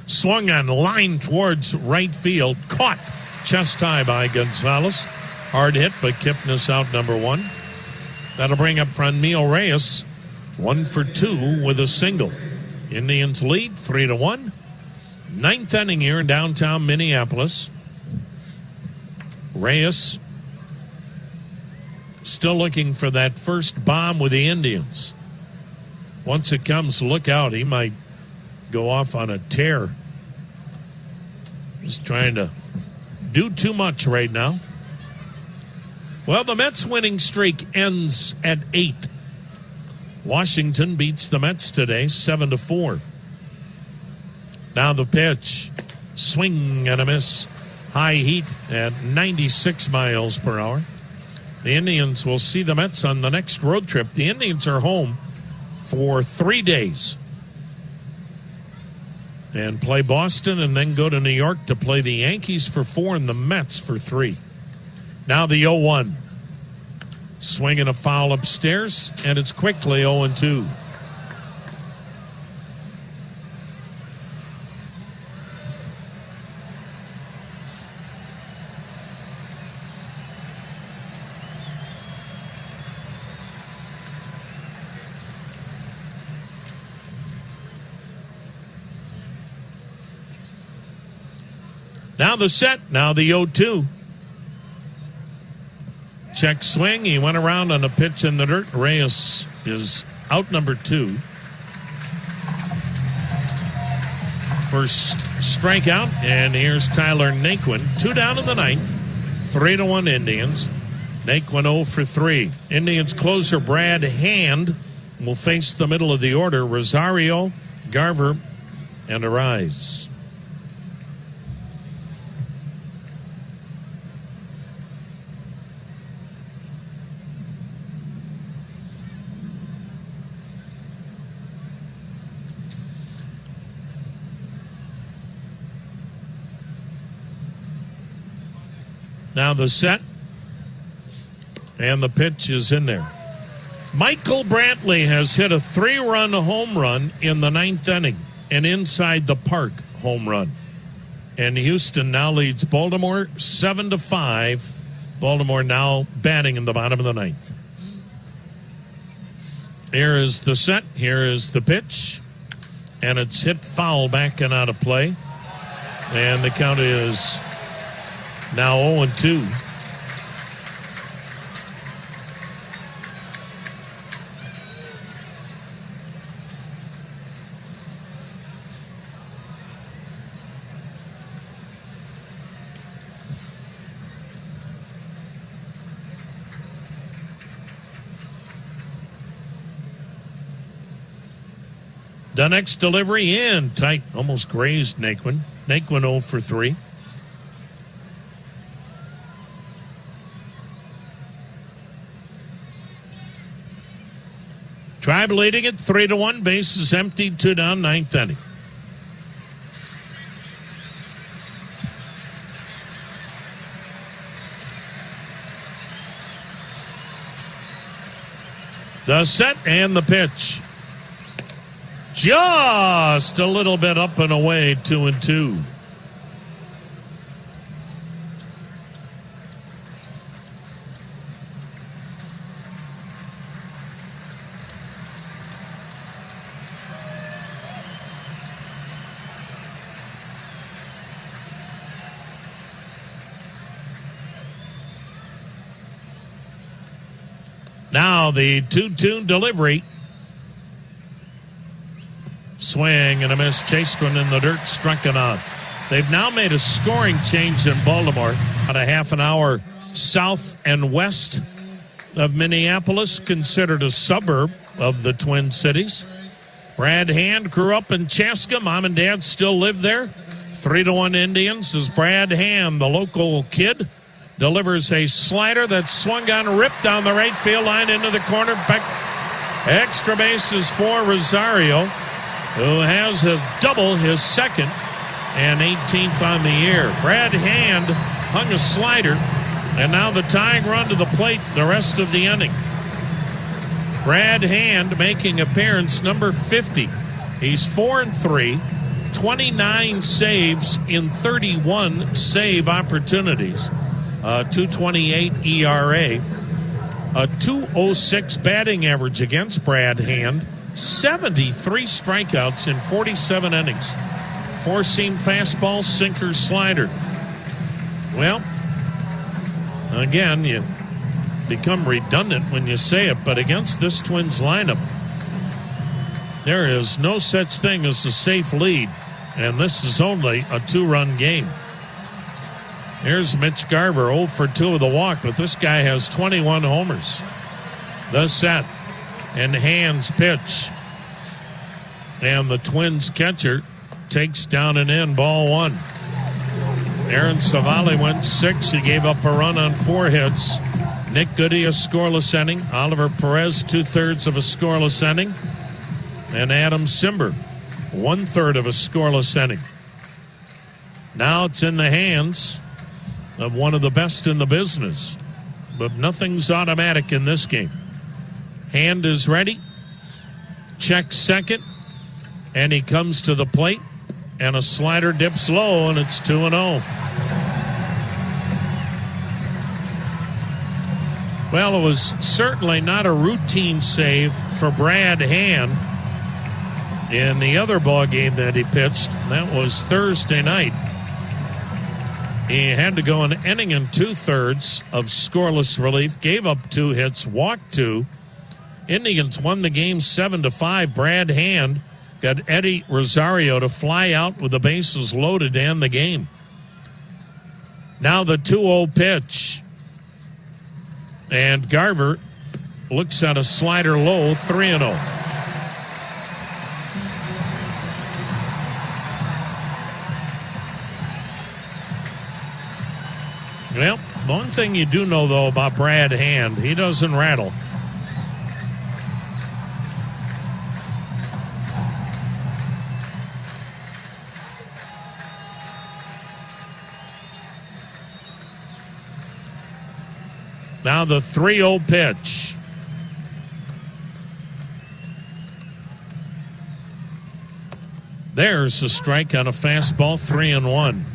Swung on line towards right field. Caught chest high by Gonzalez. Hard hit, but Kipnis out number 1. That'll bring up Franmil Reyes 1 for 2 with a single. Indians lead 3-1. 9th inning here in downtown Minneapolis. Reyes still looking for that first bomb with the Indians. Once it comes, look out. He might go off on a tear. Just trying to do too much right now. Well, the Mets winning streak ends at 8. Washington beats the Mets today 7-4. Now the pitch. Swing and a miss. High heat at 96 miles per hour. The Indians will see the Mets on the next road trip. The Indians are home for 3 days and play Boston and then go to New York to play the Yankees for 4 and the Mets for 3. Now the 0-1. Swinging a foul upstairs, and it's quickly 0-2. Now the set, now the 0-2. Check swing. He went around on a pitch in the dirt. Reyes is out number 2. First strikeout, and here's Tyler Naquin. 2 down in the 9th. 3-1 Indians. Naquin 0 for 3. Indians closer Brad Hand will face the middle of the order. Rosario, Garver, and Arise. Now the set, and the pitch is in there. Michael Brantley has hit a 3-run home run in the 9th inning, an inside the park home run. And Houston now leads Baltimore 7-5. Baltimore now batting in the bottom of the 9th. Here is the set, here is the pitch, and it's hit foul back and out of play. And the count is now 0-2. The next delivery in tight, almost grazed Naquin. Naquin 0 for 3. Tribe leading it 3-1. Bases emptied, 2 down, 9th inning. The set and the pitch. Just a little bit up and away, 2-2. Now the 2-2 delivery. Swing and a miss. Chastron in the dirt, struck it out. They've now made a scoring change in Baltimore. About a half an hour south and west of Minneapolis, considered a suburb of the Twin Cities. Brad Hand grew up in Chaska. Mom and Dad still live there. 3-1 Indians as Brad Hand, the local kid, delivers a slider that's swung on, ripped down the right field line into the corner. Back. Extra bases for Rosario, who has a double, his second and 18th on the year. Brad Hand hung a slider, and now the tying run to the plate the rest of the inning. Brad Hand making appearance number 50. He's 4-3, 29 saves in 31 save opportunities. 2.28 ERA, a 2.06 batting average against Brad Hand, 73 strikeouts in 47 innings. Four-seam fastball, sinker, slider. Well, again, you become redundant when you say it, but against this Twins lineup, there is no such thing as a safe lead, and this is only a 2-run game. Here's Mitch Garver, 0 for 2 with a walk, but this guy has 21 homers. The set and Hand's pitch. And the Twins catcher takes down and in, ball 1. Aaron Savali went 6. He gave up a run on 4 hits. Nick Goody, a scoreless inning. Oliver Perez, 2/3 of a scoreless inning. And Adam Simber, 1/3 of a scoreless inning. Now it's in the hands of one of the best in the business. But nothing's automatic in this game. Hand is ready. Check second. And he comes to the plate. And a slider dips low, and it's 2-0. Well, it was certainly not a routine save for Brad Hand in the other ball game that he pitched. That was Thursday night. He had to go an inning and 2/3 of scoreless relief, gave up 2 hits, walked 2. Indians won the game 7-5. Brad Hand got Eddie Rosario to fly out with the bases loaded to end the game. Now the 2-0 pitch. And Garver looks at a slider low, 3-0. Well, one thing you do know, though, about Brad Hand, he doesn't rattle. Now the 3-0 pitch. There's a strike on a fastball, 3-1.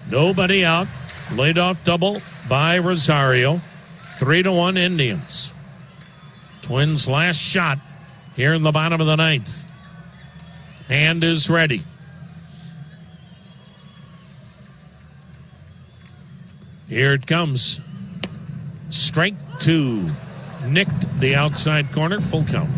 Nobody out. Leadoff double by Rosario. 3-1 Indians. Twins' last shot here in the bottom of the 9th. Hand is ready. Here it comes. Strike 2. Nicked the outside corner. Full count.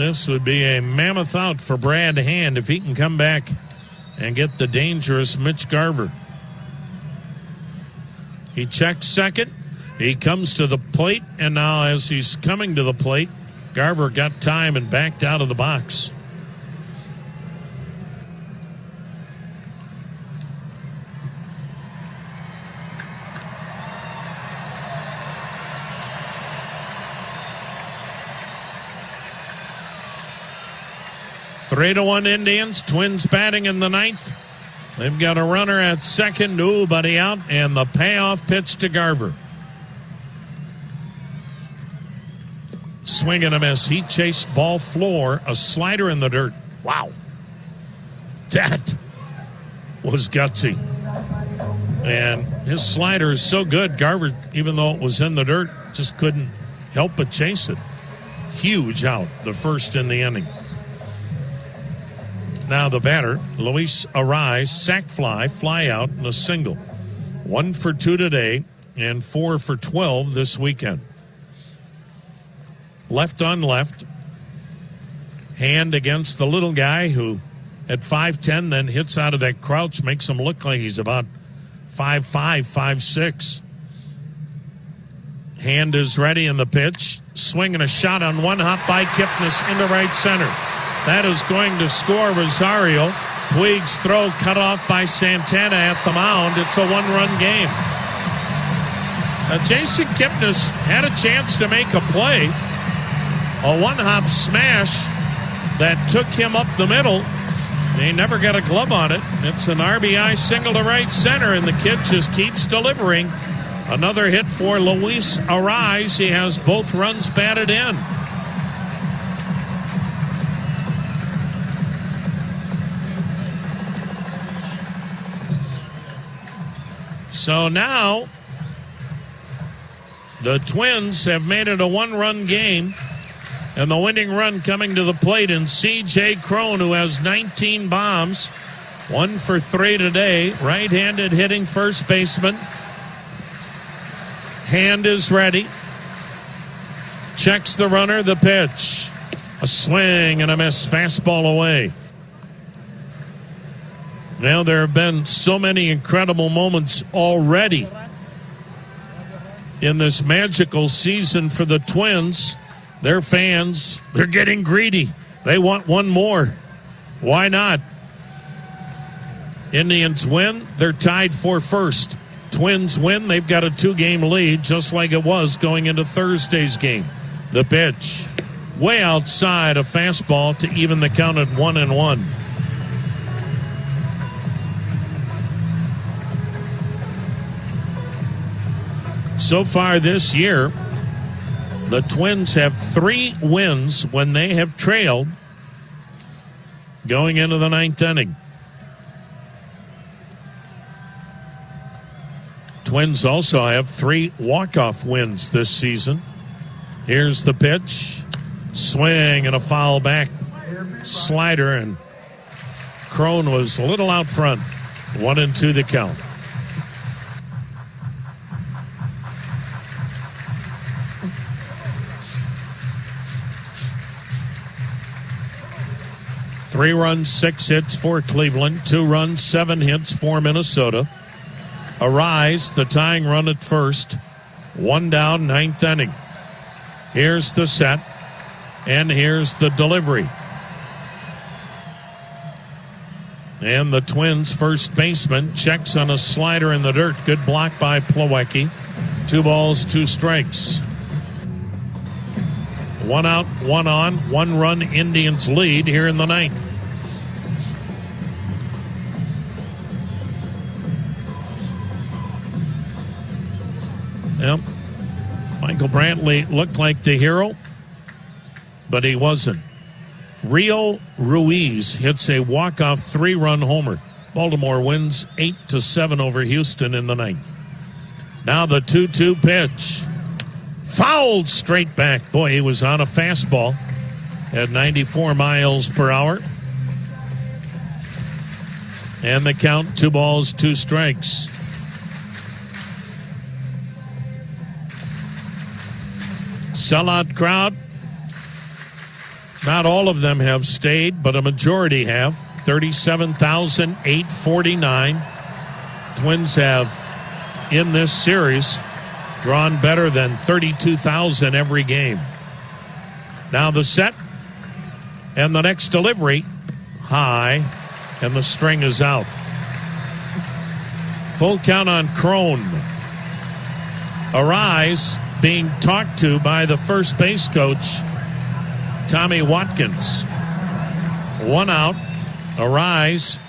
This would be a mammoth out for Brad Hand if he can come back and get the dangerous Mitch Garver. He checks second. He comes to the plate, and now as he's coming to the plate, Garver got time and backed out of the box. Three to 1 Indians. Twins batting in the ninth. They've got a runner at second. Nobody out. And the payoff pitch to Garver. Swing and a miss. He chased ball floor. A slider in the dirt. Wow. That was gutsy. And his slider is so good. Garver, even though it was in the dirt, just couldn't help but chase it. Huge out. The first in the inning. Now the batter, Luis Arraez, sac fly out, and a single. 1 for 2 today and 4 for 12 this weekend. Left on left. Hand against the little guy who at 5'10", then hits out of that crouch, makes him look like he's about 5'5", 5'6". Hand is ready in the pitch. Swinging a shot on one hop by Kipnis into right center. That is going to score Rosario. Puig's throw cut off by Santana at the mound. It's a one-run game. Jason Kipnis had a chance to make a play. A one-hop smash that took him up the middle. He never got a glove on it. It's an RBI single to right center, and the kid just keeps delivering. Another hit for Luis Arraez. He has both runs batted in. So now the Twins have made it a one-run game, and the winning run coming to the plate in C.J. Cron, who has 19 bombs, 1 for 3 today, right-handed hitting first baseman. Hand is ready. Checks the runner, the pitch. A swing and a miss, fastball away. Now, there have been so many incredible moments already in this magical season for the Twins. Their fans, they're getting greedy. They want one more. Why not? Indians win, they're tied for first. Twins win, they've got a 2-game lead, just like it was going into Thursday's game. The pitch, way outside, a fastball to even the count at 1-1. So far this year, the Twins have 3 wins when they have trailed going into the 9th inning. Twins also have 3 walk-off wins this season. Here's the pitch. Swing and a foul back slider, and Cron was a little out front. 1-2 the count. Three runs, 6 hits for Cleveland. 2 runs, 7 hits for Minnesota. Arraez, the tying run at first. 1 down, 9th inning. Here's the set, and here's the delivery. And the Twins' first baseman checks on a slider in the dirt. Good block by Plawecki. 2 balls, 2 strikes. 1 out, 1 on, 1 run Indians lead here in the 9th. Yep. Michael Brantley looked like the hero, but he wasn't. Rio Ruiz hits a walk-off 3-run homer. Baltimore wins 8-7 over Houston in the 9th. Now the 2-2 pitch. Fouled straight back. Boy, he was on a fastball at 94 miles per hour. And the count, 2 balls, 2 strikes. Sellout crowd. Not all of them have stayed, but a majority have. 37,849. Twins have, in this series, drawn better than 32,000 every game. Now the set and the next delivery, high, and the string is out. Full count on Crone. Arise being talked to by the first base coach, Tommy Watkins. One out. Arise,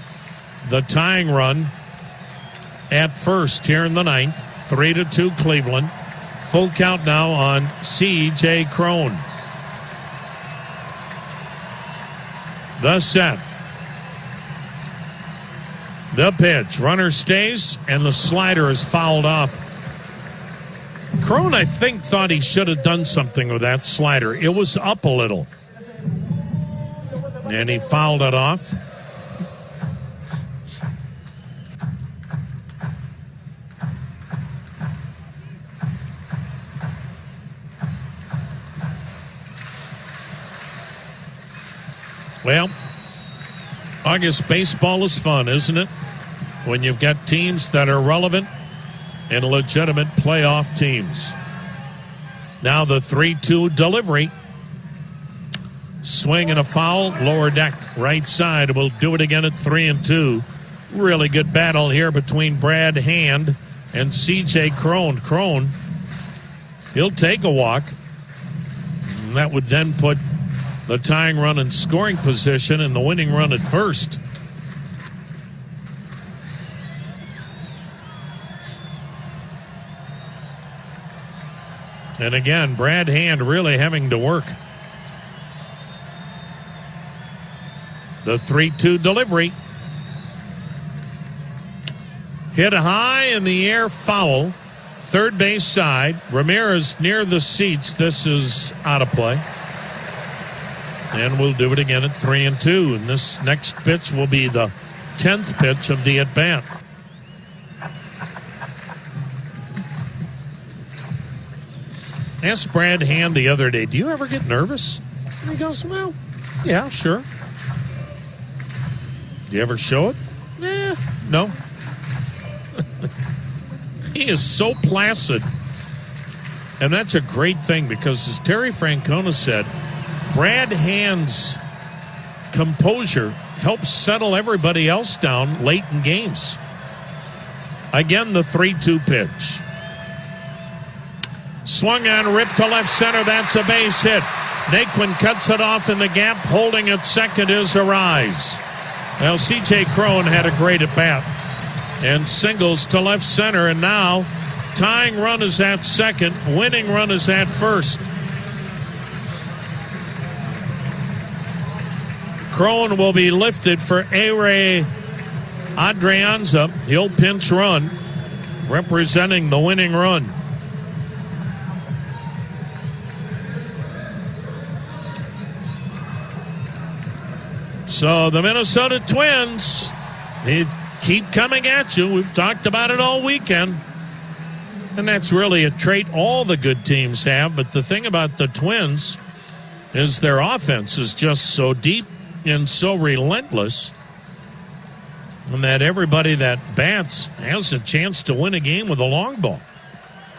the tying run at first here in the ninth. 3-2 Cleveland. Full count now on C.J. Crone. The set. The pitch. Runner stays, and the slider is fouled off. Crone, I think, thought he should have done something with that slider. It was up a little. And he fouled it off. Well, August baseball is fun, isn't it? When you've got teams that are relevant and legitimate playoff teams. Now the 3-2 delivery. Swing and a foul, lower deck, right side. We'll do it again at 3-2. Really good battle here between Brad Hand and C.J. Crone. Crone, he'll take a walk. And that would then put the tying run in scoring position and the winning run at first. And again, Brad Hand really having to work. The 3-2 delivery. Hit high in the air, foul. Third base side. Ramirez near the seats. This is out of play. And we'll do it again at 3-2. And this next pitch will be the 10th pitch of the at-bat. Asked Brad Hand the other day, do you ever get nervous? And he goes, well, yeah, sure. Do you ever show it? No. He is so placid. And that's a great thing because, as Terry Francona said, Brad Hand's composure helps settle everybody else down late in games. Again, the 3-2 pitch. Swung on, ripped to left center. That's a base hit. Naquin cuts it off in the gap. Holding at second is Arise. Well, C.J. Crone had a great at-bat. And singles to left center. And now, tying run is at second. Winning run is at first. Crone will be lifted for Ehire Adrianza. He'll pinch run, representing the winning run. So the Minnesota Twins, they keep coming at you. We've talked about it all weekend. And that's really a trait all the good teams have. But the thing about the Twins is their offense is just so deep and so relentless, and that everybody that bats has a chance to win a game with a long ball,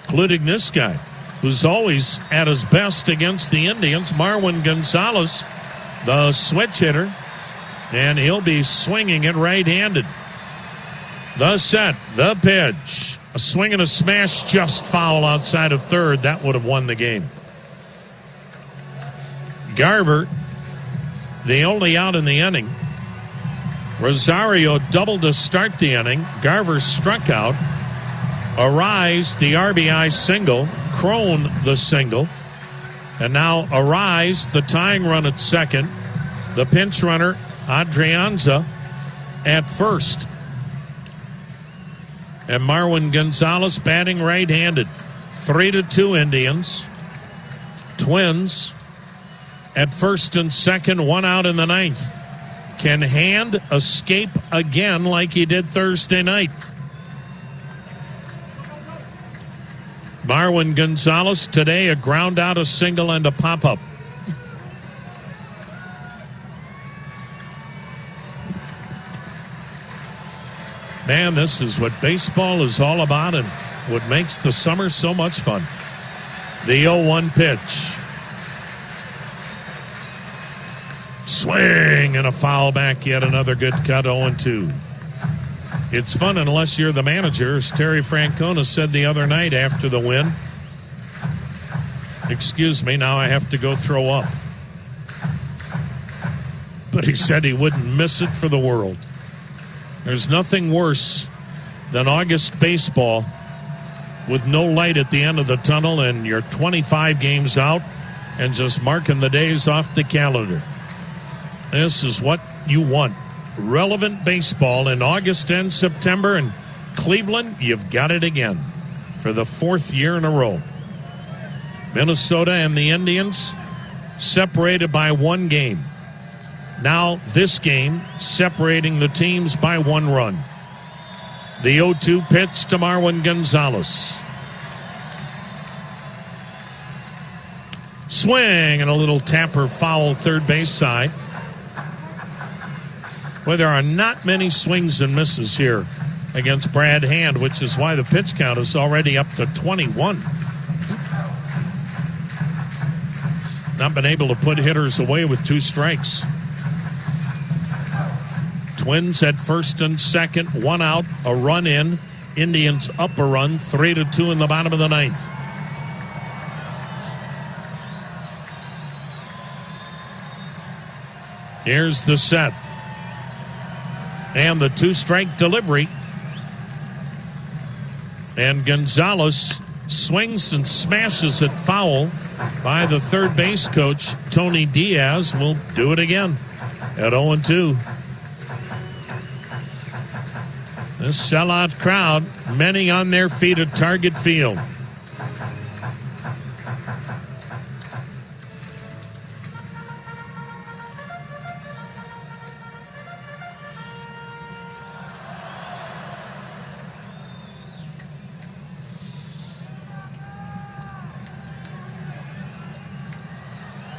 including this guy, who's always at his best against the Indians, Marwin Gonzalez, the switch hitter, and he'll be swinging it right-handed. The set, the pitch, a swing and a smash, just foul outside of third. That would have won the game. Garver, the only out in the inning. Rosario doubled to start the inning. Garver struck out. Arise, the RBI single. Crone, the single. And now Arise, the tying run at second. The pinch runner, Adrianza, at first. And Marwin Gonzalez batting right-handed. 3-2 Indians. Twins at first and second, one out in the ninth. Can Hand escape again like he did Thursday night? Marwin Gonzalez today, a ground out, a single, and a pop-up. Man, this is what baseball is all about and what makes the summer so much fun. The 0-1 pitch. Swing and a foul back. Yet another good cut. 0-2. It's fun unless you're the manager, as Terry Francona said the other night after the win. Excuse me, now I have to go throw up. But he said he wouldn't miss it for the world. There's nothing worse than August baseball with no light at the end of the tunnel and you're 25 games out and just marking the days off the calendar. This is what you want. Relevant baseball in August and September, and Cleveland, you've got it again for the 4th year in a row. Minnesota and the Indians separated by 1 game. Now this game separating the teams by 1 run. The 0-2 pitch to Marwin Gonzalez. Swing and a little tapper foul third base side. Well, there are not many swings and misses here against Brad Hand, which is why the pitch count is already up to 21. Not been able to put hitters away with 2 strikes. Twins at first and second, 1 out, a run in. Indians up a run, 3-2 in the bottom of the 9th. Here's the set. And the 2-strike delivery. And Gonzalez swings and smashes it foul by the third base coach. Tony Diaz will do it again at 0-2. This sellout crowd, many on their feet at Target Field.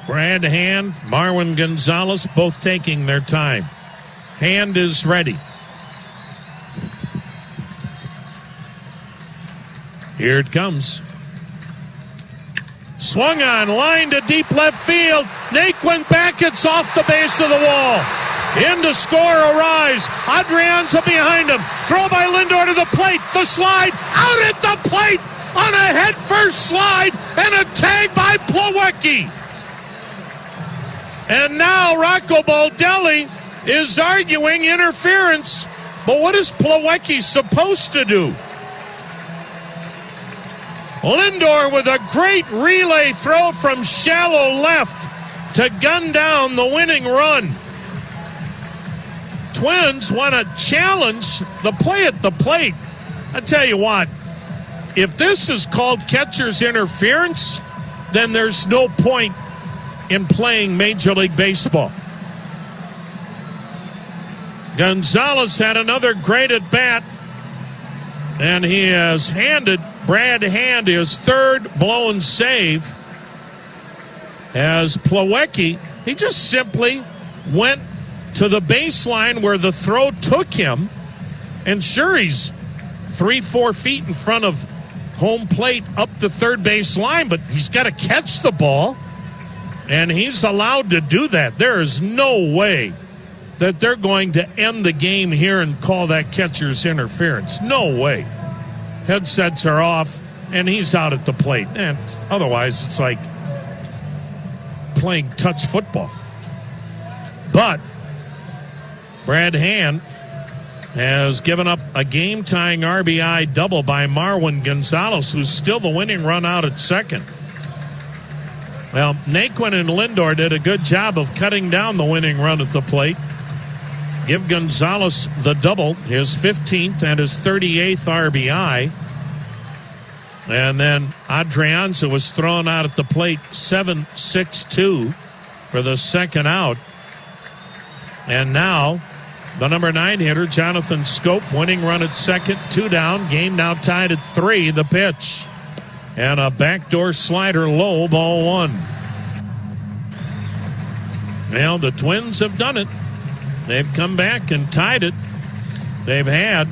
Brad Hand, Marwin Gonzalez, both taking their time. Hand is ready. Here it comes. Swung on, line to deep left field. Naquin Beckett's off the base of the wall. In to score Arise. Adrianza behind him. Throw by Lindor to the plate. The slide out at the plate on a head-first slide and a tag by Plawecki. And now Rocco Baldelli is arguing interference. But what is Plawecki supposed to do? Lindor with a great relay throw from shallow left to gun down the winning run. Twins want to challenge the play at the plate. I tell you what, if this is called catcher's interference, then there's no point in playing Major League Baseball. Gonzalez had another great at bat, and he has handed Brad Hand his third blown save. As Plawecki, he just simply went to the baseline where the throw took him, and sure, he's 3-4 feet in front of home plate up the third base line, but he's got to catch the ball, and he's allowed to do that. There is no way that they're going to end the game here and call that catcher's interference. No way. Headsets are off, and he's out at the plate. And otherwise, it's like playing touch football. But Brad Hand has given up a game-tying RBI double by Marwin Gonzalez, who's still the winning run out at second. Well, Naquin and Lindor did a good job of cutting down the winning run at the plate. Give Gonzalez the double, his 15th and his 38th RBI. And then Adrianza was thrown out at the plate 7-6-2 for the second out. And now the number 9 hitter, Jonathan Schoop, winning run at second, 2 down. Game now tied at 3. The pitch. And a backdoor slider low, ball 1. Well, the Twins have done it. They've come back and tied it. They've had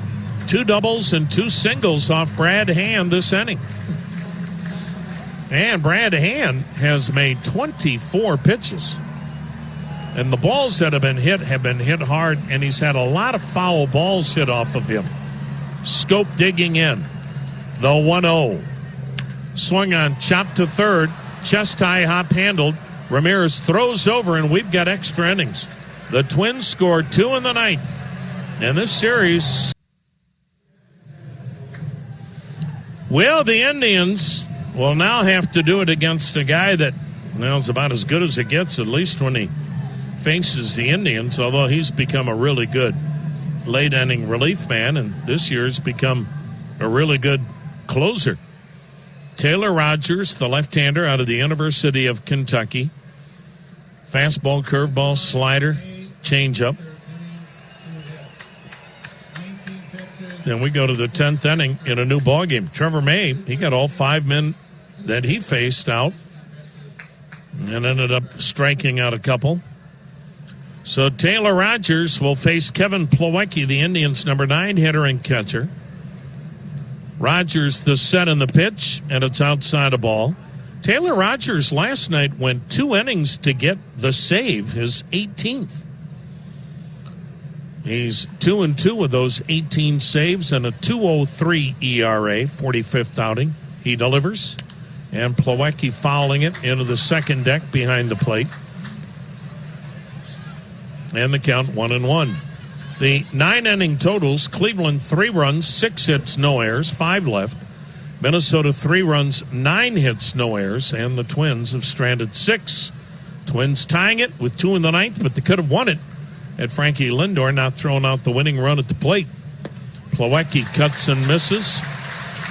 2 doubles and 2 singles off Brad Hand this inning. And Brad Hand has made 24 pitches. And the balls that have been hit hard, and he's had a lot of foul balls hit off of him. Scope digging in. The 1-0. Swung on, chopped to third. Chest high, hop handled. Ramirez throws over, and we've got extra innings. The Twins scored 2 in the ninth. And this series, well, the Indians will now have to do it against a guy that, well, is about as good as it gets, at least when he faces the Indians, although he's become a really good late inning relief man, and this year's become a really good closer. Taylor Rogers, the left-hander out of the University of Kentucky. Fastball, curveball, slider, changeup. Then we go to the 10th inning in a new ballgame. Trevor May, he got all 5 men that he faced out and ended up striking out a couple. So Taylor Rogers will face Kevin Plawecki, the Indians' number 9 hitter and catcher. Rogers the set in the pitch, and it's outside a ball. Taylor Rogers last night went 2 innings to get the save, his 18th. He's 2-2 with those 18 saves and a 2.03 ERA, 45th outing. He delivers, and Plawecki fouling it into the second deck behind the plate. And the count 1-1. The 9-inning totals: Cleveland 3 runs, 6 hits, no errors, 5 left. Minnesota 3 runs, 9 hits, no errors, and the Twins have stranded 6. Twins tying it with 2 in the ninth, but they could have won it had Frankie Lindor not thrown out the winning run at the plate. Plawecki cuts and misses,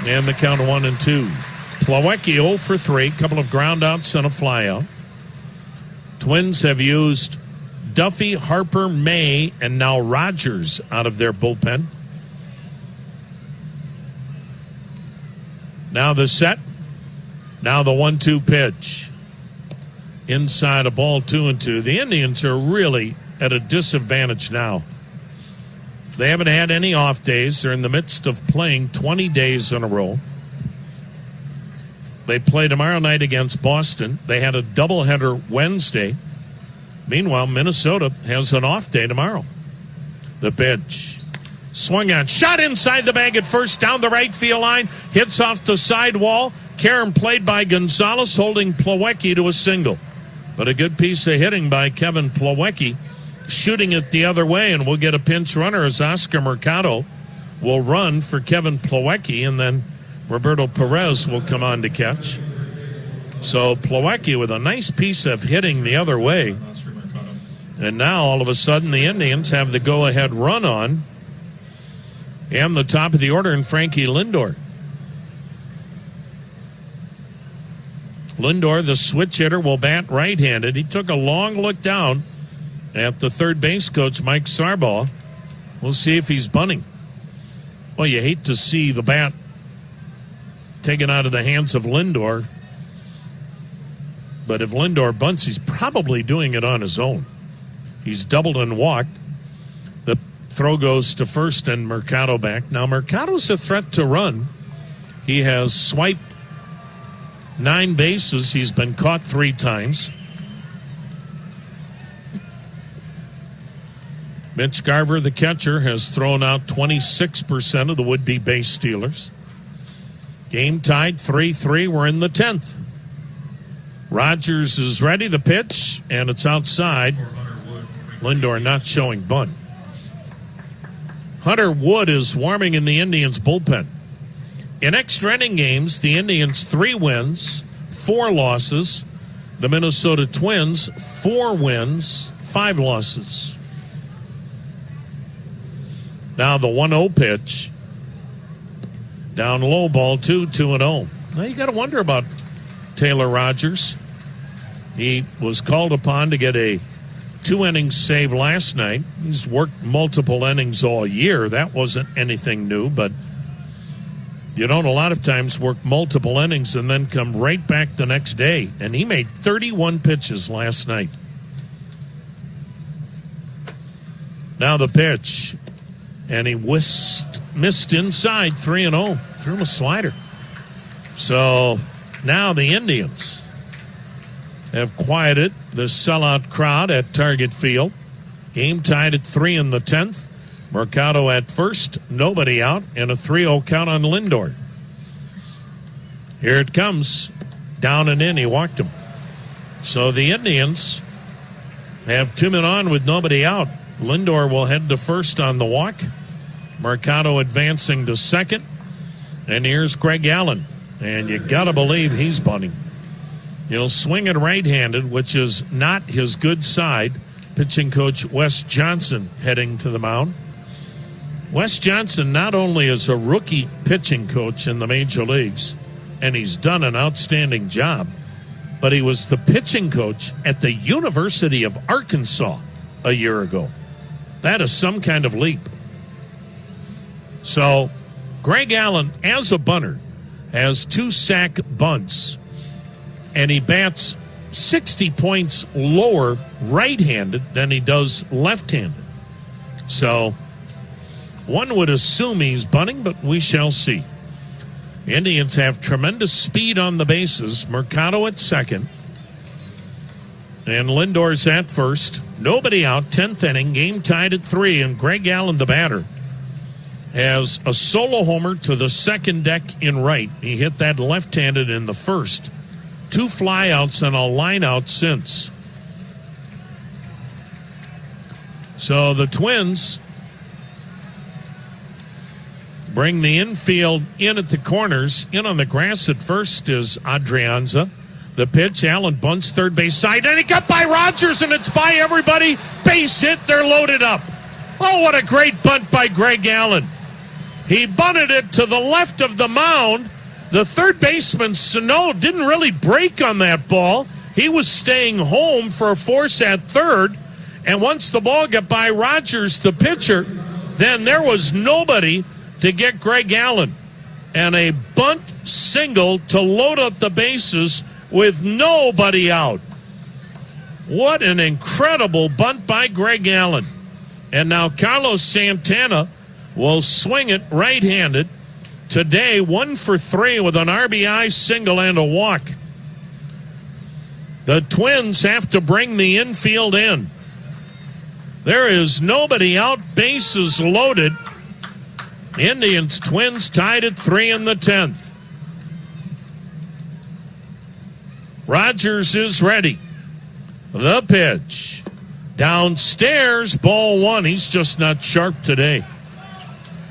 and the count 1-2. Plawecki 0 for 3, couple of ground outs and a flyout. Twins have used Duffy, Harper, May, and now Rogers out of their bullpen. Now the set. Now the 1-2 pitch. Inside a ball, 2-2. The Indians are really at a disadvantage now. They haven't had any off days. They're in the midst of playing 20 days in a row. They play tomorrow night against Boston. They had a doubleheader Wednesday. Meanwhile, Minnesota has an off day tomorrow. The pitch. Swung on. Shot inside the bag at first, down the right field line. Hits off the side wall. Karen played by Gonzalez, holding Plawecki to a single. But a good piece of hitting by Kevin Plawecki, shooting it the other way, and we'll get a pinch runner as Oscar Mercado will run for Kevin Plawecki, and then Roberto Perez will come on to catch. So Plawecki with a nice piece of hitting the other way. And now, all of a sudden, the Indians have the go-ahead run on. And the top of the order in Frankie Lindor. Lindor, the switch hitter, will bat right-handed. He took a long look down at the third base coach, Mike Sarbaugh. We'll see if he's bunting. Well, you hate to see the bat taken out of the hands of Lindor. But if Lindor bunts, he's probably doing it on his own. He's doubled and walked. The throw goes to first and Mercado back. Now, Mercado's a threat to run. He has swiped 9 bases. He's been caught 3 times. Mitch Garver, the catcher, has thrown out 26% of the would-be base stealers. Game tied 3-3. We're in the 10th. Rogers is ready. The pitch, and it's outside. Lindor not showing bunt. Hunter Wood is warming in the Indians' bullpen. In extra inning games, the Indians 3 wins, 4 losses. The Minnesota Twins 4 wins, 5 losses. Now the 1-0 pitch. Down low, ball 2, 2-0. Now you got to wonder about Taylor Rogers. He was called upon to get a 2-inning save last night. He's worked multiple innings all year. That wasn't anything new, but you don't a lot of times work multiple innings and then come right back the next day. And he made 31 pitches last night. Now the pitch. And he whisked missed inside 3-0. Threw him a slider. So now the Indians have quieted the sellout crowd at Target Field. Game tied at 3 in the 10th. Mercado at first, nobody out, and a 3-0 count on Lindor. Here it comes. Down and in, he walked him. So the Indians have 2 men on with nobody out. Lindor will head to first on the walk. Mercado advancing to second. And here's Greg Allen. And you got to believe he's bunting. He'll swing it right-handed, which is not his good side. Pitching coach Wes Johnson heading to the mound. Wes Johnson not only is a rookie pitching coach in the major leagues, and he's done an outstanding job, but he was the pitching coach at the University of Arkansas a year ago. That is some kind of leap. So Greg Allen, as a bunter, has 2 sack bunts, and he bats 60 points lower right-handed than he does left-handed. So one would assume he's bunting, but we shall see. The Indians have tremendous speed on the bases. Mercado at second. And Lindor's at first. Nobody out, 10th inning, game tied at 3, and Greg Allen, the batter, has a solo homer to the second deck in right. He hit that left-handed in the first. 2 flyouts and a lineout since. So the Twins bring the infield in at the corners. In on the grass at first is Adrianza. The pitch, Allen bunts third base side, and he got by Rogers, and it's by everybody. Base hit, they're loaded up. Oh, what a great bunt by Greg Allen. He bunted it to the left of the mound. The third baseman, Sano, didn't really break on that ball. He was staying home for a force at third. And once the ball got by Rogers, the pitcher, then there was nobody to get Greg Allen. And a bunt single to load up the bases with nobody out. What an incredible bunt by Greg Allen. And now Carlos Santana will swing it right-handed. Today, 1 for 3 with an RBI single and a walk. The Twins have to bring the infield in. There is nobody out, bases loaded. Indians, Twins tied at 3 in the 10th. Rogers is ready. The pitch. Downstairs, ball 1. He's just not sharp today.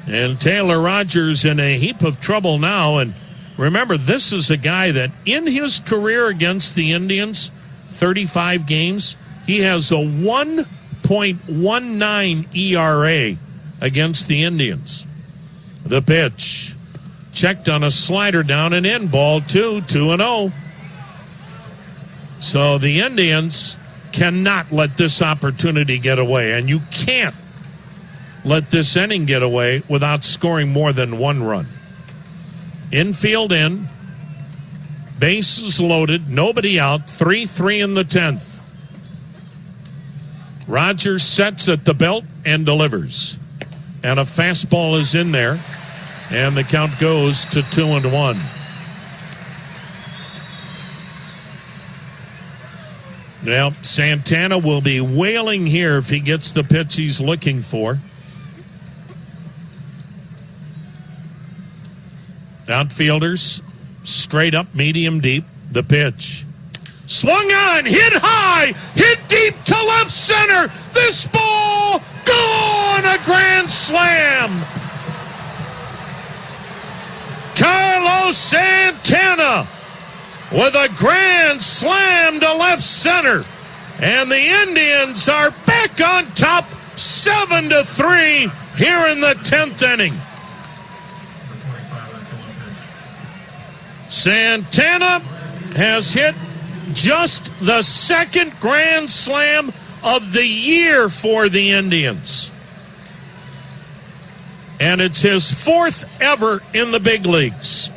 And Taylor Rogers in a heap of trouble now. And remember, this is a guy that in his career against the Indians, 35 games, he has a 1.19 ERA against the Indians. The pitch. Checked on a slider down and in. Ball 2, 2-0. So the Indians cannot let this opportunity get away. And you can't let this inning get away without scoring more than 1 run. Infield in. Bases loaded. Nobody out. 3-3 in the 10th. Rogers sets at the belt and delivers. And a fastball is in there. And the count goes to 2-1. Well, Santana will be wailing here if he gets the pitch he's looking for. Outfielders, straight up, medium, deep. The pitch. Swung on, hit high, hit deep to left center. This ball, gone, a grand slam. Carlos Santana with a grand slam to left center. And the Indians are back on top, 7-3 here in the 10th inning. Santana has hit just the second grand slam of the year for the Indians. And it's his 4th ever in the big leagues.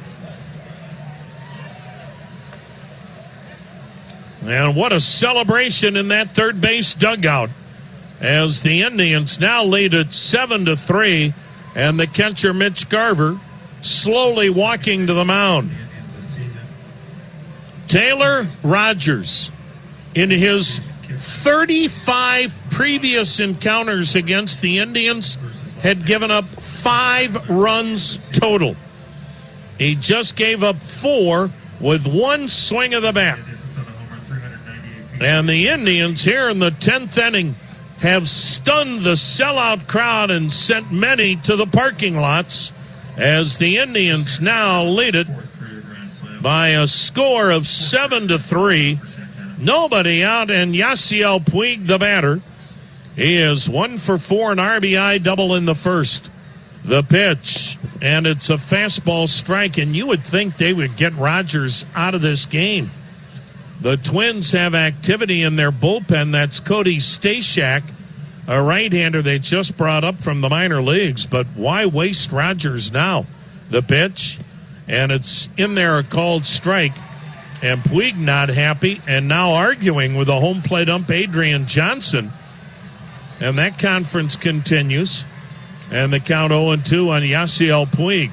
And what a celebration in that third base dugout as the Indians now lead at 7-3. And the catcher, Mitch Garver, slowly walking to the mound. Taylor Rogers, in his 35 previous encounters against the Indians, had given up 5 runs total. He just gave up 4 with one swing of the bat. And the Indians here in the 10th inning have stunned the sellout crowd and sent many to the parking lots as the Indians now lead it by a score of 7-3. Nobody out, and Yasiel Puig, the batter, he is 1 for 4, an RBI double in the first. The pitch, and it's a fastball strike, and you would think they would get Rogers out of this game. The Twins have activity in their bullpen. That's Cody Stashak, a right-hander they just brought up from the minor leagues. But why waste Rogers now? The pitch, and it's in there, a called strike. And Puig not happy, and now arguing with the home plate ump, Adrian Johnson. And that conference continues. And the count 0-2 on Yasiel Puig.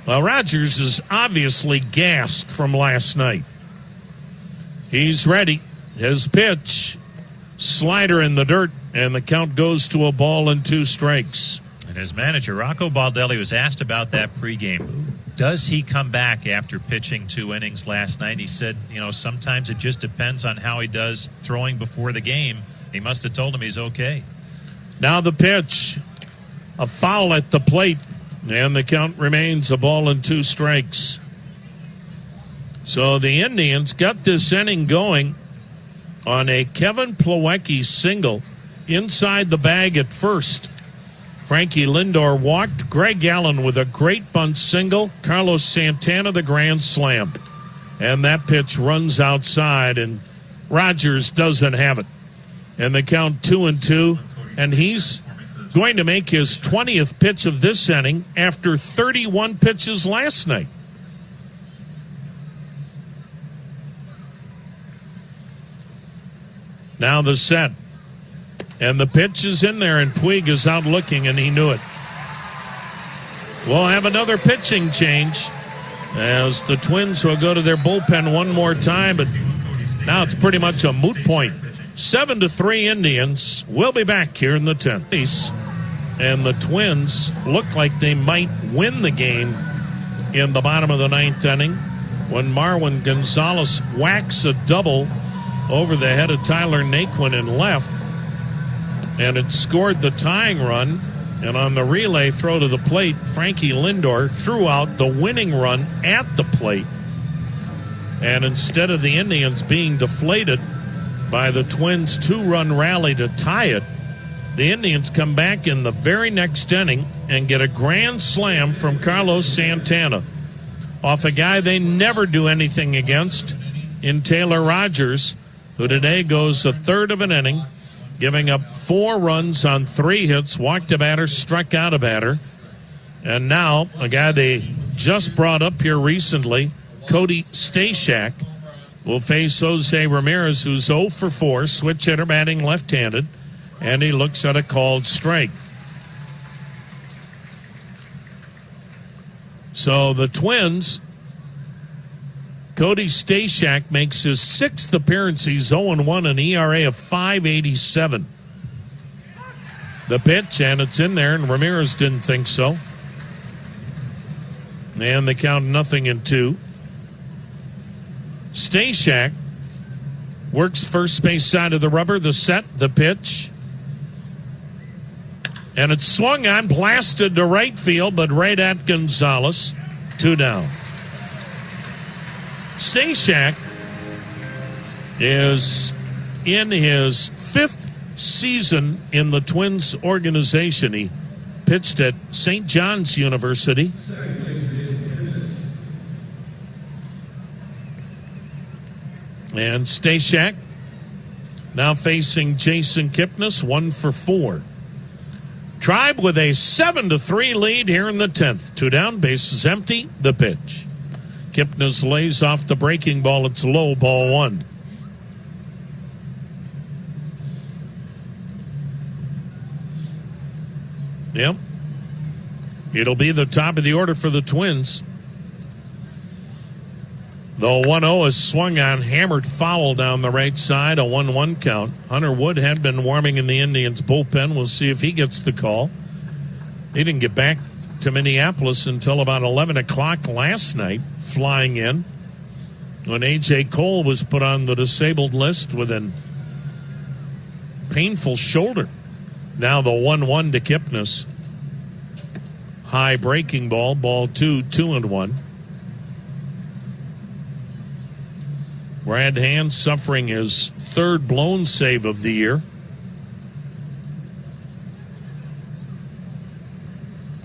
Well, Rogers is obviously gassed from last night. He's ready. His pitch, slider in the dirt, and the count goes to a ball and 2 strikes. And his manager, Rocco Baldelli, was asked about that pregame. Does he come back after pitching 2 innings last night? He said, sometimes it just depends on how he does throwing before the game. He must have told him he's okay. Now the pitch, a foul at the plate, and the count remains a ball and 2 strikes. So the Indians got this inning going on a Kevin Plawecki single inside the bag at first. Frankie Lindor walked. Greg Allen with a great bunt single. Carlos Santana the grand slam. And that pitch runs outside, and Rogers doesn't have it. And the count 2-2. And he's going to make his 20th pitch of this inning after 31 pitches last night. Now the set. And the pitch is in there, and Puig is out looking, and he knew it. We'll have another pitching change as the Twins will go to their bullpen one more time, but now it's pretty much a moot point. 7-3 Indians. We'll be back here in the 10th. And the Twins look like they might win the game in the bottom of the 9th inning when Marwin Gonzalez whacks a double over the head of Tyler Naquin in left. And it scored the tying run. And on the relay throw to the plate, Frankie Lindor threw out the winning run at the plate. And instead of the Indians being deflated by the Twins' 2-run rally to tie it, the Indians come back in the very next inning and get a grand slam from Carlos Santana off a guy they never do anything against in Taylor Rogers, who today goes a third of an inning, giving up 4 runs on 3 hits, walked a batter, struck out a batter. And now a guy they just brought up here recently, Cody Stashak, will face Jose Ramirez, who's 0 for 4, switch hitter batting left-handed, and he looks at a called strike. So the Twins, Cody Stashak makes his 6th appearance. He's 0-1, an ERA of 5.87. The pitch, and it's in there, and Ramirez didn't think so. And they count 0-2. Stashak works first base side of the rubber. The set, the pitch. And it's swung on, blasted to right field, but right at Gonzalez. 2 down. Stashak is in his 5th season in the Twins organization. He pitched at St. John's University. And Stashak now facing Jason Kipnis, 1 for 4. Tribe with a 7-3 lead here in the 10th. 2 down, bases empty, the pitch. Kipnis lays off the breaking ball. It's low, ball 1. Yep. It'll be the top of the order for the Twins. The 1-0 is swung on, hammered foul down the right side, a 1-1 count. Hunter Wood had been warming in the Indians' bullpen. We'll see if he gets the call. He didn't get back to Minneapolis until about 11 o'clock last night, flying in, when A.J. Cole was put on the disabled list with a painful shoulder. Now the 1-1 to Kipnis. High breaking ball, ball 2-1. Brad Hand suffering his third blown save of the year.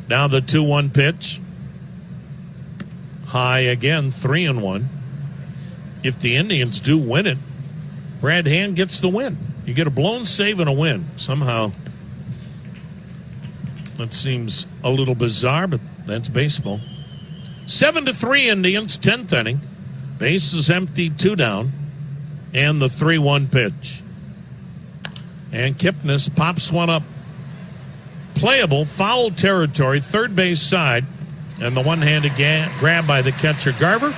Now the 2-1 pitch. High again, 3-1. If the Indians do win it, Brad Hand gets the win. You get a blown save and a win. Somehow, that seems a little bizarre, but that's baseball. 7-3 Indians, 10th inning. Bases empty, 2 down. And the 3-1 pitch. And Kipnis pops one up. Playable, foul territory, third base side. And the one-handed grab by the catcher, Garver.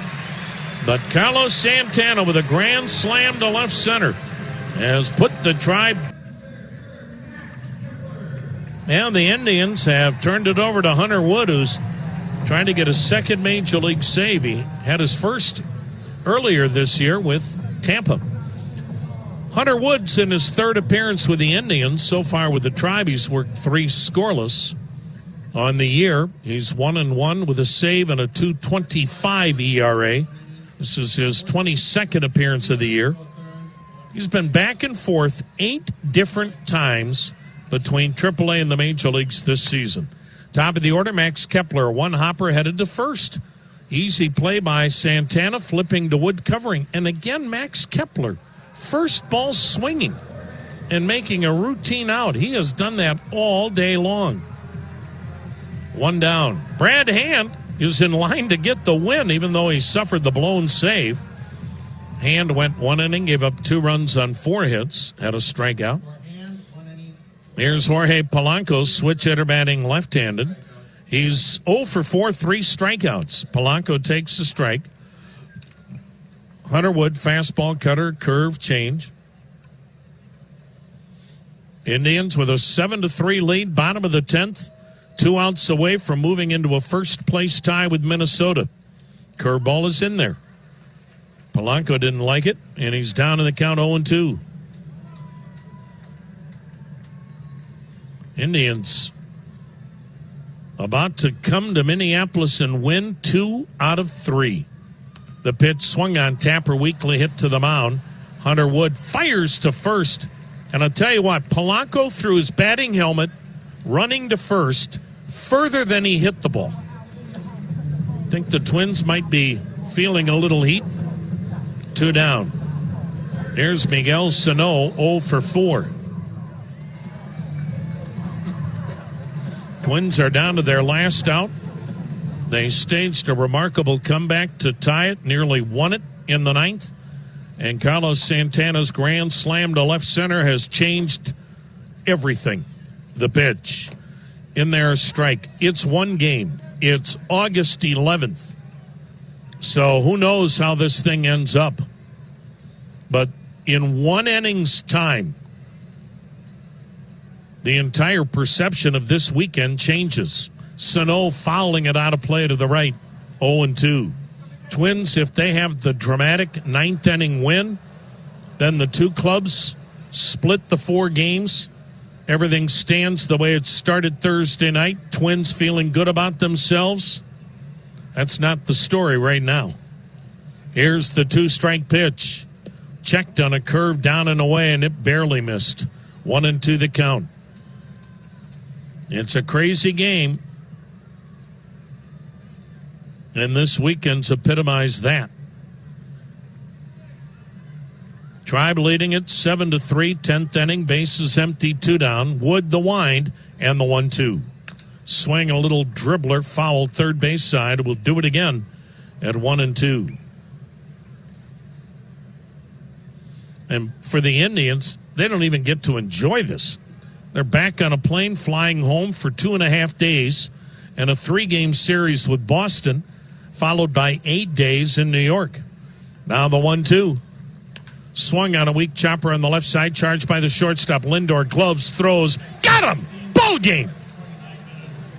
But Carlos Santana with a grand slam to left center has put the Tribe. And the Indians have turned it over to Hunter Wood, who's trying to get a second major league save. He had his first earlier this year with Tampa. Hunter Wood's in his third appearance with the Indians. So far with the Tribe, he's worked 3 scoreless on the year. He's 1-1 with a save and a .225 ERA. This is his 22nd appearance of the year. He's been back and forth 8 different times between AAA and the major leagues this season. Top of the order, Max Kepler, 1 hopper headed to first. Easy play by Santana, flipping to Wood, covering. And again, Max Kepler, first ball swinging and making a routine out. He has done that all day long. 1 down. Brad Hand is in line to get the win, even though he suffered the blown save. Hand went 1 inning, gave up 2 runs on 4 hits, had a strikeout. Here's Jorge Polanco, switch hitter batting left-handed. He's 0 for 4, 3 strikeouts. Polanco takes the strike. Hunter Wood, fastball, cutter, curve, change. Indians with a 7-3 lead, bottom of the 10th. 2 outs away from moving into a first-place tie with Minnesota. Curveball is in there. Polanco didn't like it, and he's down in the count 0-2. Indians about to come to Minneapolis and win 2 out of 3. The pitch swung on, Tapper weakly hit to the mound. Hunter Wood fires to first. And I'll tell you what, Polanco threw his batting helmet running to first further than he hit the ball. I think the Twins might be feeling a little heat. 2 down. There's Miguel Sano, 0 for 4. Twins are down to their last out. They staged a remarkable comeback to tie it, nearly won it in the 9th. And Carlos Santana's grand slam to left center has changed everything. The pitch. In there, a strike. It's 1 game. It's August 11th. So who knows how this thing ends up. But in 1 inning's time, the entire perception of this weekend changes. Sano fouling it out of play to the right, 0-2. Twins, if they have the dramatic 9th inning win, then the 2 clubs split the 4 games. Everything stands the way it started Thursday night. Twins feeling good about themselves. That's not the story right now. Here's the 2-strike pitch. Checked on a curve down and away, and it barely missed. 1-2 the count. It's a crazy game. And this weekend's epitomized that. Tribe leading it 7-3, 10th inning, bases empty, 2 down. Wood the wind and the 1-2. Swing a little dribbler, foul third base side. Will do it again at 1-2. And for the Indians, they don't even get to enjoy this. They're back on a plane flying home for 2.5 days and a 3-game series with Boston, followed by 8 days in New York. Now the 1-2. Swung on a weak chopper on the left side, charged by the shortstop. Lindor, gloves, throws. Got him! Ball game!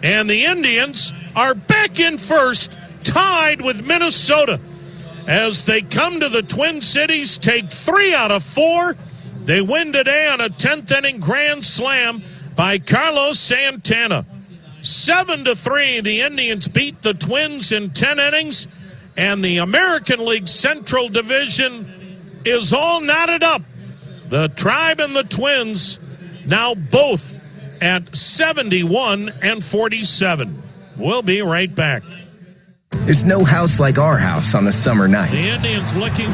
And the Indians are back in first, tied with Minnesota. As they come to the Twin Cities, take 3 out of 4. They win today on a 10th inning grand slam by Carlos Santana. 7-3, the Indians beat the Twins in 10 innings, and the American League Central Division is all knotted up. The Tribe and the Twins now both at 71 and 47. We'll be right back. There's no house like our house on a summer night. The Indians looking